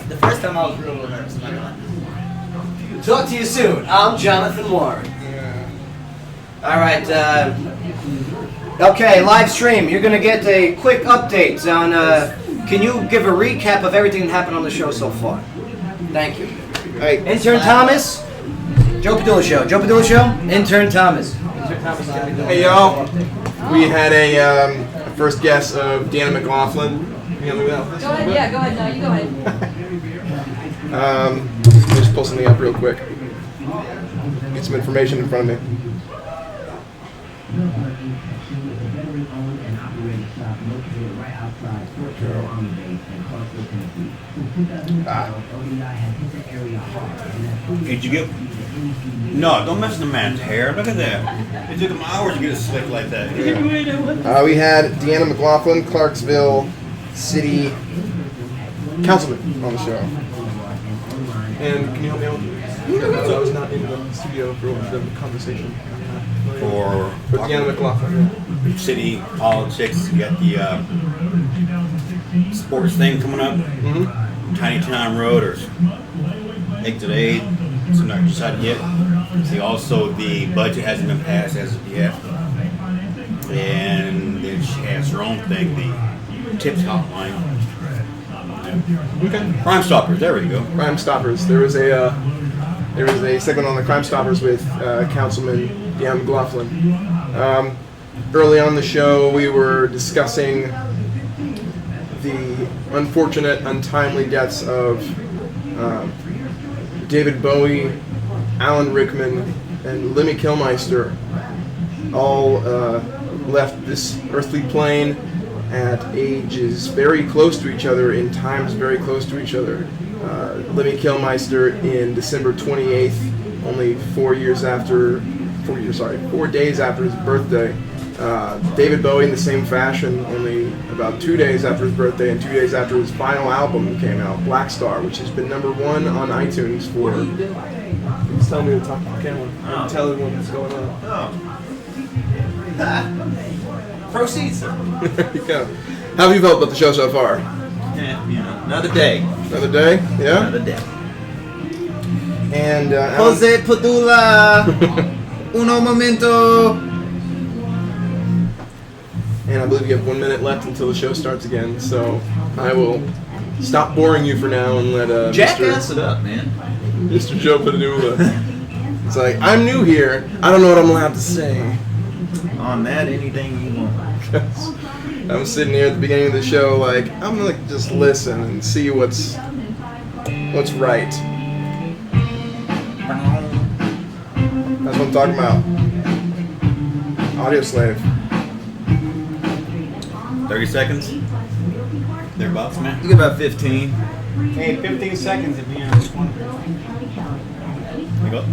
The first time I was real nervous. I'm not gonna lie. Talk to you soon. I'm Jonathan Warren. All right. Okay, live stream. You're gonna get a quick update on. Can you give a recap of everything that happened on the show so far? Thank you. All right, Intern Thomas. Joe Padula Show. Joe Padula Show. Intern Thomas. Intern Thomas. Hey y'all, we had a first guest of Deanna McLaughlin. You know who that was? Go ahead. Yeah, go ahead. No, you go ahead. Let me just pull something up real quick. Get some information in front of me. Did you get? No, don't mess with the man's hair. Look at that. It took him hours to get it slick like that. We had Deanna McLaughlin, Clarksville City Councilman, on the show. And can you help me out? I was not in the studio for the conversation. For Deanna McLaughlin. city politics, you got the sports thing coming up. Tiny Town Road or Exit 8. It's not decided yet. See, also the budget hasn't been passed as of yet. And then she has her own thing, the tips hotline. Okay. Crime Stoppers, there we go. Crime Stoppers. There was a segment on the Crime Stoppers with Councilman Deanna McLaughlin. Early on in the show, we were discussing the unfortunate, untimely deaths of David Bowie, Alan Rickman, and Lemmy Kilmister, all left this earthly plane at ages very close to each other, in times very close to each other. Lemmy Kilmister in December 28th, only 4 4 days after his birthday. David Bowie in the same fashion, only about 2 days after his birthday and 2 days after his final album came out, Black Star, which has been #1 on iTunes for. He's telling me to talk to the camera. Tell everyone what's going on. Proceed, sir. There you go. How have you felt about the show so far? Yeah, you know, another day. Another day? Yeah? Another day. And Jose Padula. Uno momento. And I believe you have 1 minute left until the show starts again, so I will stop boring you for now and let Jackass it up, man. Mr. Joe Padula. It's like, I'm new here. I don't know what I'm allowed to say. On that, anything you want. I'm sitting here at the beginning of the show like, I'm gonna just listen and see what's right. That's what I'm talking about. Audio slave. 30 seconds. Thereabouts, man. You get about 15. Hey, 15 seconds if you just want. There you go.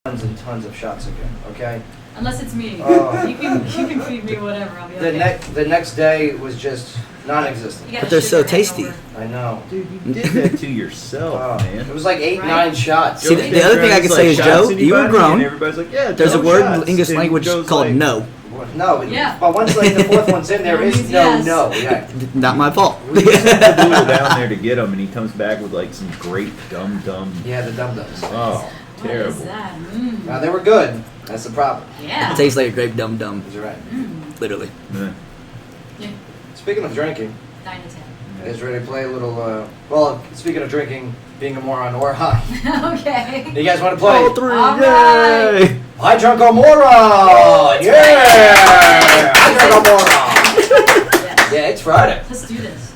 Tons and tons of shots again, okay? Unless it's me. Oh. You can feed me whatever. I'll be The okay. the next day was just non-existent. You gotta But they're ship so your hangover. tasty. I know. Dude, you did that to yourself, Oh, man. it was like 8, Right? 9 shots. See, the other thing I can say is, Joe, you were grown. And everybody's like, yeah, There's a no word shots. in English And language Joe's called like, no. No, Yeah. but once like the fourth one's in, there No is means no yes. no. Yeah. Not my fault. We sent Padula down there to get him, and he comes back with like some great dumb. Yeah, the dum-dums. Oh, What is terrible. that? Mm. They were good. That's the problem. Yeah. Tastes like a grape dum dum, Is right. literally. Yeah. Yeah. Speaking of drinking, 9 to 10. you guys ready to play a little? Well, speaking of drinking, being a moron or high. Okay. You guys want to play? All three, All yay! right. I drunk a moron. Yeah. I drunk a moron. Yes. Yeah, it's Friday. Let's do this.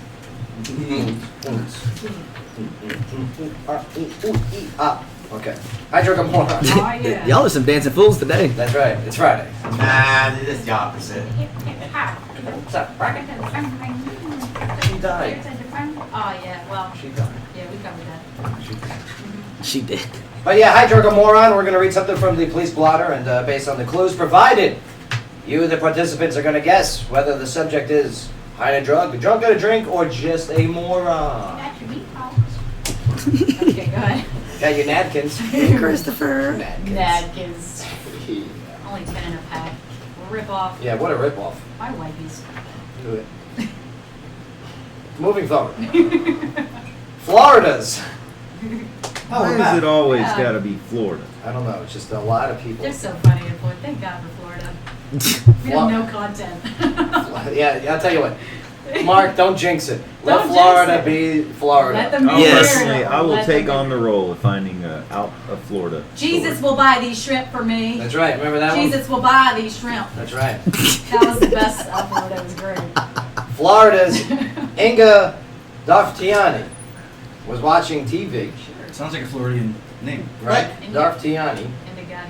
Okay. I drunk a moron. Oh, yeah. Y'all are some dancing fools today. That's right. It's Friday. Nah, this is the opposite. What's up? She died. Oh, yeah. Well, She died. yeah, we covered that. She did. But yeah, hi, drunk a moron. We're going to read something from the police blotter, and based on the clues provided, you, the participants, are going to guess whether the subject is high on a drug, drunk on a drink, or just a moron. Okay, go ahead. Got your napkins. Christopher. Napkins. Only 10 in a pack. Rip off. Yeah, what a ripoff. My wipes. Do it. Moving forward. Florida's. Why is it always Yeah. got to be Florida? I don't know. It's just a lot of people. They're so funny in Florida. Thank God for Florida. We have no content. Yeah, I'll tell you what. Mark, don't jinx it. Let Don't Florida jinx be Florida. Let them be Yes. weird. Personally, I will Let take them on be the role of finding out of Florida. Jesus story. will buy these shrimp for me. That's right. Remember that one? Jesus will buy these shrimp. That's right. That was the best episode. That was great. Florida's Inga Darftiani was watching TV. Sounds like a Floridian name. Right? Inga. Darftiani. And the guy.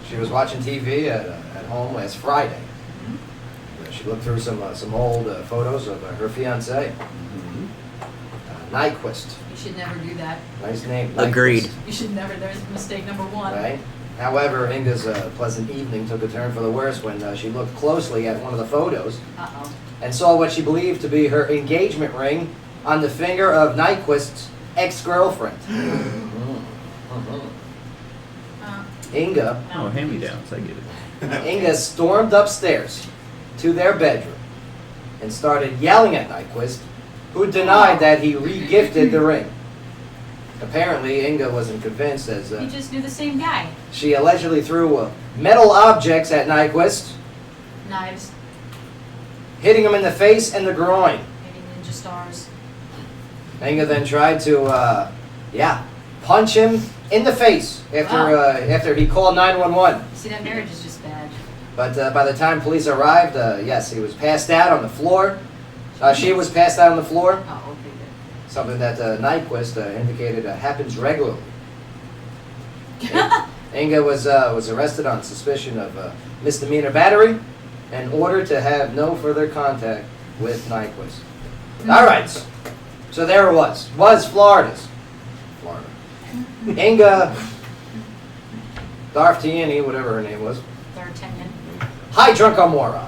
She was watching TV at home last Friday. She looked through some old photos of her fiance, Nyquist. You should never do that. Nice name. Agreed. Nyquist. You should never. There's mistake number one. Right. However, Inga's pleasant evening took a turn for the worse when she looked closely at one of the photos Uh-oh. and saw what she believed to be her engagement ring on the finger of Nyquist's ex-girlfriend. Inga. Oh, hand-me-downs, I get it. Inga stormed upstairs to their bedroom and started yelling at Nyquist, who denied that he re-gifted the ring. Apparently, Inga wasn't convinced as You just knew the same guy. she allegedly threw metal objects at Nyquist, Knives. hitting him in the face and the groin. Maybe ninja stars. Inga then tried to, punch him in the face after he called 911. See, that marriage is just bad. But by the time police arrived, yes, he was passed out on the floor. She was passed out on the floor. Oh, okay, good. Something that Nyquist indicated happens regularly. Inga was arrested on suspicion of misdemeanor battery and ordered to have no further contact with Nyquist. All right, so there it was Florida's. Florida. Inga Darftiani, whatever her name was. D'Artagnan. Hi, drunk on moron.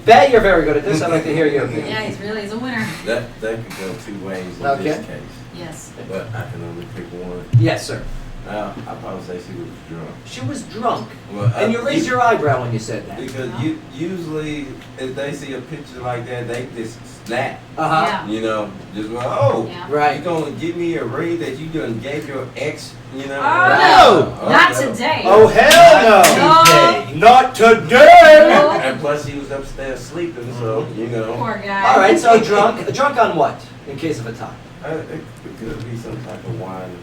Bet you're very good at this. I'd like to hear your opinion. Yeah, he's a winner. That could go two ways in Okay. this case. Yes. But I can only pick one. Yes, sir. I probably say she was drunk. She was drunk. Well, And you raised your eyebrow when you said that. Because usually, if they see a picture like that, they just snap. Uh-huh. Yeah. You know, just go, oh, Yeah. Right. you gonna give me a ring that you done gave your ex, you know? Oh, no. Not Okay. today. Oh, hell no. Not today. No. And plus, she was upstairs sleeping, so, you know. Poor guy. All right, so drunk on what, in case of a tie? It could be some type of wine or something.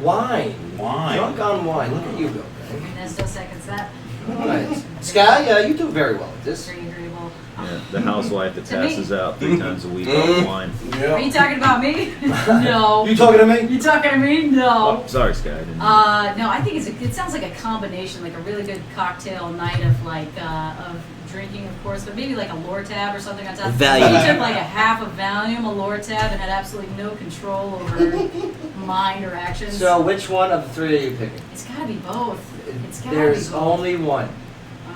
Wine. Wine. Drunk on wine. Look at you go, guy. Ernesto seconds that. All right. Sky, you do very well at this. Very agreeable. Yeah, the housewife that To me. passes out 3 times a week on wine. Are you talking about me? No. You talking to me? You talking to me? No. Oh, sorry, Sky. I didn't No, I think it sounds like a combination, like a really good cocktail night of of drinking, of course, but maybe like a Lortab or something on top. Valium. He took like a half of Valium, a Lortab, and had absolutely no control over mind or actions. So which one of the three are you picking? It's got to be both. It's got to be There's both. only one.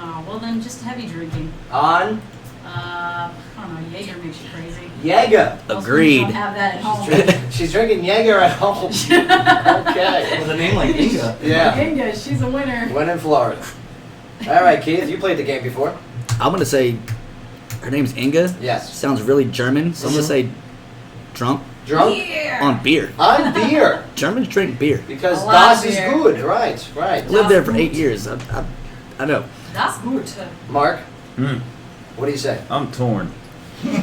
Oh, well then, just heavy drinking. On I don't know. Jaeger makes you crazy. Jaeger. Most Agreed. people don't have that at home. She's drinking Jaeger at home. Okay. With a name like Inga. Yeah. Inga, she's a winner. Went in Florida. All right, Keith, you played the game before. I'm gonna say her name's Inga. Yes. Sounds really German, so I'm gonna say drunk Drunk Yeah. on beer. on beer Germans drink beer. because A lot Das of is beer. good. Right, right. I lived there for 8 years. I know. That's good. Mark, Hmm. what do you say? I'm torn.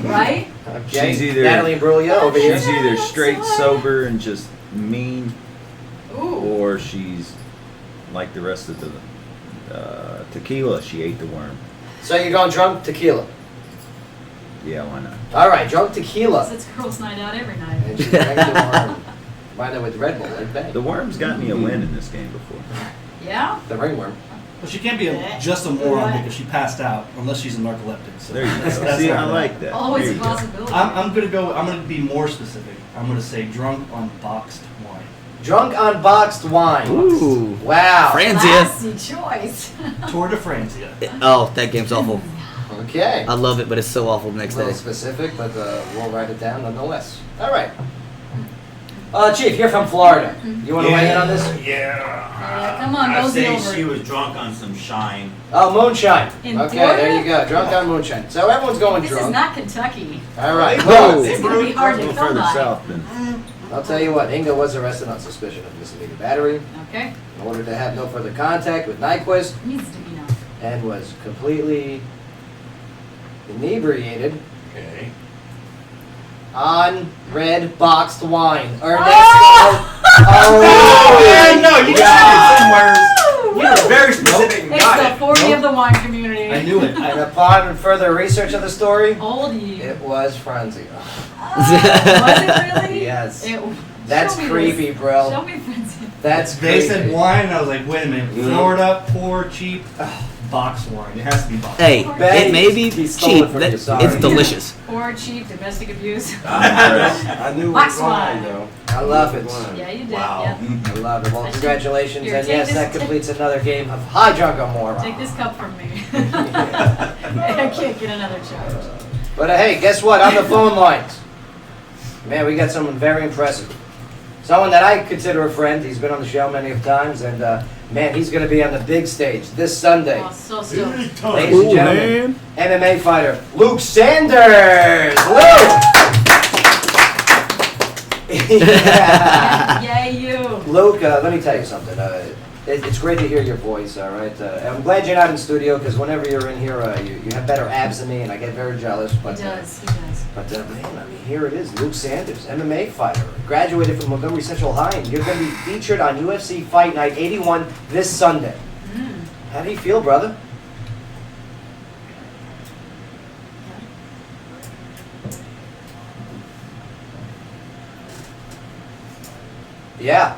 Right? Okay. She's either- Natalie Imbruglia over here. She's either straight sober and just mean, Ooh. or she's like the rest of the tequila. She ate the worm. So you're going drunk tequila. Yeah, why not? All right, drunk tequila. It's girls' night out every night. And she drank the worm. Combined it with Red Bull, like bang. The worm's got me a win in this game before. Yeah? The ringworm. But she can't be just a moron because she passed out, unless she's a narcoleptic. So There you go. that's See, not I right. like that. Always There a you go. possibility. I'm gonna be more specific. I'm gonna say drunk on boxed wine. Drunk on boxed wine. Ooh. Wow. Franzia. Classy choice. Tour de Francia. Oh, that game's awful. Okay. I love it, but it's so awful the A next little day. specific, but we'll write it down nonetheless. All right. Chief, you're from Florida. You want to weigh in on this? Yeah, come on, I mosey say over. she was drunk on some shine. Oh, moonshine. In Okay, Florida? there you go. Drunk on moonshine. So everyone's going This drunk. is not Kentucky. All right. Whoa. Well, This is going to be hard A to little come further by. south than. I'll tell you what. Inga was arrested on suspicion of misdemeanor battery Okay? in order to have no further contact with Nyquist Needs to be known. and was completely inebriated Okay. On red boxed wine. Ernesto. Oh, man, no, you yeah. got it somewhere. You were very specific. It's the 40 of the wine community. I knew it. And upon further research of the story, Oldie. it was Franzi. Was it really? Yes. It, That's show me creepy, this. bro. Show me Francie. That's They creepy. said wine, and I was like, wait a minute. Mhm. Florida, poor, cheap, box wine. It has to be box. Hey, Betty, it may be he stole cheap, it from but you, sorry. it's delicious. Or cheap domestic abuse. I knew it Box was wine, wine. though. I love it. Yeah, you did. Wow. Yeah. I love it. Well, congratulations. Here, And take yes, this- that completes another game of Hi Jungle Moron. Take this cup from me. I can't get another charge. But hey, guess what? On the phone lines, man, we got someone very impressive. Someone that I consider a friend. He's been on the show many of times, and man, he's going to be on the big stage this Sunday. Oh, so stoked. Ladies and gentlemen, MMA fighter Luke Sanders. Luke. Yeah. Yay, you. Luke, let me tell you something. It's great to hear your voice, all right? I'm glad you're not in studio because whenever you're in here, you have better abs than me, and I get very jealous. But, He does. He does. But man, I mean, here it is, Luke Sanders, MMA fighter, graduated from Montgomery Central High, and you're going to be featured on UFC Fight Night 81 this Sunday. How do you feel, brother? Yeah.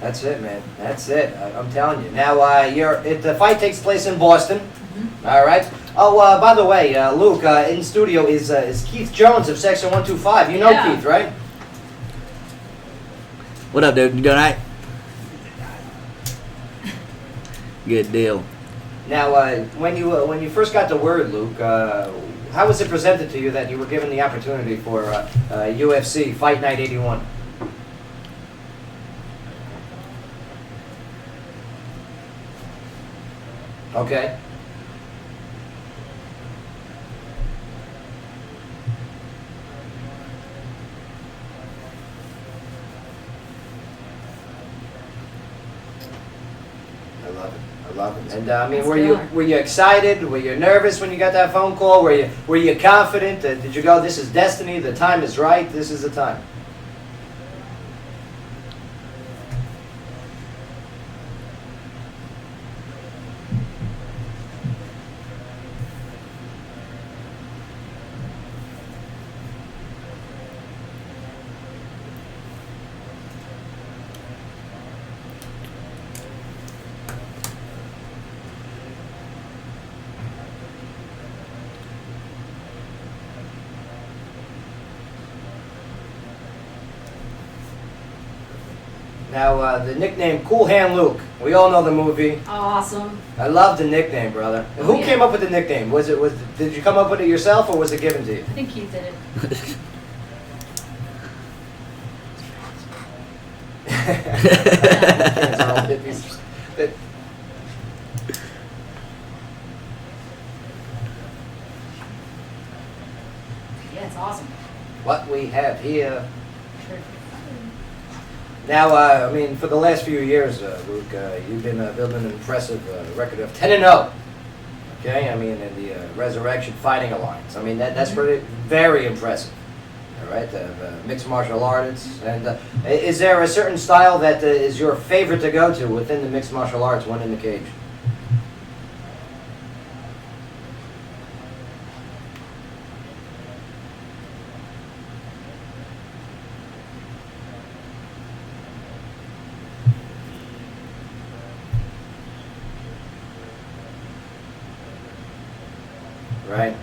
That's it, man. That's it. I'm telling you. Now, the fight takes place in Boston. All right. Oh, by the way, Luke, in studio is Keith Jones of Section 125. You know Yeah. Keith, right? What up, dude? You doing alright? Good deal. Now, when you first got the word, Luke, how was it presented to you that you were given the opportunity for UFC Fight Night 81? Okay. I love it. I love it. And I mean, That's were killer. you excited? Were you nervous when you got that phone call? Were you confident? Did you go, "This is destiny. The time is right. This is the time"? Now, the nickname Cool Hand Luke. We all know the movie. Awesome. I love the nickname, brother. Oh, Who yeah. came up with the nickname? Did you come up with it yourself, or was it given to you? I think Keith did it. Yeah, it's awesome. What we have here. Now, I mean, for the last few years, Luke, you've been building an impressive record of 10-0. Okay, I mean, in the Resurrection Fighting Alliance. I mean, that's pretty, very impressive. All right, mixed martial arts. And is there a certain style that is your favorite to go to within the mixed martial arts, one in the cage? Right.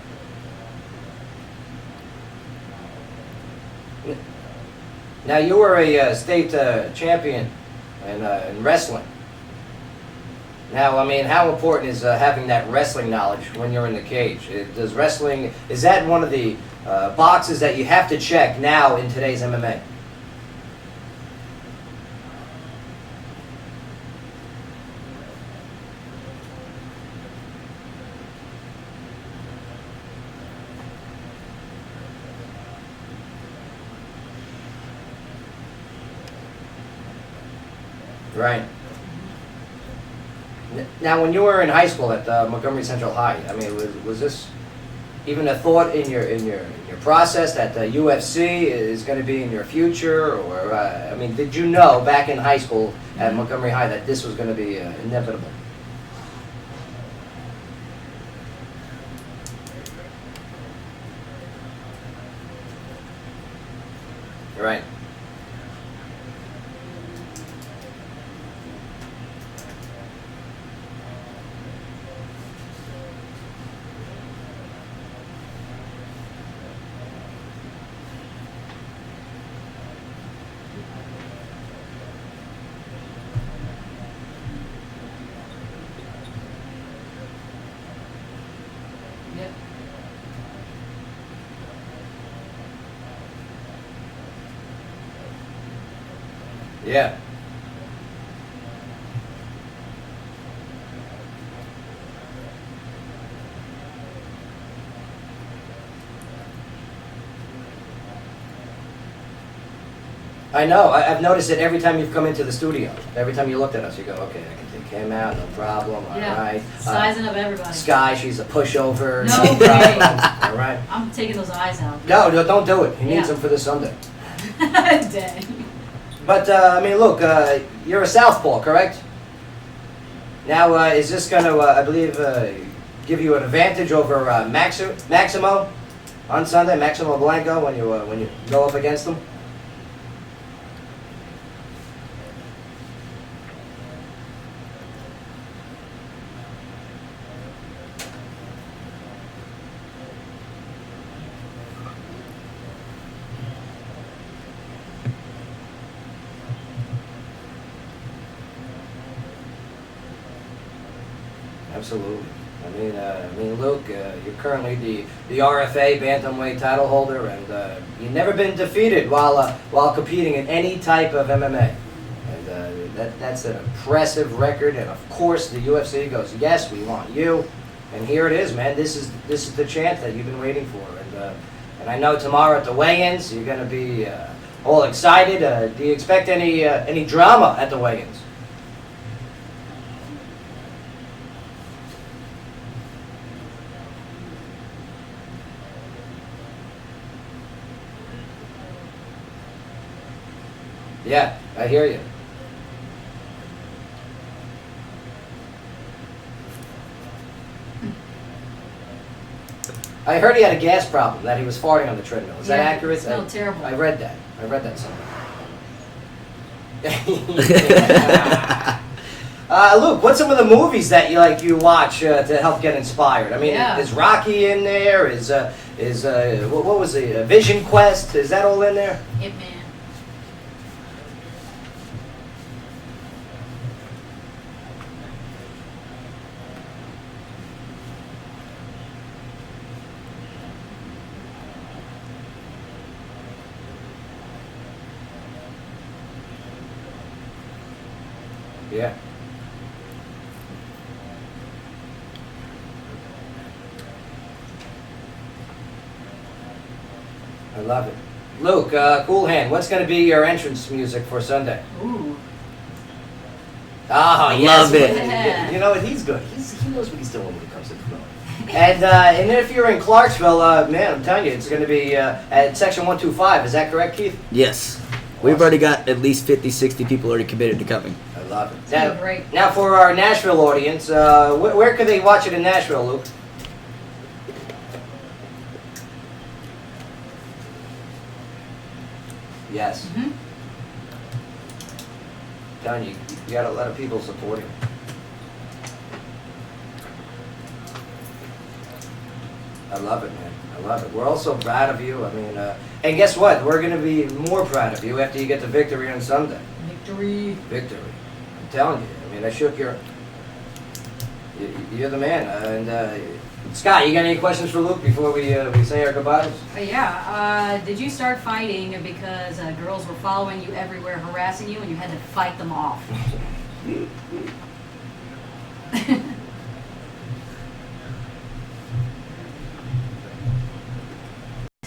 Now you were a state champion in wrestling. Now, I mean, how important is having that wrestling knowledge when you're in the cage? Does wrestling, is that one of the boxes that you have to check now in today's MMA? Right. Now, when you were in high school at Montgomery Central High, I mean, was this even a thought in your process that the UFC is going to be in your future, or I mean, did you know back in high school at Montgomery High that this was going to be inevitable? Right. Yep. Yeah. I know. I've noticed it every time you've come into the studio. Every time you looked at us, you go, okay, I can take him out, no problem. All Yeah. right. Sizing up everybody. Sky, she's a pushover. No problem. way. All right. I'm taking those eyes out. No, don't do it. He needs Yeah. them for this Sunday. Dang. But I mean, look, you're a southpaw, correct? Now, is this going to, I believe, give you an advantage over Maximo on Sunday, Maximo Blanco, when you go up against him? Absolutely. I mean, Luke, you're currently the RFA bantamweight title holder, and you've never been defeated while competing in any type of MMA, and that's an impressive record. And of course, the UFC goes, yes, we want you, and here it is, man. This is the chance that you've been waiting for, and I know tomorrow at the weigh-ins you're going to be all excited. Do you expect any drama at the weigh-ins? Yeah, I hear you. I heard he had a gas problem, that he was farting on the treadmill. Is that Yeah, accurate? it smelled terrible. I read that. I read that somewhere. Luke, what's some of the movies that you watch to help get inspired? I mean, Yeah. is Rocky in there? Is what was the Vision Quest? Is that all in there? Hitman. Yeah. I love it. Luke, Cool Hand, what's going to be your entrance music for Sunday? Ooh. Oh, yes. Love it. Yeah. You know what? He's good. He knows what he's doing when he comes to the film. And if you're in Clarksville, man, I'm telling you, it's going to be at Section 125. Is that correct, Keith? Yes. We've already got at least 50, 60 people already committed to coming. I love it. gonna be great. Now, for our Nashville audience, where could they watch it in Nashville, Luke? Yes. Mhm. Telling you, you got a lot of people supporting. I love it, man. I love it. We're all so proud of you. I mean, and guess what? We're going to be more proud of you after you get the victory on Sunday. Victory. Victory. I'm telling you. I mean, I shook your... You're the man. And Scott, you got any questions for Luke before we say our goodbyes? Yeah. Did you start fighting because girls were following you everywhere, harassing you, and you had to fight them off?